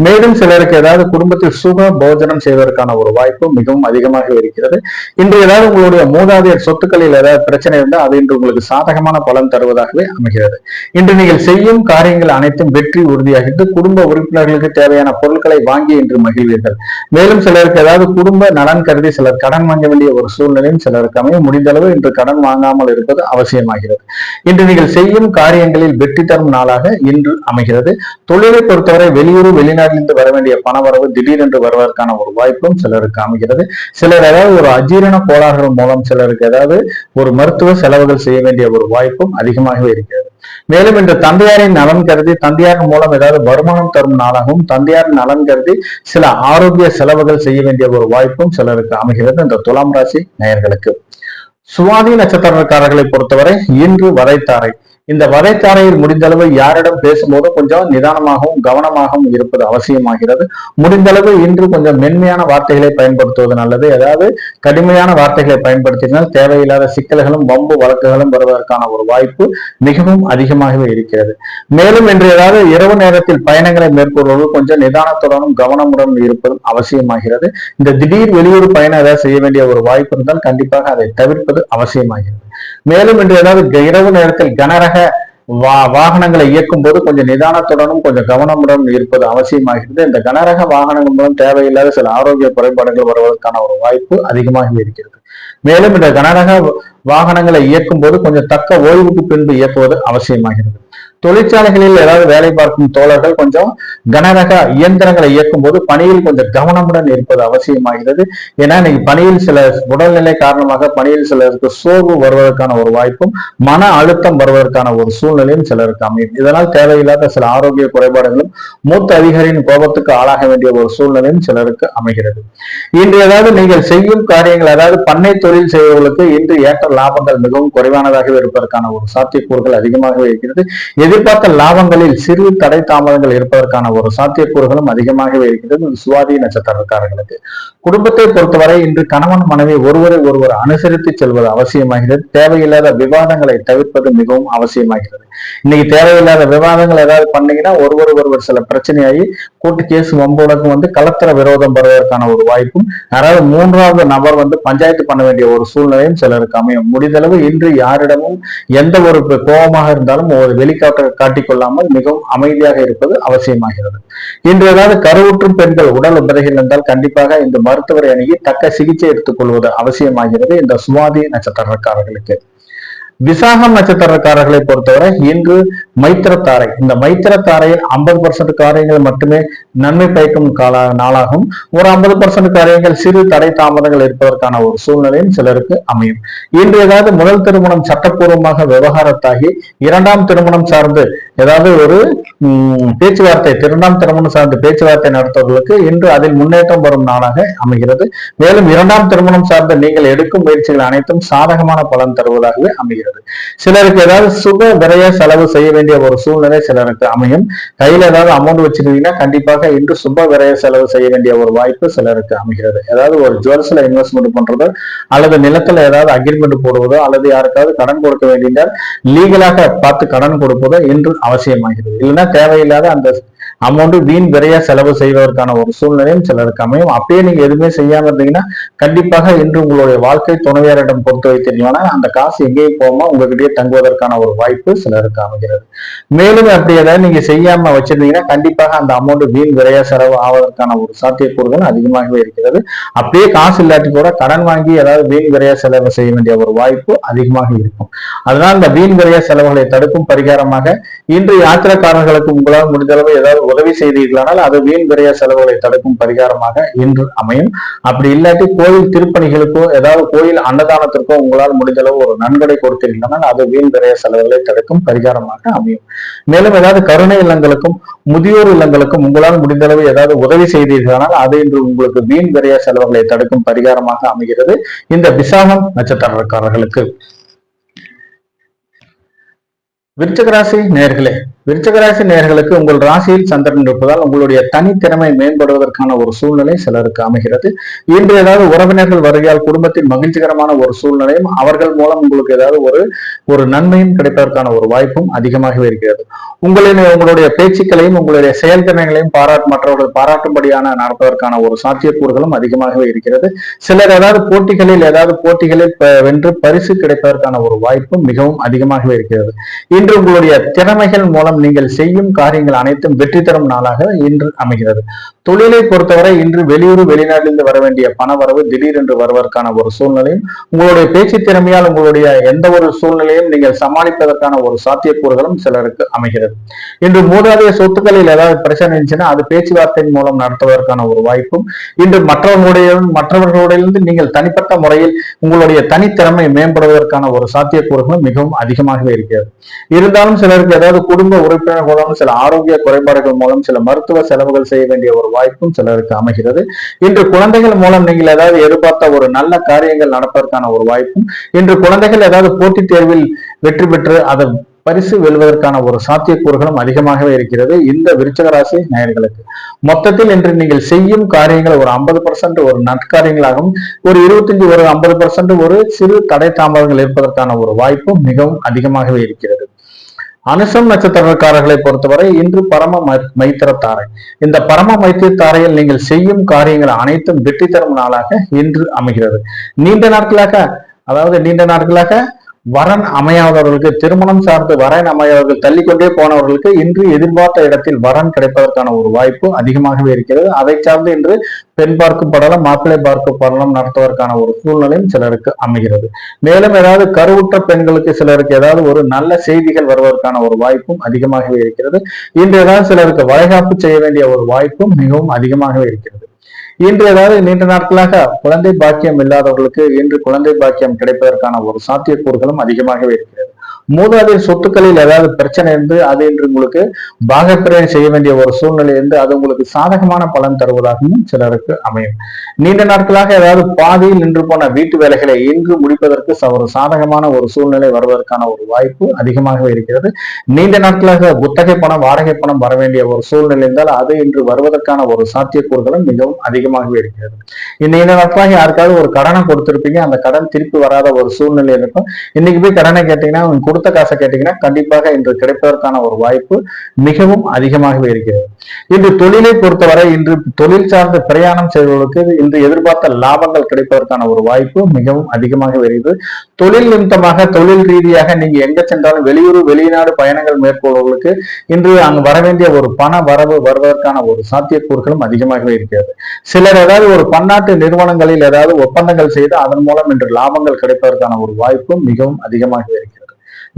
மேலும் சிலருக்கு ஏதாவது குடும்பத்தில் சுக போஜனம் செய்வதற்கான ஒரு வாய்ப்பு மிகவும் அதிகமாக இருக்கிறது. இன்று ஏதாவது உங்களுடைய மூதாதையர் சொத்துக்களில் ஏதாவது பிரச்சனை இருந்தால் அது இன்று உங்களுக்கு சாதகமான பலன் தருவதாகவே அமைகிறது. இன்று நீங்கள் செய்யும் காரியங்கள் அனைத்தும் வெற்றி உறுதியாகிறது. குடும்ப உறுப்பினர்களுக்கு தேவையான பொருட்களை வாங்கி இன்று மகிழ்வீர்கள். மேலும் சிலருக்கு ஏதாவது குடும்ப நலன் கருதி சிலர் கடன் வாங்க வேண்டிய ஒரு சூழ்நிலையும் சிலருக்கு அமைய முடிந்தளவு இன்று கடன் வாங்காமல் இருப்பது அவசியமாக. இன்று நீங்கள் செய்யும் காரியங்களில் வெற்றி தரும் நாளாக இன்று அமைகிறது. தொழிலை பொறுத்தவரை வெளியூர் வெளிநாட்டிலிருந்து வர வேண்டிய பணவரவு திடீரென்று வருவதற்கான ஒரு வாய்ப்பும் சிலருக்கு அமைகிறது. சிலர் ஏதாவது ஒரு அஜீரண கோளாறுகள் மூலம் சிலருக்கு ஏதாவது ஒரு மருத்துவ செலவுகள் செய்ய வேண்டிய ஒரு வாய்ப்பும் அதிகமாகவே இருக்கிறது. மேலும் இன்று தந்தையாரின் நலன் கருதி தந்தையாரின் மூலம் ஏதாவது வருமானம் தரும் நாளாகவும் தந்தையாரின் நலன் கருதி சில ஆரோக்கிய செலவுகள் செய்ய வேண்டிய ஒரு வாய்ப்பும் சிலருக்கு அமைகிறது இந்த துலாம் ராசி நேயர்களுக்கு. சுவாதி நட்சத்திரக்காரர்களை பொறுத்தவரை இன்று வதைத்தாரை. இந்த வதைத்தாரையில் முடிந்தளவு யாரிடம் பேசும்போது கொஞ்சம் நிதானமாகவும் கவனமாகவும் இருப்பது அவசியமாகிறது. முடிந்தளவு இன்று கொஞ்சம் மென்மையான வார்த்தைகளை பயன்படுத்துவது நல்லது. ஏதாவது கடுமையான வார்த்தைகளை பயன்படுத்தினால் தேவையில்லாத சிக்கல்களும் வம்பு வழக்குகளும் வருவதற்கான ஒரு வாய்ப்பு மிகவும் அதிகமாகவே இருக்கிறது. மேலும் இன்று ஏதாவது இரவு நேரத்தில் பயணங்களை மேற்கொள்வது கொஞ்சம் நிதானத்துடனும் கவனமுடன் இருப்பதும் அவசியமாகிறது. இந்த திடீர் வெளியூர் பயணம் ஏதாவது செய்ய வேண்டிய ஒரு வாய்ப்பு இருந்தால் கண்டிப்பாக அதை தவிர்ப்பது அவசியமாகிறது. மேலும் இன்று ஏதாவது இரவு நேரத்தில் கனரக வாகனங்களை இயக்கும் போது கொஞ்சம் நிதானத்துடனும் கொஞ்சம் கவனமுடன் இருப்பது அவசியமாகிறது. இந்த கனரக வாகனங்கள் மூலம் தேவையில்லாத சில ஆரோக்கிய குறைபாடுகள் வருவதற்கான ஒரு வாய்ப்பு அதிகமாக இருக்கிறது. மேலும் இந்த கனரக வாகனங்களை இயக்கும் போது கொஞ்சம் தக்க ஓய்வுக்கு பின்பு இயக்குவது அவசியமாகிறது. தொழிற்சாலைகளில் ஏதாவது வேலை பார்க்கும் தோழர்கள் கொஞ்சம் கனரக இயந்திரங்களை இயக்கும் போது பணியில் கொஞ்சம் கவனமுடன் இருப்பது அவசியமாகிறது. ஏன்னா இன்னைக்கு பணியில் சில உடல்நிலை காரணமாக பணியில் சிலருக்கு சோர்வு வருவதற்கான ஒரு வாய்ப்பும் மன அழுத்தம் வருவதற்கான ஒரு சூழ்நிலையும் சிலருக்கு அமையும். இதனால் தேவையில்லாத சில ஆரோக்கிய குறைபாடுகளும் மூத்த அதிகாரியின் கோபத்துக்கு ஆளாக வேண்டிய ஒரு சூழ்நிலையும் சிலருக்கு அமைகிறது. இன்று ஏதாவது நீங்கள் செய்யும் காரியங்கள் அதாவது பண்ணை தொழில் செய்வர்களுக்கு இன்று ஏற்ற லாபங்கள் மிகவும் குறைவானதாகவே இருப்பதற்கான ஒரு சாத்தியக்கூறுகள் அதிகமாகவே இருக்கிறது. எதிர்பார்த்த லாபங்களில் சிறு தடை தாமதங்கள் இருப்பதற்கான ஒரு சாத்தியக்கூறுகளும் அதிகமாகவே இருக்கிறது சுவாதி நட்சத்திரக்காரர்களுக்கு. குடும்பத்தை பொறுத்தவரை இன்று கணவன் மனைவி ஒருவரை அனுசரித்து செல்வது அவசியமாகிறது. தேவையில்லாத விவாதங்களை தவிர்ப்பது மிகவும் அவசியமாகிறது. இன்னைக்கு தேவையில்லாத விவாதங்கள் ஏதாவது பண்ணீங்கன்னா ஒருவர் சில பிரச்சனையாகி கோர்ட்டு கேஸ் வம்புடக்கும் கலத்தர விரோதம் வருவதற்கான ஒரு வாய்ப்பும் யாராவது 3வது நபர் பஞ்சாயத்து பண்ண வேண்டிய ஒரு சூழ்நிலையும் சிலருக்கு அமையும். முடிந்தளவு இன்று யாரிடமும் எந்த ஒரு கோபமாக இருந்தாலும் ஒரு காட்டிக் கொள்ளாமல் மிகவும் அமைதியாக இருப்பது அவசியமாகிறது. இன்று ஏதாவது கருவுற்றும் பெண்கள் உடல் உபதைகள் இருந்தால் கண்டிப்பாக இந்த மருத்துவரை அணுகி தக்க சிகிச்சை எடுத்துக் கொள்வது அவசியமாகிறது இந்த சுவாதி நட்சத்திரக்காரர்களுக்கு. விசாகம் நட்சத்திரக்காரர்களை பொறுத்தவரை இன்று மைத்திரத்தாரை. இந்த மைத்திரத்தாரையில் 50% காரியங்கள் மட்டுமே நன்மை பயக்கும் நாளாகும். ஒரு 50% காரியங்கள் சிறு தடை தாமதங்கள் இருப்பதற்கான ஒரு சூழ்நிலையும் சிலருக்கு அமையும். இன்று ஏதாவது முதல் திருமணம் சட்டப்பூர்வமாக விவகாரத்தாகி 2ஆம் திருமணம் சார்ந்து ஏதாவது ஒரு பேச்சுவார்த்தை 2ஆம் திருமணம் சார்ந்து பேச்சுவார்த்தை நடத்துவதற்கு இன்று அதில் முன்னேற்றம் வரும் நாளாக அமைகிறது. மேலும் 2ஆம் திருமணம் சார்ந்த நீங்கள் எடுக்கும் முயற்சிகள் அனைத்தும் சாதகமான பலன் தருவதாகவே அமைகிறது. சிலருக்கு ஏதாவது சுக விரய செலவு செய்ய வேண்டிய ஒரு சூழ்நிலை சிலருக்கு அமையும். கையில ஏதாவது அமௌண்ட் வச்சிருந்தீங்கன்னா கண்டிப்பாக இன்று சுப விரய செலவு செய்ய வேண்டிய ஒரு வாய்ப்பு சிலருக்கு அமைகிறது. ஏதாவது ஒரு ஜுவல்ஸ்ல இன்வெஸ்ட்மெண்ட் பண்றதோ அல்லது நிலத்துல ஏதாவது அக்ரிமெண்ட் போடுவதோ அல்லது யாருக்காவது கடன் கொடுக்க வேண்டிய லீகலாக பார்த்து கடன் கொடுப்பதோ இன்று அவசியமாகிறது. இல்லைன்னா தேவையில்லாத அந்த அமௌண்ட் வீண் விரைய செலவு செய்வதற்கான ஒரு சூழ்நிலையும் சிலருக்கு அமையும். அப்படியே நீங்க எதுவுமே செய்யாம இருந்தீங்கன்னா கண்டிப்பாக இன்று உங்களுடைய வாழ்க்கை துணைவியரிடம் பொறுத்து வைத்தீங்கன்னா அந்த காசு எங்கேயும் போகாம உங்ககிட்டயே தங்குவதற்கான ஒரு வாய்ப்பு சிலருக்கு அமைகிறது. மேலும் அப்படி ஏதாவது நீங்க செய்யாம வச்சிருந்தீங்கன்னா கண்டிப்பாக அந்த அமௌண்ட் வீண் விரைய செலவு ஆவதற்கான ஒரு சாத்தியக்கூறுகள் அதிகமாகவே இருக்கிறது. அப்படியே காசு இல்லாட்டி கூட கடன் வாங்கி ஏதாவது வீண் விரைய செலவு செய்ய வேண்டிய ஒரு வாய்ப்பு அதிகமாக இருக்கும். அதனால் இந்த வீண் விரைய செலவுகளை தடுக்கும் பரிகாரமாக இன்று யாத்திரைக்காரர்களுக்கு உங்களால் முடிந்தளவு ஏதாவது உதவி செய்தீர்களானால் அது வீண் விரைய செலவுகளை தடுக்கும் பரிகாரமாக இன்று அமையும். அப்படி இல்லாட்டி கோயில் திருப்பணிகளுக்கோ ஏதாவது கோயில் அன்னதானத்திற்கோ உங்களால் முடிந்தளவு ஒரு நன்கொடை கொடுத்தீர்களானால் அது வீண் விரைய செலவுகளை தடுக்கும் பரிகாரமாக அமையும். மேலும் ஏதாவது கருணை இல்லங்களுக்கும் முதியோர் இல்லங்களுக்கும் உங்களால் முடிந்தளவு ஏதாவது உதவி செய்தீர்களானால் அது இன்று உங்களுக்கு வீண் விரைய செலவுகளை தடுக்கும் பரிகாரமாக அமைகிறது இந்த விசாகம் நட்சத்திரக்காரர்களுக்கு. விருச்சிக ராசி நேயர்களே, விருச்சிக ராசி நேயர்களுக்கு உங்கள் ராசியில் சந்திரன் இருப்பதால் உங்களுடைய தனித்திறமை மேம்படுவதற்கான ஒரு சூழ்நிலை சிலருக்கு அமைகிறது. இன்று ஏதாவது உறவினர்கள் வருகையால் குடும்பத்தின் மகிழ்ச்சிகரமான ஒரு சூழ்நிலையும் அவர்கள் மூலம் உங்களுக்கு ஏதாவது ஒரு நன்மையும் கிடைப்பதற்கான ஒரு வாய்ப்பும் அதிகமாகவே இருக்கிறது. உங்களுடைய பேச்சுக்களையும் உங்களுடைய செயல்திறனைகளையும் மற்றவர்கள் பாராட்டும்படியான நடப்பதற்கான ஒரு சாத்தியக்கூறுகளும் அதிகமாகவே இருக்கிறது. சிலர் ஏதாவது போட்டிகளில் வென்று பரிசு கிடைப்பதற்கான ஒரு வாய்ப்பும் மிகவும் அதிகமாகவே இருக்கிறது. இன்று உங்களுடைய திறமைகள் மூலம் நீங்கள் செய்யும் காரியங்கள் அனைத்தும் வெற்றி தரும் நாளாக இன்று அமைகிறது. தொழிலை பொறுத்தவரை இன்று வெளியூர் வெளிநாட்டிலிருந்து வர வேண்டிய பண வரவு திடீரென்று வருவதற்கான ஒரு சூழ்நிலையும் உங்களுடைய பேச்சு திறமையால் உங்களுடைய எந்த ஒரு சூழ்நிலையும் நீங்கள் சமாளிப்பதற்கான ஒரு சாத்தியக்கூறுகளும் சிலருக்கு அமைகிறது. இன்று மூதாதைய சொத்துக்களில் ஏதாவது பிரச்சனை இருந்துச்சுன்னா அது பேச்சுவார்த்தையின் மூலம் நடத்துவதற்கான ஒரு வாய்ப்பும் இன்று மற்றவர்களுடையிலிருந்து நீங்கள் தனிப்பட்ட முறையில் உங்களுடைய தனித்திறமை மேம்படுவதற்கான ஒரு சாத்தியக்கூறுகளும் மிகவும் அதிகமாகவே இருக்கிறது. இருந்தாலும் சிலருக்கு ஏதாவது குடும்ப உறுப்பினர் மூலம் சில ஆரோக்கிய குறைபாடுகள் மூலம் சில மருத்துவ செலவுகள் செய்ய வேண்டிய ஒரு வாய்ப்பும் சிலருக்கு அமைகிறது. இன்று குழந்தைகள் மூலம் நீங்கள் ஏதாவது எதிர்பார்த்த ஒரு நல்ல காரியங்கள் நடப்பதற்கான ஒரு வாய்ப்பும் இன்று குழந்தைகள் ஏதாவது போட்டித் தேர்வில் வெற்றி பெற்று அதை பரிசு வெல்வதற்கான ஒரு சாத்தியக்கூறுகளும் அதிகமாகவே இருக்கிறது இந்த விருச்சிக ராசி நேயர்களுக்கு. மொத்தத்தில் இன்று நீங்கள் செய்யும் காரியங்கள் ஒரு 50% ஒரு நற்காரியங்களாகவும் ஒரு 50% ஒரு சிறு தடை தாமதங்கள் இருப்பதற்கான ஒரு வாய்ப்பும் மிகவும் அதிகமாகவே இருக்கிறது. அனுசம் நட்சத்திரக்காரர்களை பொறுத்தவரை இன்று பரம மைத்திர தாரை. இந்த பரம மைத்திர தாரையில் நீங்கள் செய்யும் காரியங்கள் அனைத்தும் வெற்றி தரும் நாளாக இன்று அமைகிறது. நீண்ட நாட்களாக வரன் அமையாதவர்களுக்கு, திருமணம் சார்ந்து வரன் அமையாதவர்கள் தள்ளிக்கொண்டே போனவர்களுக்கு இன்று எதிர்பார்த்த இடத்தில் வரன் கிடைப்பதற்கான ஒரு வாய்ப்பு அதிகமாகவே இருக்கிறது. அதை சார்ந்து இன்று பெண் பார்க்கப்படலாம், மாப்பிள்ளை பார்க்கப்படலாம் நடத்துவதற்கான ஒரு சூழ்நிலையும் சிலருக்கு அமைகிறது. மேலும் ஏதாவது கருவுற்ற பெண்களுக்கு சிலருக்கு ஏதாவது ஒரு நல்ல செய்திகள் வருவதற்கான ஒரு வாய்ப்பும் அதிகமாகவே இருக்கிறது. இன்று ஏதாவது சிலருக்கு வளைகாப்பு செய்ய வேண்டிய ஒரு வாய்ப்பும் மிகவும் அதிகமாகவே இருக்கிறது. இன்று ஏதாவது நீண்ட நாட்களாக குழந்தை பாக்கியம் இல்லாதவர்களுக்கு இன்று குழந்தை பாக்கியம் கிடைப்பதற்கான ஒரு சாத்தியக்கூறுகளும் அதிகமாகவே இருக்கிறது. மூதாதையர் சொத்துக்களில் ஏதாவது பிரச்சனை இருந்து அது இன்று உங்களுக்கு பாகப்பிரிவினை செய்ய வேண்டிய ஒரு சூழ்நிலை இருந்து அது உங்களுக்கு சாதகமான பலன் தருவதாகவும் சிலருக்கு அமையும். நீண்ட நாட்களாக ஏதாவது பாதியில் நின்று போன வீட்டு வேலைகளை இன்று முடிப்பதற்கு ஒரு சாதகமான ஒரு சூழ்நிலை வருவதற்கான ஒரு வாய்ப்பு அதிகமாகவே இருக்கிறது. நீண்ட நாட்களாக குத்தகை பணம், வாடகை பணம் வர வேண்டிய ஒரு சூழ்நிலை இருந்தால் அது இன்று வருவதற்கான ஒரு சாத்தியக்கூறுகளும் மிகவும் அதிகமாகவே இருக்கிறது. நீண்ட நாட்களாக யாருக்காவது ஒரு கடனை கொடுத்திருப்பீங்க, அந்த கடன் திருப்பி வராத ஒரு சூழ்நிலை இருக்கும். இன்னைக்கு போய் கடனை கேட்டீங்கன்னா கொடுத்த காசை கேட்டீங்கன்னா கண்டிப்பாக இன்று கிடைப்பதற்கான ஒரு வாய்ப்பு மிகவும் அதிகமாகவே இருக்கிறது. இன்று தொழிலை பொறுத்தவரை இன்று தொழில் சார்ந்த பிரயாணம் செய்வதற்கு இன்று எதிர்பார்த்த லாபங்கள் கிடைப்பதற்கான ஒரு வாய்ப்பு மிகவும் அதிகமாக வருகிறது. தொழில் நிமித்தமாக தொழில் ரீதியாக நீங்க எங்க சென்றாலும் வெளியூர் வெளிநாடு பயணங்கள் மேற்கொள்வதற்கு இன்று அங்கு வர வேண்டிய ஒரு பண வரவு வருவதற்கான ஒரு சாத்தியக்கூறுகளும் அதிகமாகவே இருக்கிறது. சிலர் ஏதாவது ஒரு பன்னாட்டு நிறுவனங்களில் ஏதாவது ஒப்பந்தங்கள் செய்து அதன் மூலம் இன்று லாபங்கள் கிடைப்பதற்கான ஒரு வாய்ப்பும் மிகவும் அதிகமாகவே இருக்கிறது.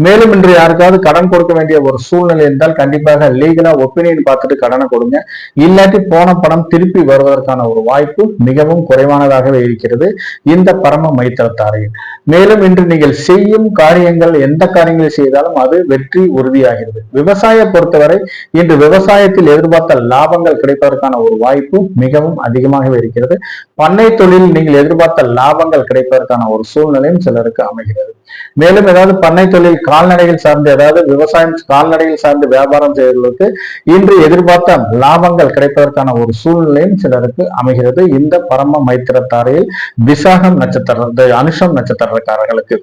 மேலும் இன்று யாருக்காவது கடன் கொடுக்க வேண்டிய ஒரு சூழ்நிலை இருந்தால் கண்டிப்பாக லீகலா ஒப்பீனியன் பார்த்துட்டு கடனை கொடுங்க. இல்லாட்டி போன பணம் திருப்பி வருவதற்கான ஒரு வாய்ப்பு மிகவும் குறைவானதாகவே இருக்கிறது இந்த பரம மைத்திரத்தாரையில். மேலும் இன்று நீங்கள் செய்யும் காரியங்கள் எந்த காரியங்களை செய்தாலும் அது வெற்றி உறுதியாகிறது. விவசாய பொறுத்தவரை இன்று விவசாயத்தில் எதிர்பார்த்த லாபங்கள் கிடைப்பதற்கான ஒரு வாய்ப்பு மிகவும் அதிகமாகவே இருக்கிறது. பண்ணை தொழில் நீங்கள் எதிர்பார்த்த லாபங்கள் கிடைப்பதற்கான ஒரு சூழ்நிலையும் சிலருக்கு அமைகிறது. மேலும் ஏதாவது பண்ணை தொழில் கால்நடைகள் சார்ந்து ஏதாவது விவசாயம் கால்நடைகள் சார்ந்து வியாபாரம் செய்வதற்கு இன்று எதிர்பார்த்த லாபங்கள் கிடைப்பதற்கான ஒரு சூழ்நிலையும் சிலருக்கு அமைகிறது இந்த பரம மைத்திரத்தாரையில் விசாகம் அனுஷம் நட்சத்திரக்காரர்களுக்கு.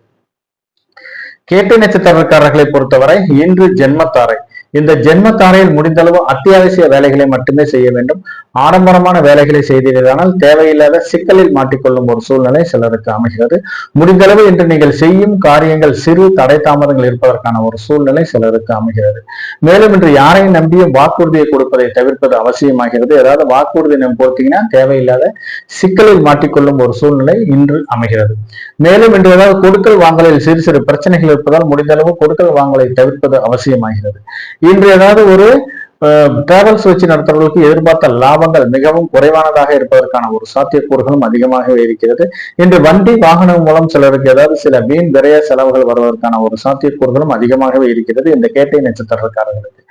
கேட்டை நட்சத்திரக்காரர்களை பொறுத்தவரை இன்று ஜென்மத்தாரை. இந்த ஜென்மத்தாரையில் முடிந்தளவு அத்தியாவசிய வேலைகளை மட்டுமே செய்ய வேண்டும். ஆடம்பரமான வேலைகளை செய்தீர்களானால் தேவையில்லாத சிக்கலில் மாட்டிக்கொள்ளும் ஒரு சூழ்நிலை சிலருக்கு அமைகிறது. முடிந்தளவு இன்று நீங்கள் செய்யும் காரியங்கள் சிறு தடை தாமதங்கள் இருப்பதற்கான ஒரு சூழ்நிலை சிலருக்கு அமைகிறது. மேலும் இன்று யாரையும் நம்பியும் வாக்குறுதியை கொடுப்பதை தவிர்ப்பது அவசியமாகிறது. ஏதாவது வாக்குறுதி நம்ம கொடுத்தீங்கன்னா தேவையில்லாத சிக்கலில் மாட்டிக்கொள்ளும் ஒரு சூழ்நிலை இன்று அமைகிறது. மேலும் இன்று ஏதாவது கொடுக்கல் வாங்கலில் சிறு சிறு பிரச்சனைகள் இருப்பதால் முடிந்தளவு கொடுக்கல் வாங்கலை தவிர்ப்பது அவசியமாகிறது. இன்று ஏதாவது ஒரு டிராவல்ஸ் வச்சு நடத்துறவர்களுக்கு எதிர்பார்த்த லாபங்கள் மிகவும் குறைவானதாக இருப்பதற்கான ஒரு சாத்தியக்கூறுகளும் அதிகமாகவே இருக்கிறது. இன்று வண்டி வாகனம் மூலம் சிலருக்கு ஏதாவது சில வீண் விரைய செலவுகள் வருவதற்கான ஒரு சாத்தியக்கூறுகளும் அதிகமாகவே இருக்கிறது. இந்த கேட்டை நட்சத்திரக்காரர்களுக்கு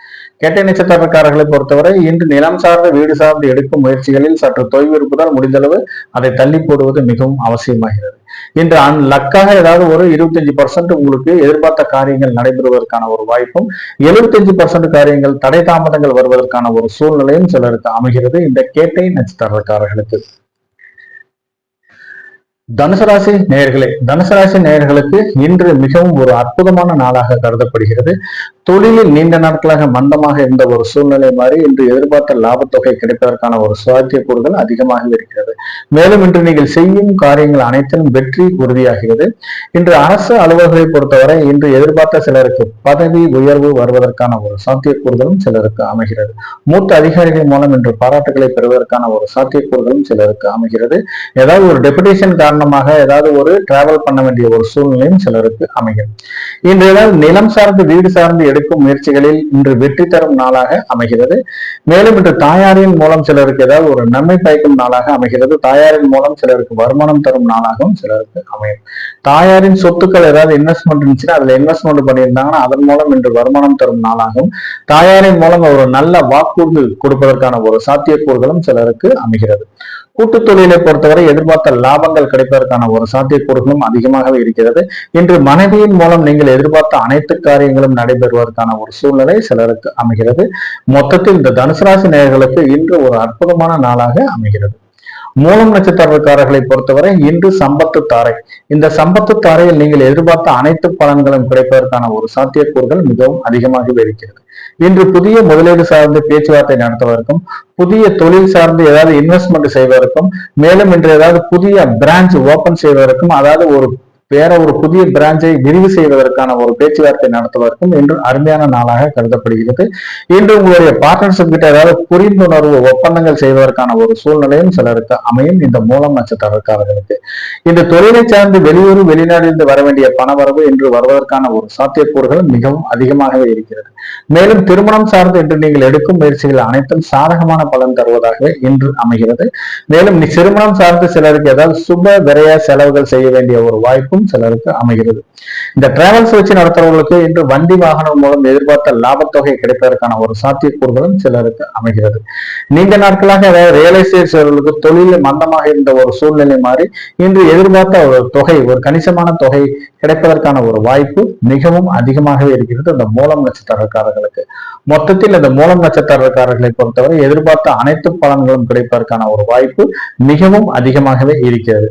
கேட்டை நட்சத்திரக்காரர்களை பொறுத்தவரை இன்று நிலம் சார்ந்த வீடு சார்ந்து எடுக்கும் முயற்சிகளில் சற்று தொய்வு இருப்பதால் முடிந்தளவு அதை தள்ளி போடுவது மிகவும் அவசியமாகிறது. இன்று லக்காக ஏதாவது ஒரு 25% உங்களுக்கு எதிர்பார்த்த காரியங்கள் நடைபெறுவதற்கான ஒரு வாய்ப்பும் 75% காரியங்கள் தடை தாமதங்கள் வருவதற்கான ஒரு சூழ்நிலையும் சிலருக்கு அமைகிறது. இந்த கேட்டை நட்சத்திரக்காரர்களுக்கு தனுசு ராசி நேயர்களுக்கு இன்று மிகவும் ஒரு அற்புதமான நாளாக கருதப்படுகிறது. தொழிலில் நீண்ட நாட்களாக மந்தமாக இருந்த ஒரு சூழ்நிலை மாறி இன்று எதிர்பார்த்த லாபத்தொகை கிடைப்பதற்கான ஒரு சாத்தியக்கூறுகள் அதிகமாக இருக்கிறது. மேலும் இன்று நீங்கள் செய்யும் காரியங்கள் அனைத்திலும் வெற்றி உறுதியாகிறது. இன்று அரசு அலுவலர்களை பொறுத்தவரை இன்று எதிர்பார்த்த சிலருக்கு பதவி உயர்வு வருவதற்கான ஒரு சாத்தியக்கூறுகளும் சிலருக்கு அமைகிறது. மூத்த அதிகாரிகள் மூலம் இன்று பாராட்டுகளை பெறுவதற்கான ஒரு சாத்தியக்கூறுகளும் சிலருக்கு அமைகிறது. ஏதாவது ஒரு டெபுடேஷன் காரணமாக ஏதாவது ஒரு டிராவல் பண்ண வேண்டிய ஒரு சூழ்நிலையும் சிலருக்கு அமைகிறது. இன்று ஏதாவது நிலம் சார்ந்து வீடு சார்ந்து எடுக்கும் முயற்சிகளில் இன்று வெற்றி தரும் நாளாக அமைகிறது. மேலும் இன்று தாயாரின் மூலம் சிலருக்கு ஏதாவது ஒரு நன்மை பயக்கும் நாளாக அமைகிறது. தாயாரின் மூலம் சிலருக்கு வருமானம் தரும் நாளாகவும் சிலருக்கு அமையும். தாயாரின் சொத்துக்கள் ஏதாவது இன்வெஸ்ட்மெண்ட் இருந்துச்சுன்னா அதுல இன்வெஸ்ட்மெண்ட் பண்ணியிருந்தாங்கன்னா அதன் மூலம் இன்று வருமானம் தரும் நாளாகவும் தாயாரின் மூலம் ஒரு நல்ல வாக்குறுதி கொடுப்பதற்கான ஒரு சாத்தியக்கூறுகளும் சிலருக்கு அமைகிறது. கூட்டு தொழிலை பொறுத்தவரை எதிர்பார்த்த லாபங்கள் கிடைப்பதற்கான ஒரு சாத்தியக்கூறுகளும் அதிகமாகவே இருக்கிறது. இன்று மனைவியின் மூலம் நீங்கள் எதிர்பார்த்த அனைத்து காரியங்களும் நடைபெறுவதற்கான ஒரு சூழ்நிலை சிலருக்கு அமைகிறது. மொத்தத்தில் இந்த தனுசு ராசி நேயர்களுக்கு இன்று ஒரு அற்புதமான நாளாக அமைகிறது. மூலம் நட்சத்திரக்காரர்களை பொறுத்தவரை இன்று சம்பத்து தாரை. இந்த சம்பத்து தாரையில் நீங்கள் எதிர்பார்த்த அனைத்து பலன்களும் கிடைப்பதற்கான ஒரு சாத்தியக்கூறுகள் மிகவும் அதிகமாகவே இருக்கிறது. இன்று புதிய முதலீடு சார்ந்து பேச்சுவார்த்தை நடத்துவதற்கும் புதிய தொழில் சார்ந்து ஏதாவது இன்வெஸ்ட்மெண்ட் செய்வதற்கும் மேலும் இன்று ஏதாவது புதிய பிரான்ச் ஓபன் செய்வதற்கும் அதாவது வேற ஒரு புதிய பிரான்ச்சை விரிவு செய்வதற்கான ஒரு பேச்சுவார்த்தை நடத்துவதற்கும் இன்று அருமையான நாளாக கருதப்படுகிறது. இன்று உங்களுடைய பார்ட்னர்ஷிப் கிட்ட ஏதாவது புரிந்துணர்வு ஒப்பந்தங்கள் செய்வதற்கான ஒரு சூழ்நிலையும் சிலருக்கு அமையும். இந்த மூலம் நட்சத்திரக்காரர்களுக்கு இந்த தொழிலை சார்ந்து வெளியூர் வெளிநாட்டிலிருந்து வர வேண்டிய பணவரவு இன்று வருவதற்கான ஒரு சாத்தியக்கூறுகள் மிகவும் அதிகமாகவே இருக்கிறது. மேலும் திருமணம் சார்ந்து இன்று நீங்கள் எடுக்கும் முயற்சிகள் அனைத்தும் சாதகமான பலன் தருவதாக இன்று அமைகிறது. மேலும் திருமணம் சார்ந்து சிலருக்கு ஏதாவது சுப விரய செலவுகள் செய்ய வேண்டிய ஒரு வாய்ப்பு சிலருக்கு அமைகிறது. இந்த டிராவல்ஸ் வச்சு நடத்துறவர்களுக்கு இன்று வண்டி வாகனம் மூலம் எதிர்பார்த்த லாபத்தொகை கிடைப்பதற்கான ஒரு சாத்தியக்கூறுகளும் சிலருக்கு அமைகிறது. நீண்ட நாட்களாக ரியல் எஸ்டேட் செய்வர்களுக்கு தொழில் மந்தமாக இருந்த ஒரு சூழ்நிலை மாறி இன்று எதிர்பார்த்த ஒரு தொகை ஒரு கணிசமான தொகை கிடைப்பதற்கான ஒரு வாய்ப்பு மிகவும் அதிகமாகவே இருக்கிறது இந்த மூலம் நட்சத்திரக்காரர்களுக்கு. மொத்தத்தில் இந்த மூலம் நட்சத்திரக்காரர்களை பொறுத்தவரை எதிர்பார்த்த அனைத்து பலன்களும் கிடைப்பதற்கான ஒரு வாய்ப்பு மிகவும் அதிகமாகவே இருக்கிறது.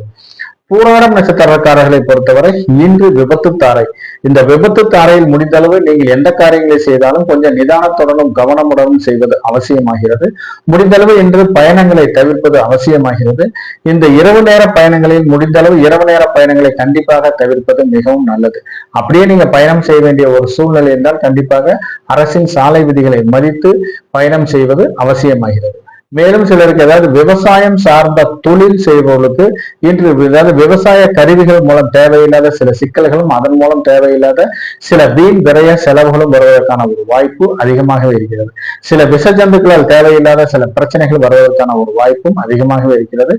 பூராடம் நட்சத்திரக்காரர்களை பொறுத்தவரை இன்று விபத்து தாரை. இந்த விபத்து தாரையில் முடிந்தளவு நீங்கள் எந்த காரியங்களை செய்தாலும் கொஞ்சம் நிதானத்துடனும் கவனமுடனும் செய்வது அவசியமாகிறது. முடிந்தளவு இன்று பயணங்களை தவிர்ப்பது அவசியமாகிறது. இந்த இரவு நேர பயணங்களில் முடிந்தளவு இரவு நேர பயணங்களை கண்டிப்பாக தவிர்ப்பது மிகவும் நல்லது. அப்படியே நீங்க பயணம் செய்ய வேண்டிய ஒரு சூழ்நிலை என்றால் கண்டிப்பாக அரசின் சாலை விதிகளை மதித்து பயணம் செய்வது அவசியமாகிறது. மேலும் சிலருக்கு ஏதாவது விவசாயம் சார்ந்த தொழில் செய்பவர்களுக்கு இன்று ஏதாவது விவசாய கருவிகள் மூலம் தேவையில்லாத சில சிக்கல்களும் அதன் மூலம் தேவையில்லாத சில வீண் விரைய செலவுகளும் வருவதற்கான ஒரு வாய்ப்பு அதிகமாகவே இருக்கிறது. சில விஷ ஜந்துக்களால் தேவையில்லாத சில பிரச்சனைகள் வருவதற்கான ஒரு வாய்ப்பும் அதிகமாகவே இருக்கிறது.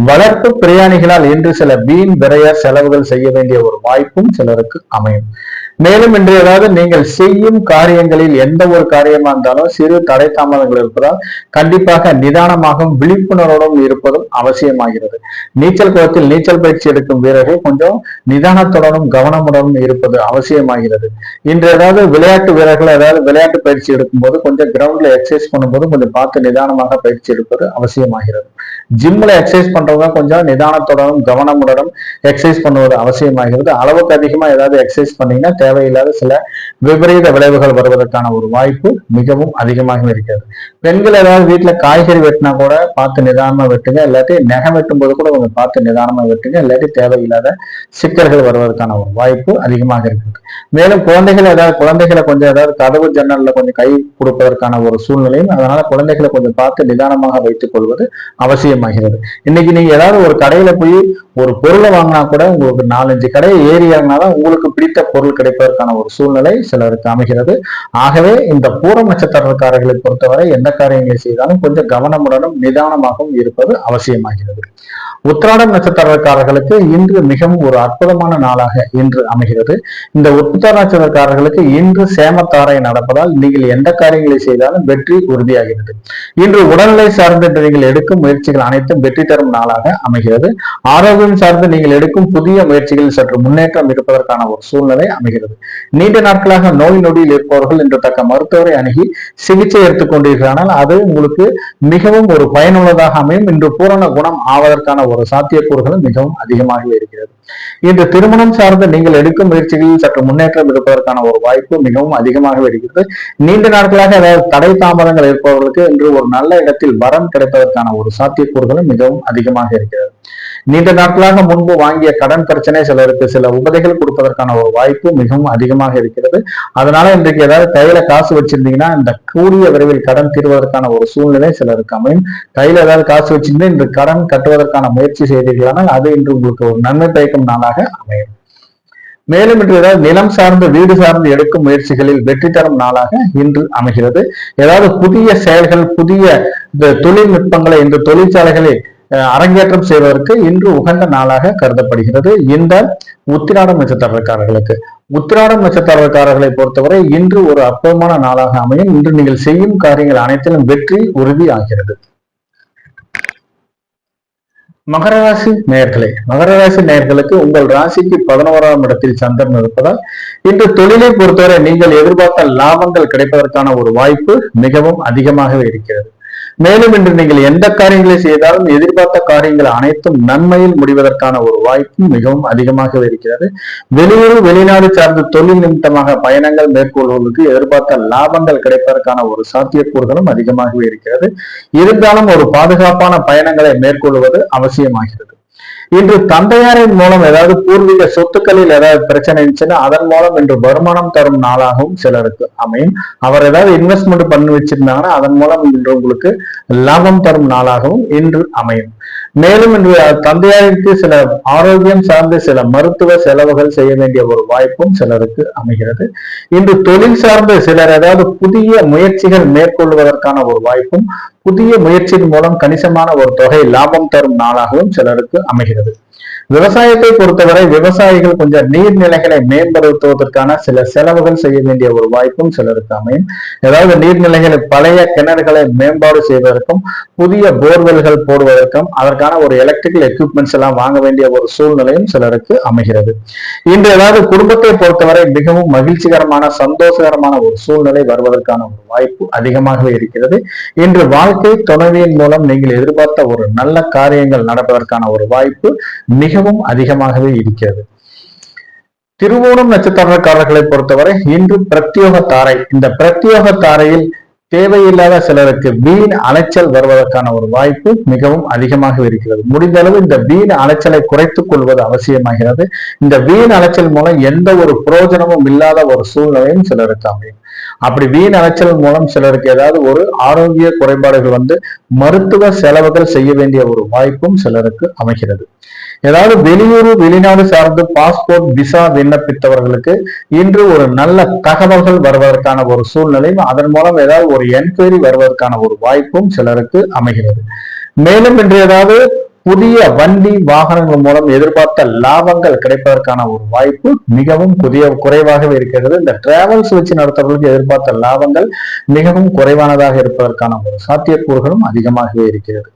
வளர்ப்பு பிரயாணிகளால் இன்று சில வீண் விரைய செலவுகள் செய்ய வேண்டிய ஒரு வாய்ப்பும் சிலருக்கு அமையும். மேலும் இன்று ஏதாவது நீங்கள் செய்யும் காரியங்களில் எந்த ஒரு காரியமா இருந்தாலும் சிறு தடை தாமதங்கள் இருப்பதால் கண்டிப்பாக நிதானமாகவும் விழிப்புணர்வோடும் இருப்பதும் அவசியமாகிறது. நீச்சல் குளத்தில் நீச்சல் பயிற்சி எடுக்கும் வீரர்கள் கொஞ்சம் நிதானத்துடனும் கவனமுடனும் இருப்பது அவசியமாகிறது. இன்று ஏதாவது விளையாட்டு வீரர்கள் ஏதாவது விளையாட்டு பயிற்சி எடுக்கும் போது கொஞ்சம் கிரவுண்ட்ல எக்ஸசைஸ் பண்ணும்போது கொஞ்சம் பார்த்து நிதானமாக பயிற்சி எடுப்பது அவசியமாகிறது. ஜிம்ல எக்ஸசைஸ் பண்றவங்க கொஞ்சம் நிதானத்துடனும் கவனமுடனும் எக்ஸசைஸ் பண்ணுவது அவசியமாகிறது. அளவுக்கு அதிகமா ஏதாவது எக்ஸசைஸ் பண்ணீங்கன்னா தேவையில்லாத சில விபரீத விளைவுகள் வருவதற்கான ஒரு வாய்ப்பு மிகவும் அதிகமாக இருக்கிறது. பெண்கள் ஏதாவது வீட்டுல காய்கறி வெட்டினா கூட பார்த்து நிதானமா வெட்டுங்க, இல்லாட்டி நெகம் வெட்டும் போது கூட கொஞ்சம் பார்த்து நிதானமா வெட்டுங்க, இல்லாட்டி தேவையில்லாத சிக்கல்கள் வருவதற்கான ஒரு வாய்ப்பு அதிகமாக இருக்குது. மேலும் குழந்தைகளை கொஞ்சம் ஏதாவது கதவு ஜன்னல்ல கொஞ்சம் கை கொடுப்பதற்கான ஒரு சூழ்நிலையும், அதனால குழந்தைகளை கொஞ்சம் பார்த்து நிதானமாக வைத்துக் கொள்வது அவசியமாகிறது. இன்னைக்கு நீங்க ஏதாவது ஒரு கடையில போய் ஒரு பொருளை வாங்கினா கூட உங்களுக்கு 4-5 கடையை ஏறி இறங்கினாதான் உங்களுக்கு பிடித்த பொருள் கிடைப்பதற்கான ஒரு சூழ்நிலை சிலருக்கு அமைகிறது. ஆகவே இந்த பூரம் நட்சத்திரக்காரர்களை பொறுத்தவரை எந்த காரியங்களை செய்தாலும் கொஞ்சம் கவனமுடனும் நிதானமாகவும் இருப்பது அவசியமாகிறது. உத்திராடம் நட்சத்திரக்காரர்களுக்கு இன்று மிகவும் ஒரு அற்புதமான நாளாக இன்று அமைகிறது. இந்த உத்திராட நட்சத்திரக்காரர்களுக்கு இன்று சேமத்தாரை நடப்பதால் நீங்கள் எந்த காரியங்களை செய்தாலும் வெற்றி உறுதியாகிறது. இன்று உடல்நிலை சார்ந்த நீங்கள் எடுக்கும் முயற்சிகள் அனைத்தும் வெற்றி தரும் நாளாக அமைகிறது. ஆரோக்கியம் சார்ந்து நீங்கள் எடுக்கும் புதிய முயற்சிகளில் சற்று முன்னேற்றம் இருப்பதற்கான ஒரு சூழ்நிலை அமைகிறது. நீண்ட நாட்களாக நோய் நொடியில் இருப்பவர்கள் இன்று தக்க மருத்துவரை அணுகி சிகிச்சை எடுத்துக் கொண்டிருக்கிறார்கள். அது உங்களுக்கு மிகவும் ஒரு பயனுள்ளதாக அமையும். இன்று பூரண குணம் ஆவதற்கான ஒரு சாத்தியக்கூறுகளும் மிகவும் அதிகமாகவே இருக்கிறது. இன்று திருமணம் சார்ந்து நீங்கள் எடுக்கும் முயற்சிகளில் சற்று முன்னேற்றம் இருப்பதற்கான ஒரு வாய்ப்பு மிகவும் அதிகமாகவே இருக்கிறது. நீண்ட நாட்களாக ஏதாவது தடை தாமதங்கள் இருப்பவர்களுக்கு இன்று ஒரு நல்ல இடத்தில் வரம் கிடைப்பதற்கான ஒரு சாத்தியக்கூறுகளும் மிகவும் அதிகமாக இருக்கிறது. நீண்ட நாட்களாக முன்பு வாங்கிய கடன் பிரச்சனை சிலருக்கு சில உபதைகள் கொடுப்பதற்கான ஒரு வாய்ப்பு மிகவும் அதிகமாக இருக்கிறது. அதனால இன்றைக்கு ஏதாவது கையில காசு வச்சிருந்தீங்கன்னா இந்த கூடிய விரைவில் கடன் தீர்வதற்கான ஒரு சூழ்நிலை சிலருக்கு அமையும். கையில ஏதாவது காசு வச்சிருந்து இன்று கடன் கட்டுவதற்கான முயற்சி செய்தீர்களானால் அது இன்று உங்களுக்கு ஒரு நன்மை பயக்கும் நாளாக அமையும். மேலும் இன்று ஏதாவது நிலம் சார்ந்து வீடு சார்ந்து எடுக்கும் முயற்சிகளில் வெற்றி தரும் நாளாக இன்று அமைகிறது. ஏதாவது புதிய செயல்கள் புதிய தொழில்நுட்பங்களை இன்று தொழிற்சாலைகளில் அரங்கேற்றம் செய்வதற்கு இன்று உகந்த நாளாக கருதப்படுகிறது. இந்த உத்திராடம் நட்சத்திரக்காரர்களுக்கு உத்திராடம் நட்சத்திரக்காரர்களை பொறுத்தவரை இன்று ஒரு அற்புதமான நாளாக அமையும். இன்று நீங்கள் செய்யும் காரியங்கள் அனைத்திலும் வெற்றி உறுதி ஆகிறது. மகர ராசி நேயர்களுக்கு உங்கள் ராசிக்கு 11ஆம் இடத்தில் சந்திரன் இருப்பதால் இன்று தொழிலை பொறுத்தவரை நீங்கள் எதிர்பார்த்த லாபங்கள் கிடைப்பதற்கான ஒரு வாய்ப்பு மிகவும் அதிகமாகவே இருக்கிறது. மேலும் இன்று நீங்கள் எந்த காரியங்களை செய்தாலும் எதிர்பார்த்த காரியங்கள் அனைத்தும் நன்மையில் முடிவதற்கான ஒரு வாய்ப்பும் மிகவும் அதிகமாகவே இருக்கிறது. வெளியூர் வெளிநாடு சார்ந்த தொழில் நிமித்தமாக பயணங்கள் மேற்கொள்வதற்கு எதிர்பார்த்த லாபங்கள் கிடைப்பதற்கான ஒரு சாத்தியக்கூறுகளும் அதிகமாகவே இருக்கிறது. இருந்தாலும் ஒரு பாதுகாப்பான பயணங்களை மேற்கொள்வது அவசியமாகிறது. இன்று தந்தையாரின் மூலம் ஏதாவது பூர்வீக சொத்துக்களில் ஏதாவது பிரச்சனை இருந்துச்சுன்னா அதன் மூலம் இன்று வருமானம் தரும் நாளாகவும் சிலருக்கு அமையும். அவர் ஏதாவது இன்வெஸ்ட்மெண்ட் பண்ணி வச்சிருந்தாங்கன்னா அதன் மூலம் இன்று உங்களுக்கு லாபம் தரும் நாளாகவும் இன்று அமையும். மேலும் இன்று தந்தையாருக்கு சில ஆரோக்கியம் சார்ந்து சில மருத்துவ செலவுகள் செய்ய வேண்டிய ஒரு வாய்ப்பும் சிலருக்கு அமைகிறது. இன்று தொழில் சார்ந்து சிலர் ஏதாவது புதிய முயற்சிகள் மேற்கொள்வதற்கான ஒரு வாய்ப்பும் புதிய முயற்சியின் மூலம் கணிசமான ஒரு தொகை லாபம் தரும் நாளாகவும் சிலருக்கு அமைகிறது. விவசாயத்தை பொறுத்தவரை விவசாயிகள் கொஞ்சம் நீர்நிலைகளை மேம்படுத்துவதற்கான சில செலவுகள் செய்ய வேண்டிய ஒரு வாய்ப்பும் சிலருக்கு அமையும். ஏதாவது நீர்நிலைகளை பழைய கிணறுகளை மேம்பாடு செய்வதற்கும் புதிய போர்வெல்கள் போடுவதற்கும் அதற்கான ஒரு எலக்ட்ரிக்கல் எக்யூப்மெண்ட்ஸ் எல்லாம் வாங்க வேண்டிய ஒரு சூழ்நிலையும் சிலருக்கு அமைகிறது. இன்று ஏதாவது குடும்பத்தை பொறுத்தவரை மிகவும் மகிழ்ச்சிகரமான சந்தோஷகரமான ஒரு சூழ்நிலை வருவதற்கான ஒரு வாய்ப்பு அதிகமாகவே இருக்கிறது. இன்று வாழ்க்கை துணைவியின் மூலம் நீங்கள் எதிர்பார்த்த ஒரு நல்ல காரியங்கள் நடப்பதற்கான ஒரு வாய்ப்பு மிகவும் அதிகமாகவே இருக்கிறது. திருவோணம் நட்சத்திரக்காரர்களை பொறுத்தவரை இன்று பிரத்யோக தாரை. இந்த பிரத்யோக தாரையில் தேவையில்லாத சிலருக்கு வீண் அலைச்சல் வருவதற்கான ஒரு வாய்ப்பு மிகவும் அதிகமாக இருக்கிறது. முடிந்த அளவு இந்த வீண் அலைச்சலை குறைத்துக் கொள்வது அவசியமாகிறது. இந்த வீண் அலைச்சல் மூலம் எந்த ஒரு பிரயோஜனமும் இல்லாத ஒரு சூழ்நிலையும் சிலருக்கு அமையும். அப்படி வீண் அலைச்சல் மூலம் சிலருக்கு ஏதாவது ஒரு ஆரோக்கிய குறைபாடுகள் வந்து மருத்துவ செலவுகள் செய்ய வேண்டிய ஒரு வாய்ப்பும் சிலருக்கு அமைகிறது. ஏதாவது வெளியூர் வெளிநாடு சார்ந்து பாஸ்போர்ட் விசா விண்ணப்பித்தவர்களுக்கு இன்று ஒரு நல்ல தகவல்கள் வருவதற்கான ஒரு சூழ்நிலையும் அதன் மூலம் ஏதாவது ஒரு என்கொயரி வருவதற்கான ஒரு வாய்ப்பும் சிலருக்கு அமைகிறது. மேலும் இன்று ஏதாவது புதிய வண்டி வாகனங்கள் மூலம் எதிர்பார்த்த லாபங்கள் கிடைப்பதற்கான ஒரு வாய்ப்பு மிகவும் குறைவாகவே இருக்கிறது. இந்த டிராவல்ஸ் வச்சு நடத்துறவர்களுக்கு எதிர்பார்த்த லாபங்கள் மிகவும் குறைவானதாக இருப்பதற்கான ஒரு சாத்தியக்கூறுகளும் அதிகமாகவே இருக்கிறது.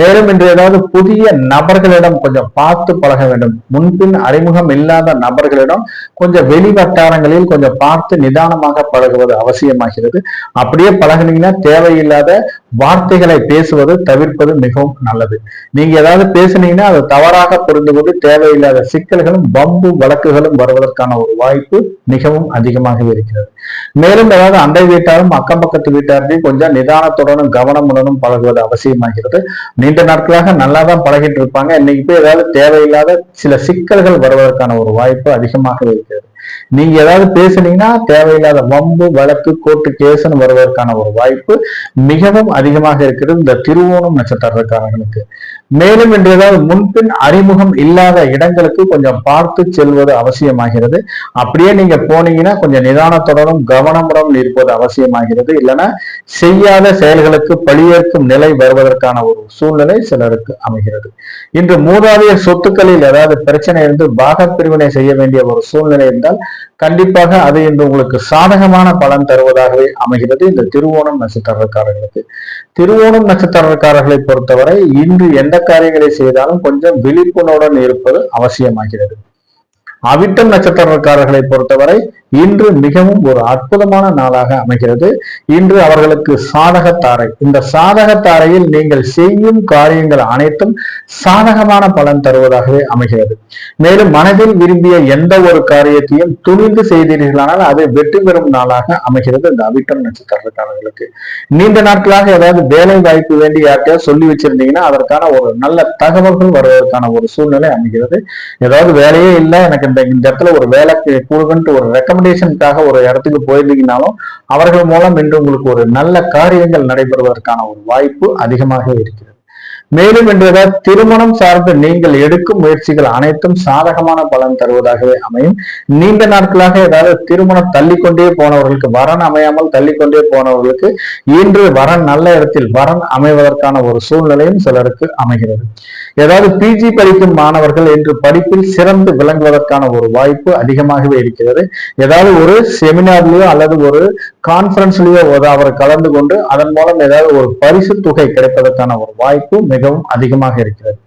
மேலும் இன்று ஏதாவது புதிய நபர்களிடம் கொஞ்சம் பார்த்து பழக வேண்டும். முன்பின் அறிமுகம் இல்லாத நபர்களிடம் கொஞ்சம் வெளி வட்டாரங்களில் கொஞ்சம் பார்த்து நிதானமாக பழகுவது அவசியமாகிறது. அப்படியே பழகினீங்கன்னா தேவையில்லாத வார்த்தைகளை பேசுவது தவிர்ப்பது மிகவும் நல்லது. நீங்க ஏதாவது பேசுனீங்கன்னா அதை தவறாக புரிந்து கொண்டு தேவையில்லாத சிக்கல்களும் வம்பு வழக்குகளும் வருவதற்கான ஒரு வாய்ப்பு மிகவும் அதிகமாக இருக்கிறது. மேலும் ஏதாவது அண்டை வீட்டாரும் அக்கம் பக்கத்து வீட்டாரையும் கொஞ்சம் நிதானத்துடனும் கவனமுடனும் பழகுவது அவசியமாகிறது. நீண்ட நாட்களாக நல்லா தான் பழகிட்டு இருப்பாங்க, இன்னைக்கு போய் ஏதாவது தேவையில்லாத சில சிக்கல்கள் வருவதற்கான ஒரு வாய்ப்பு அதிகமாக இருக்கிறது. நீங்க ஏதாவது பேசுனீங்கன்னா தேவையில்லாத வம்பு வழக்கு கோர்ட்டு கேஸ்ன்னு வருவதற்கான ஒரு வாய்ப்பு மிகவும் அதிகமாக இருக்கிறது இந்த திருவோணம் நட்சத்திரக்காரர்களுக்கு. மேலும் இன்று ஏதாவது முன்பின் அறிமுகம் இல்லாத இடங்களுக்கு கொஞ்சம் பார்த்து செல்வது அவசியமாகிறது. அப்படியே நீங்க போனீங்கன்னா கொஞ்சம் நிதானத்துடனும் கவனமுடன் இருப்பது அவசியமாகிறது. இல்லைன்னா செய்யாத செயல்களுக்கு பழியேற்கும் நிலை வருவதற்கான ஒரு சூழ்நிலை சிலருக்கு அமைகிறது. இன்று மூதாதையர் சொத்துக்களில் ஏதாவது பிரச்சனை இருந்து பாக பிரிவினை செய்ய வேண்டிய ஒரு சூழ்நிலை இருந்தால் கண்டிப்பாக அது இன்று உங்களுக்கு சாதகமான பலன் தருவதாகவே அமைகிறது இந்த திருவோணம் நட்சத்திரக்காரர்களுக்கு. திருவோணம் நட்சத்திரக்காரர்களை பொறுத்தவரை இன்று எந்த காரியங்களை செய்தாலும் கொஞ்சம் விழிப்புணர்வுடன் இருப்பது அவசியமாகிறது. அவிட்டம் நட்சத்திரக்காரர்களை பொறுத்தவரை இன்று மிகவும் ஒரு அற்புதமான நாளாக அமைகிறது. இன்று அவர்களுக்கு சாதகத்தாரை, இந்த சாதகத்தாரையில் நீங்கள் செய்யும் காரியங்கள் அனைத்தும் சாதகமான பலன் தருவதாகவே அமைகிறது. மேலும் மனதில் விரும்பிய எந்த ஒரு காரியத்தையும் துணிந்து செய்தீர்களானால் அது வெற்றி பெறும் நாளாக அமைகிறது இந்த அவிட்டம் நட்சத்திரக்காரர்களுக்கு. நீண்ட நாட்களாக ஏதாவது வேலை வாய்ப்பு வேண்டி யார்கிட்டயாவது சொல்லி வச்சிருந்தீங்கன்னா அதற்கான ஒரு நல்ல தகவல்கள் வருவதற்கான ஒரு சூழ்நிலை அமைகிறது. ஏதாவது வேலையே இல்லை, எனக்கு இந்த இடத்துல ஒரு வேலைக்கு கூடுகன்ட்டு ஒரு ரெக்கமெண்டேஷனுக்காக ஒரு இடத்துக்கு போயிருந்தீங்கன்னாலும் அவர்கள் மூலம் இன்று உங்களுக்கு ஒரு நல்ல காரியங்கள் நடைபெறுவதற்கான ஒரு வாய்ப்பு அதிகமாக இருக்கிறது. மேலும் இன்று ஏதாவது திருமணம் சார்ந்து நீங்கள் எடுக்கும் முயற்சிகள் அனைத்தும் சாதகமான பலன் தருவதாகவே அமையும். நீண்ட நாட்களாக ஏதாவது திருமணம் தள்ளிக்கொண்டே போனவர்களுக்கு, வரன் அமையாமல் தள்ளிக்கொண்டே போனவர்களுக்கு இன்று வரன் நல்ல இடத்தில் வரன் அமைவதற்கான ஒரு சூழ்நிலையும் சிலருக்கு அமைகிறது. ஏதாவது பிஜி படிக்கும் மாணவர்கள் இன்று படிப்பில் சிறந்து விளங்குவதற்கான ஒரு வாய்ப்பு அதிகமாகவே இருக்கிறது. ஏதாவது ஒரு செமினார்லயோ அல்லது ஒரு கான்பரன்ஸ்லயோ அவர் கலந்து கொண்டு அதன் மூலம் ஏதாவது ஒரு பரிசு தொகை கிடைப்பதற்கான ஒரு வாய்ப்பு மிகவும் அதிகமாக இருக்கிறது.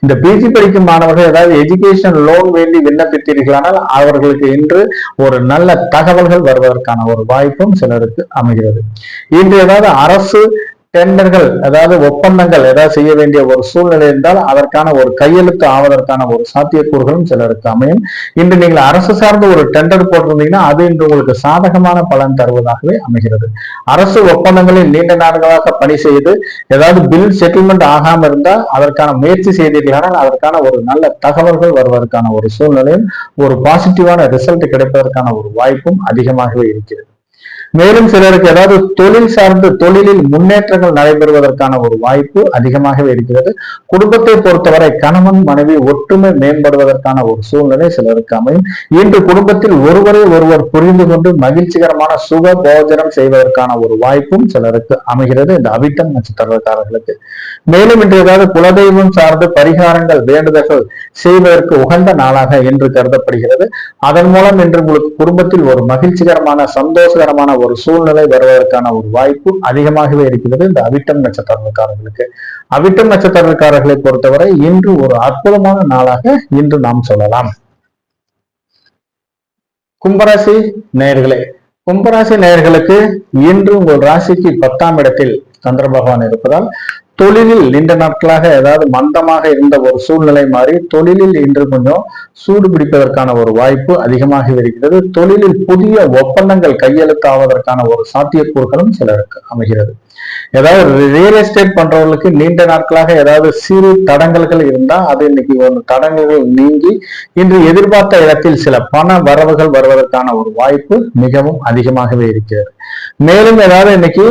இந்த பிஜி படிக்கும் மாணவர்கள் ஏதாவது எஜுகேஷன் லோன் வேண்டி விண்ணப்பித்தீர்களானால் அவர்களுக்கு இன்று ஒரு நல்ல தகவல்கள் வருவதற்கான ஒரு வாய்ப்பும் சிலருக்கு அமைகிறது. இன்று ஏதாவது அரசு டெண்டர்கள், அதாவது ஒப்பந்தங்கள் ஏதாவது செய்ய வேண்டிய ஒரு சூழ்நிலை இருந்தால் அதற்கான ஒரு கையெழுத்து ஆவதற்கான ஒரு சாத்தியக்கூறுகளும் சிலருக்கு அமையும். இன்று நீங்கள் அரசு சார்ந்த ஒரு டெண்டர் போட்டிருந்தீங்கன்னா அது இன்று உங்களுக்கு சாதகமான பலன் தருவதாகவே அமைகிறது. அரசு ஒப்பந்தங்களில் நீண்ட நாட்களாக பணி செய்து ஏதாவது பில் செட்டில்மெண்ட் ஆகாம இருந்தால் அதற்கான முயற்சி செய்தீர்களானால் அதற்கான ஒரு நல்ல தகவல்கள் வருவதற்கான ஒரு சூழ்நிலையும் ஒரு பாசிட்டிவான ரிசல்ட் கிடைப்பதற்கான ஒரு வாய்ப்பும் அதிகமாகவே இருக்கிறது. மேலும் சிலருக்கு ஏதாவது தொழில் சார்ந்து தொழிலில் முன்னேற்றங்கள் நடைபெறுவதற்கான ஒரு வாய்ப்பு அதிகமாகவே இருக்கிறது. குடும்பத்தை பொறுத்தவரை கணவன் மனைவி ஒற்றுமை மேம்படுவதற்கான ஒரு சூழ்நிலை சிலருக்கு அமையும். இன்று குடும்பத்தில் ஒருவரை ஒருவர் புரிந்து கொண்டு மகிழ்ச்சிகரமான சுக போஜனம் செய்வதற்கான ஒரு வாய்ப்பும் சிலருக்கு அமைகிறது இந்த அவிட்டம் நட்சத்திரக்காரர்களுக்கு. மேலும் இன்று ஏதாவது குலதெய்வம் சார்ந்து பரிகாரங்கள் வேண்டுதல்கள் செய்வதற்கு உகந்த நாளாக இன்று கருதப்படுகிறது. அதன் மூலம் இன்று உங்களுக்கு குடும்பத்தில் ஒரு மகிழ்ச்சிகரமான சந்தோஷகரமான ஒரு சூழ்நிலை வருவதற்கான ஒரு வாய்ப்பு அதிகமாகவே இருக்கிறது இந்த அவிட்டம் நட்சத்திரக்காரர்களுக்கு. அவிட்டம் நட்சத்திரக்காரர்களை பொறுத்தவரை இன்று ஒரு அற்புதமான நாளாக இன்று நாம் சொல்லலாம். கும்பராசி நேயர்களே, கும்பராசி நேயர்களுக்கு இன்று உங்கள் ராசிக்கு 10ஆம் இடத்தில் சந்திர பகவான் இருப்பதால் தொழிலில் நீண்ட நாட்களாக ஏதாவது மந்தமாக இருந்த ஒரு சூழ்நிலை மாறி தொழிலில் இன்று கொஞ்சம் சூடு பிடிப்பதற்கான ஒரு வாய்ப்பு அதிகமாக இருக்கிறது. தொழிலில் புதிய ஒப்பந்தங்கள் கையெழுத்தாவதற்கான ஒரு சாத்தியக்கூறுகளும் சிலருக்கு அமைகிறது. ஏதாவது ரியல் எஸ்டேட் பண்றவர்களுக்கு நீண்ட நாட்களாக ஏதாவது சிறு தடங்கல்கள் இருந்தா அது இன்னைக்கு ஒரு தடங்கல்கள் நீங்கி இன்று எதிர்பார்த்த இடத்தில் சில பண வரவுகள் வருவதற்கான ஒரு வாய்ப்பு மிகவும் அதிகமாகவே இருக்கிறது. மேலும் ஏதாவது இன்னைக்கு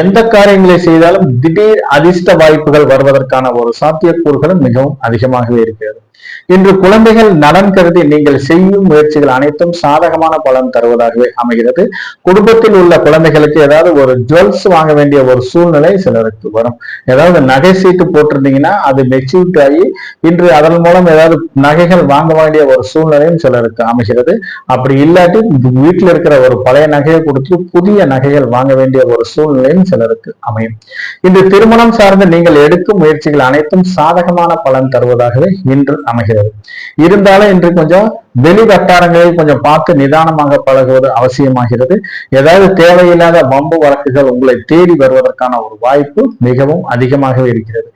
எந்த காரியங்களை செய்தாலும் திடீர் அதிர்ஷ்ட வாய்ப்புகள் வருவதற்கான ஒரு சாத்தியக்கூறுகளும் மிகவும் அதிகமாகவே இருக்கிறது. இன்று குழந்தைகள் நலன் கருதி நீங்கள் செய்யும் முயற்சிகள் அனைத்தும் சாதகமான பலன் தருவதாகவே அமைகிறது. குடும்பத்தில் உள்ள குழந்தைகளுக்கு ஏதாவது ஒரு ஜுவல்ஸ் வாங்க வேண்டிய ஒரு சூழ்நிலை சிலருக்கு வரும். ஏதாவது நகை சீட்டு போட்டிருந்தீங்கன்னா அது மெச்சூரிட்டி ஆகி இன்று அதன் மூலம் ஏதாவது நகைகள் வாங்க வேண்டிய ஒரு சூழ்நிலையும் சிலருக்கு அமைகிறது. அப்படி இல்லாட்டி வீட்டில் இருக்கிற ஒரு பழைய நகையை கொடுத்து புதிய நகைகள் வாங்க வேண்டிய ஒரு சூழ்நிலையும் சிலருக்கு அமையும். இன்று திருமணம் சார்ந்து நீங்கள் எடுக்கும் முயற்சிகள் அனைத்தும் சாதகமான பலன் தருவதாகவே இன்று அமைகிறது. இருந்தாலும் இன்று கொஞ்சம் வெளி வட்டாரங்களில் கொஞ்சம் பார்த்து நிதானமாக பழகுவது அவசியமாகிறது. ஏதாவது தேவையில்லாத வம்பு வழக்குகள் உங்களை தேடி வருவதற்கான ஒரு வாய்ப்பு மிகவும் அதிகமாகவே இருக்கிறது.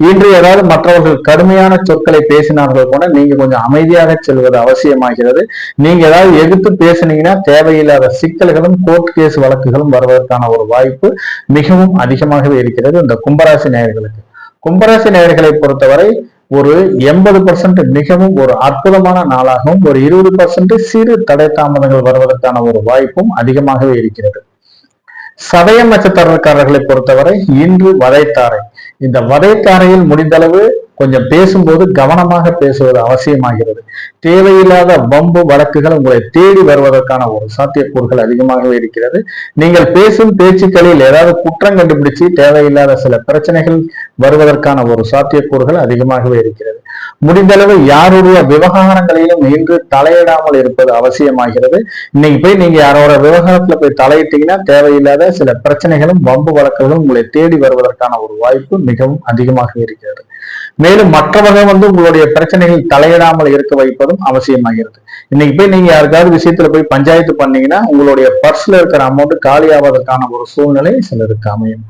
இன்று ஏதாவது மற்றவர்கள் கடுமையான சொற்களை பேசினார்கள் கூட நீங்க கொஞ்சம் அமைதியாக செல்வது அவசியமாகிறது. நீங்க ஏதாவது எதிர்த்து பேசுனீங்கன்னா தேவையில்லாத சிக்கல்களும் கோர்ட் கேஸ் வழக்குகளும் வருவதற்கான ஒரு வாய்ப்பு மிகவும் அதிகமாகவே இருக்கிறது. இந்த கும்பராசி நேயர்களுக்கு, கும்பராசி நேயர்களை பொறுத்தவரை ஒரு 80% மிகவும் ஒரு அற்புதமான நாளாகவும், ஒரு 20% சிறு தடை தாமதங்கள் வருவதற்கான ஒரு வாய்ப்பும் அதிகமாகவே இருக்கிறது. சதயம் நட்சத்திரக்காரர்களை பொறுத்தவரை இன்று வதைத்தாரை. இந்த வதைத்தாரையில் முடிந்தளவு கொஞ்சம் பேசும்போது கவனமாக பேசுவது அவசியமாகிறது. தேவையில்லாத வம்பு வழக்குகள் உங்களை தேடி வருவதற்கான ஒரு சாத்தியக்கூறுகள் அதிகமாகவே இருக்கிறது. நீங்கள் பேசும் பேச்சுக்களில் ஏதாவது குற்றம் கண்டுபிடிச்சு தேவையில்லாத சில பிரச்சனைகள் வருவதற்கான ஒரு சாத்தியக்கூறுகள் அதிகமாகவே இருக்கிறது. முடிந்தளவு யாருடைய விவகாரங்களிலும் இன்று தலையிடாமல் இருப்பது அவசியமாகிறது. இன்னைக்கு போய் நீங்க யாரோட விவகாரத்துல போய் தலையிட்டீங்கன்னா தேவையில்லாத சில பிரச்சனைகளும் வம்பு வழக்குகளும் உங்களை தேடி வருவதற்கான ஒரு வாய்ப்பு மிகவும் அதிகமாகவே இருக்கிறது. மேலும் மற்றவர்கள் உங்களுடைய பிரச்சனைகள் தலையிடாமல் இருக்க வைப்பதும் அவசியமாகிறது. இன்னைக்கு போய் நீங்க யாருக்காவது விஷயத்துல போய் பஞ்சாயத்து பண்ணீங்கன்னா உங்களுடைய பர்ஸ்ல இருக்கிற அமௌண்ட் காலி ஆவதற்கான ஒரு சூழ்நிலை சிலருக்கு அமையும்.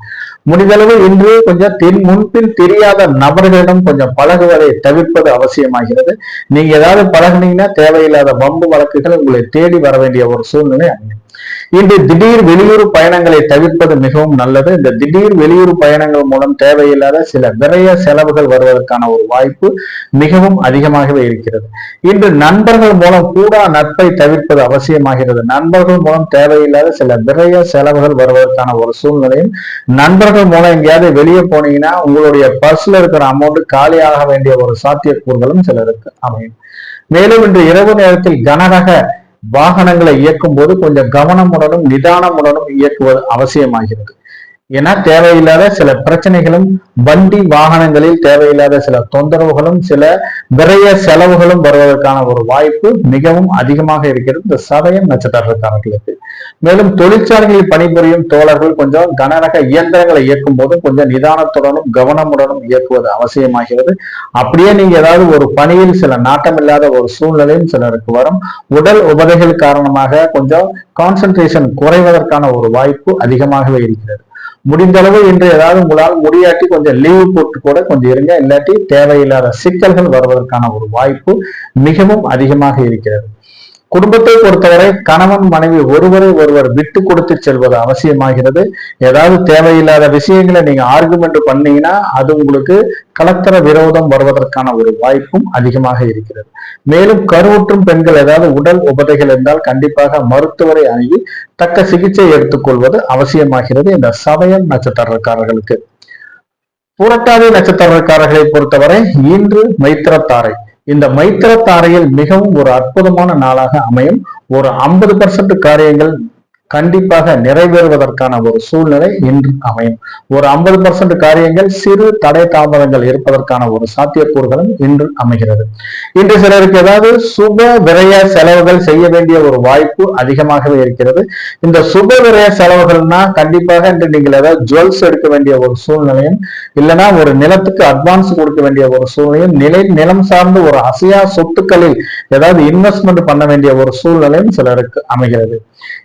முடிந்தளவு இன்று கொஞ்சம் முன்பின் தெரியாத நபர்களிடம் கொஞ்சம் பழகுவதை தவிர்ப்பது அவசியமாகிறது. நீங்க ஏதாவது பழகுனீங்கன்னா தேவையில்லாத வம்பு வழக்குகள் உங்களை தேடி வர வேண்டிய ஒரு சூழ்நிலை அமையும். இன்று திடீர் வெளியூர் பயணங்களை தவிர்ப்பது மிகவும் நல்லது. இந்த திடீர் வெளியூர் பயணங்கள் மூலம் தேவையில்லாத சில விரைய செலவுகள் வருவதற்கான ஒரு வாய்ப்பு மிகவும் அதிகமாகவே இருக்கிறது. இன்று நண்பர்கள் மூலம் கூடா நட்பை தவிர்ப்பது அவசியமாகிறது. நண்பர்கள் மூலம் தேவையில்லாத சில விரைய செலவுகள் வருவதற்கான ஒரு சூழ்நிலையும், நண்பர்கள் மூலம் எங்கேயாவது வெளியே போனீங்கன்னா உங்களுடைய பர்ஸ்ல இருக்கிற அமௌண்ட் காலியாக வேண்டிய ஒரு சாத்தியக்கூறுகளும் சிலருக்கு அமையும். மேலும் இன்று இரவு நேரத்தில் கனரக வாகனங்களை இயக்கும் போது கொஞ்சம் கவனமுடனும் நிதானமுடனும் இயக்குவது அவசியமாகிறது. ஏன்னா தேவையில்லாத சில பிரச்சனைகளும், வண்டி வாகனங்களில் தேவையில்லாத சில தொந்தரவுகளும், சில விரைய செலவுகளும் வருவதற்கான ஒரு வாய்ப்பு மிகவும் அதிகமாக இருக்கிறது இந்த சதயம் நட்சத்திரக்காரர்களுக்கு. மேலும் தொழிற்சாலைகளில் பணிபுரியும் தோழர்கள் கொஞ்சம் கனரக இயந்திரங்களை இயக்கும் போது கொஞ்சம் நிதானத்துடனும் கவனமுடனும் இயக்குவது அவசியமாகிறது. அப்படியே நீங்க ஏதாவது ஒரு பணியில் சில நாட்டமில்லாத ஒரு சூழ்நிலையும் சிலருக்கு வரும். உடல் உபதைகள் காரணமாக கொஞ்சம் கான்சென்ட்ரேஷன் குறைவதற்கான ஒரு வாய்ப்பு அதிகமாகவே இருக்கிறது. முடிந்தளவு இன்று ஏதாவது உங்களால் முடியாட்டி கொஞ்சம் லீவு போட்டு கூட கொஞ்சம் இருங்க. இல்லாட்டி தேவையில்லாத சிக்கல்கள் வருவதற்கான ஒரு வாய்ப்பு மிகவும் அதிகமாக இருக்கிறது. குடும்பத்தை பொறுத்தவரை கணவன் மனைவி ஒருவரை ஒருவர் விட்டு கொடுத்து செல்வது அவசியமாகிறது. ஏதாவது தேவையில்லாத விஷயங்களை நீங்க ஆர்குமெண்ட் பண்ணீங்கன்னா அது உங்களுக்கு கலத்தர விரோதம் வருவதற்கான ஒரு வாய்ப்பும் அதிகமாக இருக்கிறது. மேலும் கருவுற்றும் பெண்கள் ஏதாவது உடல் உபதைகள் இருந்தால் கண்டிப்பாக மருத்துவரை அணுகி தக்க சிகிச்சை எடுத்துக்கொள்வது அவசியமாகிறது இந்த சதயம் நட்சத்திரக்காரர்களுக்கு. புரட்டாதி நட்சத்திரக்காரர்களை பொறுத்தவரை இன்று மைத்திரத்தாரை. இந்த மைத்திரத்தாரையில் மிகவும் ஒரு அற்புதமான நாளாக அமையும். ஒரு 50% காரியங்கள் கண்டிப்பாக நிறைவேறுவதற்கான ஒரு சூழ்நிலை இன்று அமையும். ஒரு 50% காரியங்கள் சிறு தடை தாமதங்கள் இருப்பதற்கான ஒரு சாத்தியக்கூறுகளும் இன்று அமைகிறது. இன்று சிலருக்கு ஏதாவது சுப விரய செலவுகள் செய்ய வேண்டிய ஒரு வாய்ப்பு அதிகமாகவே இருக்கிறது. இந்த சுப விரய செலவுகள்னா கண்டிப்பாக இன்று நீங்கள் ஏதாவது ஜுவல்ஸ் எடுக்க வேண்டிய ஒரு சூழ்நிலையும், இல்லைன்னா ஒரு நிலத்துக்கு அட்வான்ஸ் கொடுக்க வேண்டிய ஒரு சூழ்நிலையும், நிலம் சார்ந்து ஒரு அசையா சொத்துக்களில் ஏதாவது இன்வெஸ்ட்மெண்ட் பண்ண வேண்டிய ஒரு சூழ்நிலையும் சிலருக்கு அமைகிறது.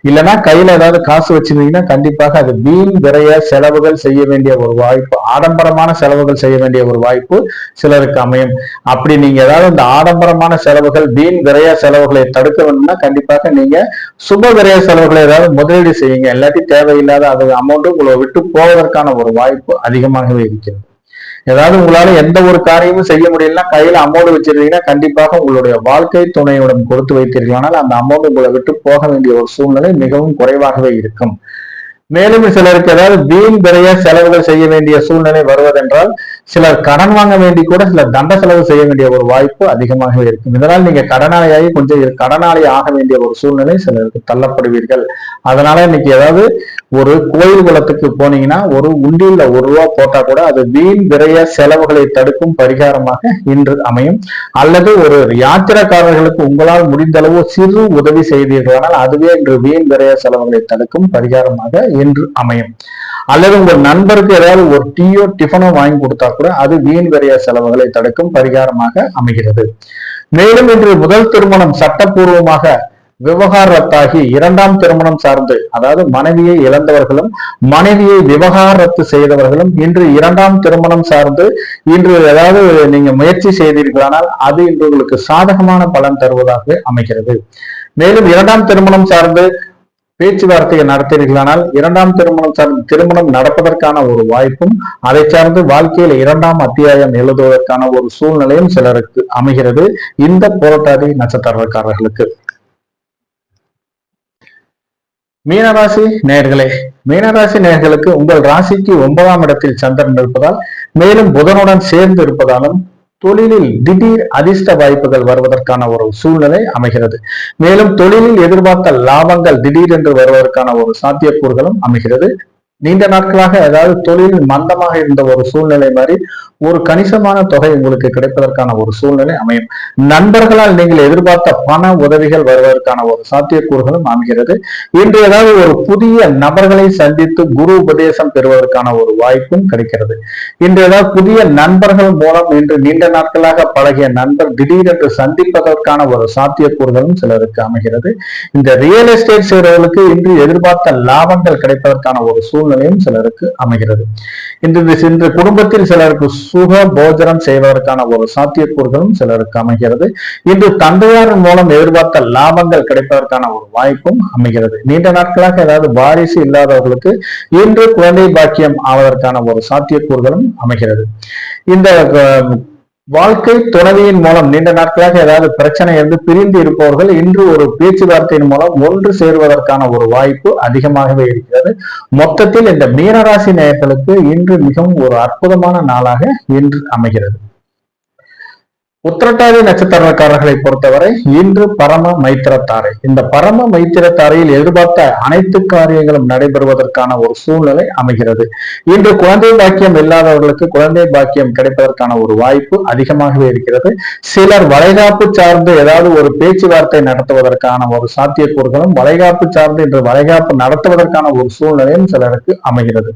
இல்லைன்னா கையில ஏதாவது காசு வச்சிருந்தீங்கன்னா கண்டிப்பாக அது வீண் விரைய செலவுகள் செய்ய வேண்டிய ஒரு வாய்ப்பு, ஆடம்பரமான செலவுகள் செய்ய வேண்டிய ஒரு வாய்ப்பு சிலருக்கு அமையும். அப்படி நீங்க ஏதாவது இந்த ஆடம்பரமான செலவுகள், வீண் விரைய செலவுகளை தடுக்க வேண்டும்னா கண்டிப்பாக நீங்க சுப விரைய செலவுகளை ஏதாவது முதலீடு செய்யுங்க. இல்லாட்டி தேவையில்லாத அது அமௌண்ட் உங்களை விட்டு போவதற்கான ஒரு வாய்ப்பு அதிகமாகவே இருக்கிறது. ஏதாவது உங்களால எந்த ஒரு காரியமும் செய்ய முடியலன்னா கையில அமௌண்ட் வச்சிருந்தீங்கன்னா கண்டிப்பாக உங்களுடைய வாழ்க்கை துணையுடன் கொடுத்து வைத்தீர்களானால் அந்த அமௌண்ட் உங்களை விட்டு போக வேண்டிய ஒரு சூழ்நிலை மிகவும் குறைவாகவே இருக்கும். மேலும் சிலருக்கு ஏதாவது வீண் விரைய செலவுகள் செய்ய வேண்டிய சூழ்நிலை வருவதென்றால் சிலர் கடன் வாங்க வேண்டி கூட சிலர் தண்ட செலவு செய்ய வேண்டிய ஒரு வாய்ப்பு அதிகமாகவே இருக்கும். இதனால் நீங்க கடனாளியாகி கொஞ்சம் கடனாளி ஆக வேண்டிய ஒரு சூழ்நிலை சிலருக்கு தள்ளப்படுவீர்கள். அதனால இன்னைக்கு ஏதாவது ஒரு கோயில் குளத்துக்கு போனீங்கன்னா ஒரு உண்டியில ₹1 போட்டா கூட அது வீண் விரைய செலவுகளை தடுக்கும் பரிகாரமாக இன்று அமையும். அல்லது ஒரு யாத்திரைக்காரர்களுக்கு உங்களால் முடிந்தளவு சிறு உதவி செய்தீர்களானால் அதுவே இன்று வீண் விரைய செலவுகளை தடுக்கும் பரிகாரமாக இன்று அமையும். அல்லது உங்கள் நண்பருக்கு ஏதாவது ஒரு டீயோ டிஃபனோ வாங்கி கொடுத்தா கூட அது வீண் விரைய செலவுகளை தடுக்கும் பரிகாரமாக அமைகிறது. மேலும் இன்று முதல் திருமணம் சட்டப்பூர்வமாக விவகாரத்தாகி இரண்டாம் திருமணம் சார்ந்து, அதாவது மனைவியை இழந்தவர்களும் மனைவியை விவகாரத்து செய்தவர்களும் இன்று இரண்டாம் திருமணம் சார்ந்து இன்று ஏதாவது நீங்க முயற்சி செய்தீர்களானால் அது இன்று உங்களுக்கு சாதகமான பலன் தருவதாக அமைகிறது. மேலும் இரண்டாம் திருமணம் சார்ந்து பேச்சுவார்த்தையை நடத்தீர்களானால் இரண்டாம் திருமணம் சார்ந்த திருமணம் நடப்பதற்கான ஒரு வாய்ப்பும், அதை சார்ந்து வாழ்க்கையில் இரண்டாம் அத்தியாயம் எழுதுவதற்கான ஒரு சூழ்நிலையும் சிலருக்கு அமைகிறது இந்த புரட்டாதி நட்சத்திரக்காரர்களுக்கு. மீனராசி நேயர்களே, மீனராசி நேயர்களுக்கு உங்கள் ராசிக்கு 9ஆம் இடத்தில் சந்திரன் இருப்பதால், மேலும் புதனுடன் சேர்ந்து இருப்பதாலும் தொழிலில் திடீர் அதிர்ஷ்ட வாய்ப்புகள் வருவதற்கான ஒரு சூழ்நிலை அமைகிறது. மேலும் தொழிலில் எதிர்பார்த்த லாபங்கள் திடீரென்று வருவதற்கான ஒரு சாத்தியக்கூறுகளும் அமைகிறது. நீண்ட நாட்களாக ஏதாவது தொழில் மந்தமாக இருந்த ஒரு சூழ்நிலை மாதிரி ஒரு கணிசமான தொகை உங்களுக்கு கிடைப்பதற்கான ஒரு சூழ்நிலை அமையும். நண்பர்களால் நீங்கள் எதிர்பார்த்த பண உதவிகள் வருவதற்கான ஒரு சாத்தியக்கூறுகளும் அமைகிறது. இன்று ஏதாவது ஒரு புதிய நபர்களை சந்தித்து குரு உபதேசம் பெறுவதற்கான ஒரு வாய்ப்பும் கிடைக்கிறது. இன்று ஏதாவது புதிய நண்பர்கள் மூலம் இன்று நீண்ட நாட்களாக பழகிய நண்பர் திடீரென்று சந்திப்பதற்கான ஒரு சாத்தியக்கூறுகளும் சிலருக்கு அமைகிறது. இந்த ரியல் எஸ்டேட் செய்கிறவர்களுக்கு இன்று எதிர்பார்த்த லாபங்கள் கிடைப்பதற்கான ஒரு சூழ்நிலையும் சிலருக்கு அமைகிறது. இன்று குடும்பத்தில் சிலருக்கு சுக போஜனம் செய்வதற்கான ஒரு சாத்தியக்கூறுகளும் சிலருக்கு அமைகிறது. இன்று தந்தையாரின் மூலம் எதிர்பார்த்த லாபங்கள் கிடைப்பதற்கான ஒரு வாய்ப்பும் அமைகிறது. நீண்ட நாட்களாக ஏதாவது வாரிசு இல்லாதவர்களுக்கு இன்று குழந்தை பாக்கியம் ஆவதற்கான ஒரு சாத்தியக்கூறுகளும் அமைகிறது. இந்த வாழ்க்கை துணைவியின் மூலம் நீண்ட நாட்களாக ஏதாவது பிரச்சனை இருந்து பிரிந்து இருப்பவர்கள் இன்று ஒரு பேச்சுவார்த்தையின் மூலம் ஒன்று சேருவதற்கான ஒரு வாய்ப்பு அதிகமாகவே இருக்கிறது. மொத்தத்தில் இந்த மீனராசி நேயர்களுக்கு இன்று மிகவும் ஒரு அற்புதமான நாளாக இன்று அமைகிறது. உத்திரட்டாதி நட்சத்திரக்காரர்களை பொறுத்தவரை இன்று பரம மைத்திரத்தாரை. இந்த பரம மைத்திரத்தாரையில் எதிர்பார்த்த அனைத்து காரியங்களும் நடைபெறுவதற்கான ஒரு சூழ்நிலை அமைகிறது. இன்று குழந்தை பாக்கியம் இல்லாதவர்களுக்கு குழந்தை பாக்கியம் கிடைப்பதற்கான ஒரு வாய்ப்பு அதிகமாகவே இருக்கிறது. சிலர் வளைகாப்பு சார்ந்து ஏதாவது ஒரு பேச்சுவார்த்தை நடத்துவதற்கான ஒரு சாத்தியக்கூறுகளும், வளைகாப்பு சார்ந்து இன்று வளைகாப்பு நடத்துவதற்கான ஒரு சூழ்நிலையும் சிலருக்கு அமைகிறது.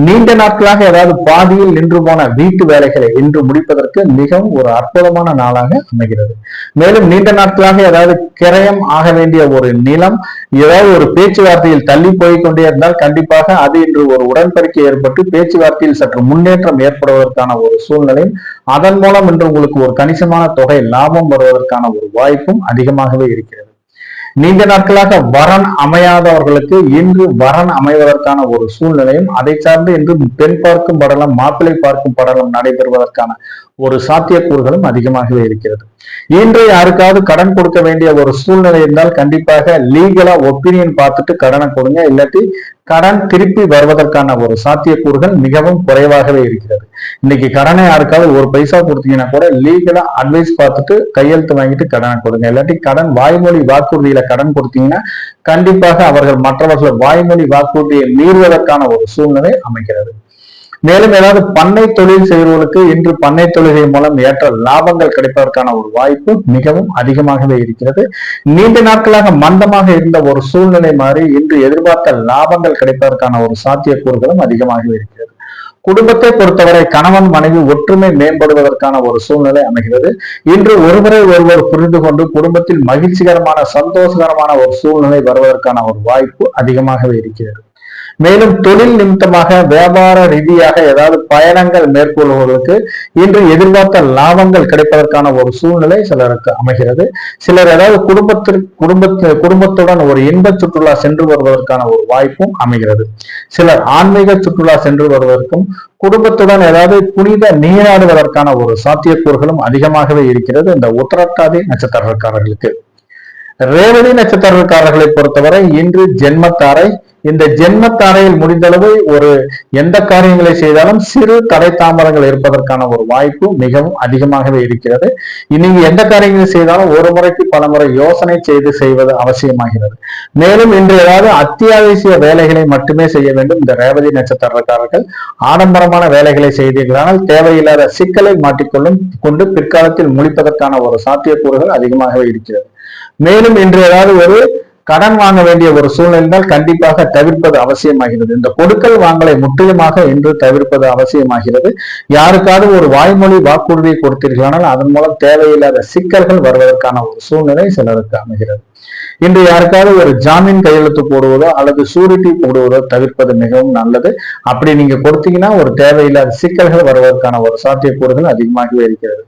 நீண்ட நாட்களாக ஏதாவது பாதியில் நின்று போன வீட்டு வேலைகளை இன்று முடிப்பதற்கு மிகவும் ஒரு அற்புதமான நாளாக அமைகிறது. மேலும் நீண்ட நாட்களாக ஏதாவது கிரயம் ஆக வேண்டிய ஒரு நிலம் ஏதாவது ஒரு பேச்சுவார்த்தையில் தள்ளி போய்கொண்டே இருந்தால் கண்டிப்பாக அது இன்று ஒரு உடன்படிக்கை ஏற்பட்டு பேச்சுவார்த்தையில் சற்று முன்னேற்றம் ஏற்படுவதற்கான ஒரு சூழ்நிலையும், அதன் மூலம் இன்று உங்களுக்கு ஒரு கணிசமான தொகை லாபம் வருவதற்கான ஒரு வாய்ப்பும் அதிகமாகவே இருக்கிறது. நீண்ட நாட்களாக வரன் அமையாதவர்களுக்கு இன்று வரன் அமைவதற்கான ஒரு சூழ்நிலையும், அதை சார்ந்து இன்று பெண் பார்க்கும் படலம் மாப்பிள்ளை பார்க்கும் படலம் நடைபெறுவதற்கான ஒரு சாத்தியக்கூறுகளும் அதிகமாகவே இருக்கிறது. இன்று யாருக்காவது கடன் கொடுக்க வேண்டிய ஒரு சூழ்நிலை இருந்தால் கண்டிப்பாக லீகலா ஒப்பீனியன் பார்த்துட்டு கடனை கொடுங்க, இல்லாட்டி கடன் திருப்பி வருவதற்கான ஒரு சாத்தியக்கூறுகள் மிகவும் குறைவாகவே இருக்கிறது. இன்னைக்கு கடனை யாருக்காவது ஒரு பைசா கொடுத்தீங்கன்னா கூட லீகலா அட்வைஸ் பார்த்துட்டு கையெழுத்து வாங்கிட்டு கடனை கொடுங்க, இல்லாட்டி கடன் வாய்மொழி வாக்குறுதியில கடன் கொடுத்தீங்கன்னா கண்டிப்பாக அவர்கள் மற்றவர்கள் வாய்மொழி வாக்குறுதியை மீறுவதற்கான ஒரு சூழ்நிலை அமைகிறது. மேலும் ஏதாவது பண்ணை தொழில் செய்வர்களுக்கு இன்று பண்ணை தொழில்கள் மூலம் ஏற்ற லாபங்கள் கிடைப்பதற்கான ஒரு வாய்ப்பு மிகவும் அதிகமாகவே இருக்கிறது. நீண்ட நாட்களாக மந்தமாக இருந்த ஒரு சூழ்நிலை மாறி இன்று எதிர்பார்த்த லாபங்கள் கிடைப்பதற்கான ஒரு சாத்தியக்கூறுகளும் அதிகமாகவே இருக்கிறது. குடும்பத்தை பொறுத்தவரை கணவன் மனைவி ஒற்றுமை மேம்படுவதற்கான ஒரு சூழ்நிலை அமைகிறது. இன்று ஒருவரை ஒருவர் புரிந்து கொண்டு குடும்பத்தில் மகிழ்ச்சிகரமான சந்தோஷகரமான ஒரு சூழ்நிலை வருவதற்கான ஒரு வாய்ப்பு அதிகமாகவே இருக்கிறது. மேலும் தொழில் நிமித்தமாக வியாபார ரீதியாக ஏதாவது பயணங்கள் மேற்கொள்வர்களுக்கு இன்று எதிர்பார்த்த லாபங்கள் கிடைப்பதற்கான ஒரு சூழ்நிலை சிலருக்கு அமைகிறது. சிலர் ஏதாவது குடும்பத்துடன் ஒரு இன்ப சுற்றுலா சென்று வருவதற்கான ஒரு வாய்ப்பும் அமைகிறது. சிலர் ஆன்மீக சுற்றுலா சென்று வருவதற்கும் குடும்பத்துடன் ஏதாவது புனித நீராடுவதற்கான ஒரு சாத்தியக்கூறுகளும் அதிகமாகவே இருக்கிறது இந்த உத்திரட்டாதி நட்சத்திரக்காரர்களுக்கு. ரேவதி நட்சத்திரக்காரர்களை பொறுத்தவரை இன்று ஜென்மத்தாரை. இந்த ஜென்மத்தாரையில் முடிந்தளவு ஒரு எந்த காரியங்களை செய்தாலும் சிறு தடை தாமதங்கள் இருப்பதற்கான ஒரு வாய்ப்பு மிகவும் அதிகமாகவே இருக்கிறது. நீங்க எந்த காரியங்களை செய்தாலும் ஒரு முறைக்கு பல முறை யோசனை செய்வது அவசியமாகிறது. மேலும் இன்று ஏதாவது அத்தியாவசிய வேலைகளை மட்டுமே செய்ய வேண்டும் இந்த ரேவதி நட்சத்திரக்காரர்கள். ஆடம்பரமான வேலைகளை செய்தீர்களானால் தேவையில்லாத சிக்கலை கொண்டு பிற்காலத்தில் முடிப்பதற்கான ஒரு சாத்தியக்கூறுகள் அதிகமாகவே இருக்கிறது. மேலும் இன்று ஏதாவது ஒரு கடன் வாங்க வேண்டிய ஒரு சூழ்நிலையால் கண்டிப்பாக தவிர்ப்பது அவசியமாகிறது. இந்த கொடுக்கல் வாங்கலை முற்றிலுமாக இன்று தவிர்ப்பது அவசியமாகிறது. யாருக்காவது ஒரு வாய்மொழி வாக்குறுதியை கொடுத்தீர்களானால் அதன் மூலம் தேவையில்லாத சிக்கல்கள் வருவதற்கான ஒரு சூழ்நிலை சிலருக்கு அமைகிறது. இன்று யாருக்காவது ஒரு ஜாமீன் கையெழுத்து போடுவதோ அல்லது சூரிட்டி போடுவதோ தவிர்ப்பது மிகவும் நல்லது. அப்படி நீங்க கொடுத்தீங்கன்னா ஒரு தேவையில்லாத சிக்கல்கள் வருவதற்கான ஒரு சாத்தியக்கூறுகள் அதிகமாகவே இருக்கிறது.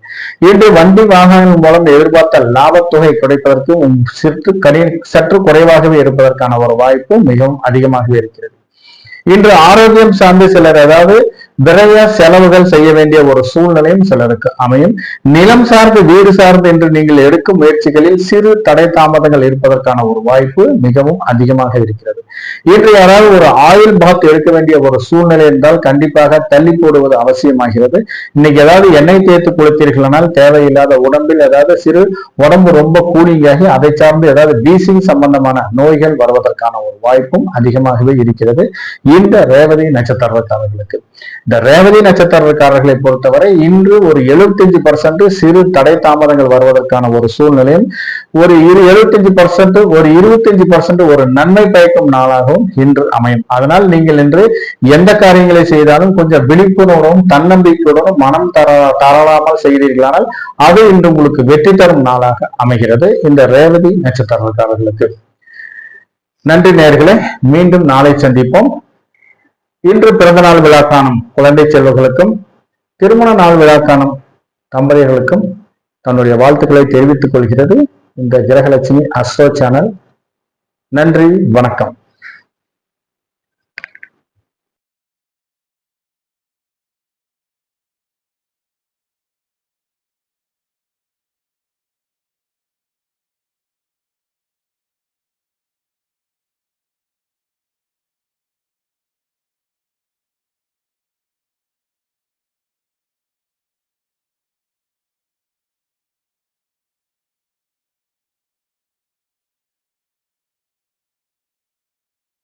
இன்று வண்டி வாகனங்கள் மூலம் எதிர்பார்த்த லாபத்தொகை கிடைப்பதற்கு சற்று குறைவாகவே இருப்பதற்கான ஒரு வாய்ப்பு மிகவும் அதிகமாகவே இருக்கிறது. இன்று ஆரோக்கியம் சார்ந்து சிலர் அதாவது விரைய செலவுகள் செய்ய வேண்டிய ஒரு சூழ்நிலையும் சிலருக்கு அமையும். நிலம் சார்ந்து வீடு சார்ந்து என்று நீங்கள் எடுக்கும் முயற்சிகளில் சிறு தடை தாமதங்கள் இருப்பதற்கான ஒரு வாய்ப்பு மிகவும் அதிகமாக இருக்கிறது. இன்று யாராவது ஒரு ஆயில் பாத் எடுக்க வேண்டிய ஒரு சூழ்நிலை என்றால் கண்டிப்பாக தள்ளி போடுவது அவசியமாகிறது. இன்னைக்கு ஏதாவது எண்ணெய் தேய்த்து குளித்தீர்களானால் தேவையில்லாத உடம்பில் ஏதாவது சிறு உடம்பு ரொம்ப கூலிங்காகி அதை சார்ந்து ஏதாவது வீசிங் சம்பந்தமான நோய்கள் வருவதற்கான ஒரு வாய்ப்பும் அதிகமாகவே இருக்கிறது. இந்த ரேவதி நட்சத்திரக்காரர்களுக்கு இந்த ரேவதி நட்சத்திரக்காரர்களை பொறுத்தவரை இன்று ஒரு 75% சிறு தடை தாமதங்கள் வருவதற்கான ஒரு சூழ்நிலையும் ஒரு 75% ஒரு 25% ஒரு நன்மை பயக்கும் நாளாகவும் இன்று அமையும். அதனால் நீங்கள் இன்று எந்த காரியங்களை செய்தாலும் கொஞ்சம் விழிப்புணர்வும் தன்னம்பிக்கையுடனும் மனம் தளராமல் செய்தீர்களானால் அது இன்று உங்களுக்கு வெற்றி தரும் நாளாக அமைகிறது இந்த ரேவதி நட்சத்திரக்காரர்களுக்கு. நன்றி நேயர்களே, மீண்டும் நாளை சந்திப்போம். இன்று பிறந்தநாள் விழா காணும் குழந்தை செல்வர்களுக்கும் திருமண நாள் விழா காணும் தம்பதியர்களுக்கும் தன்னுடைய வாழ்த்துக்களை தெரிவித்துக் கொள்கிறது இந்த கிரகலட்சுமி அஸ்ட்ரோ சேனல். நன்றி, வணக்கம்.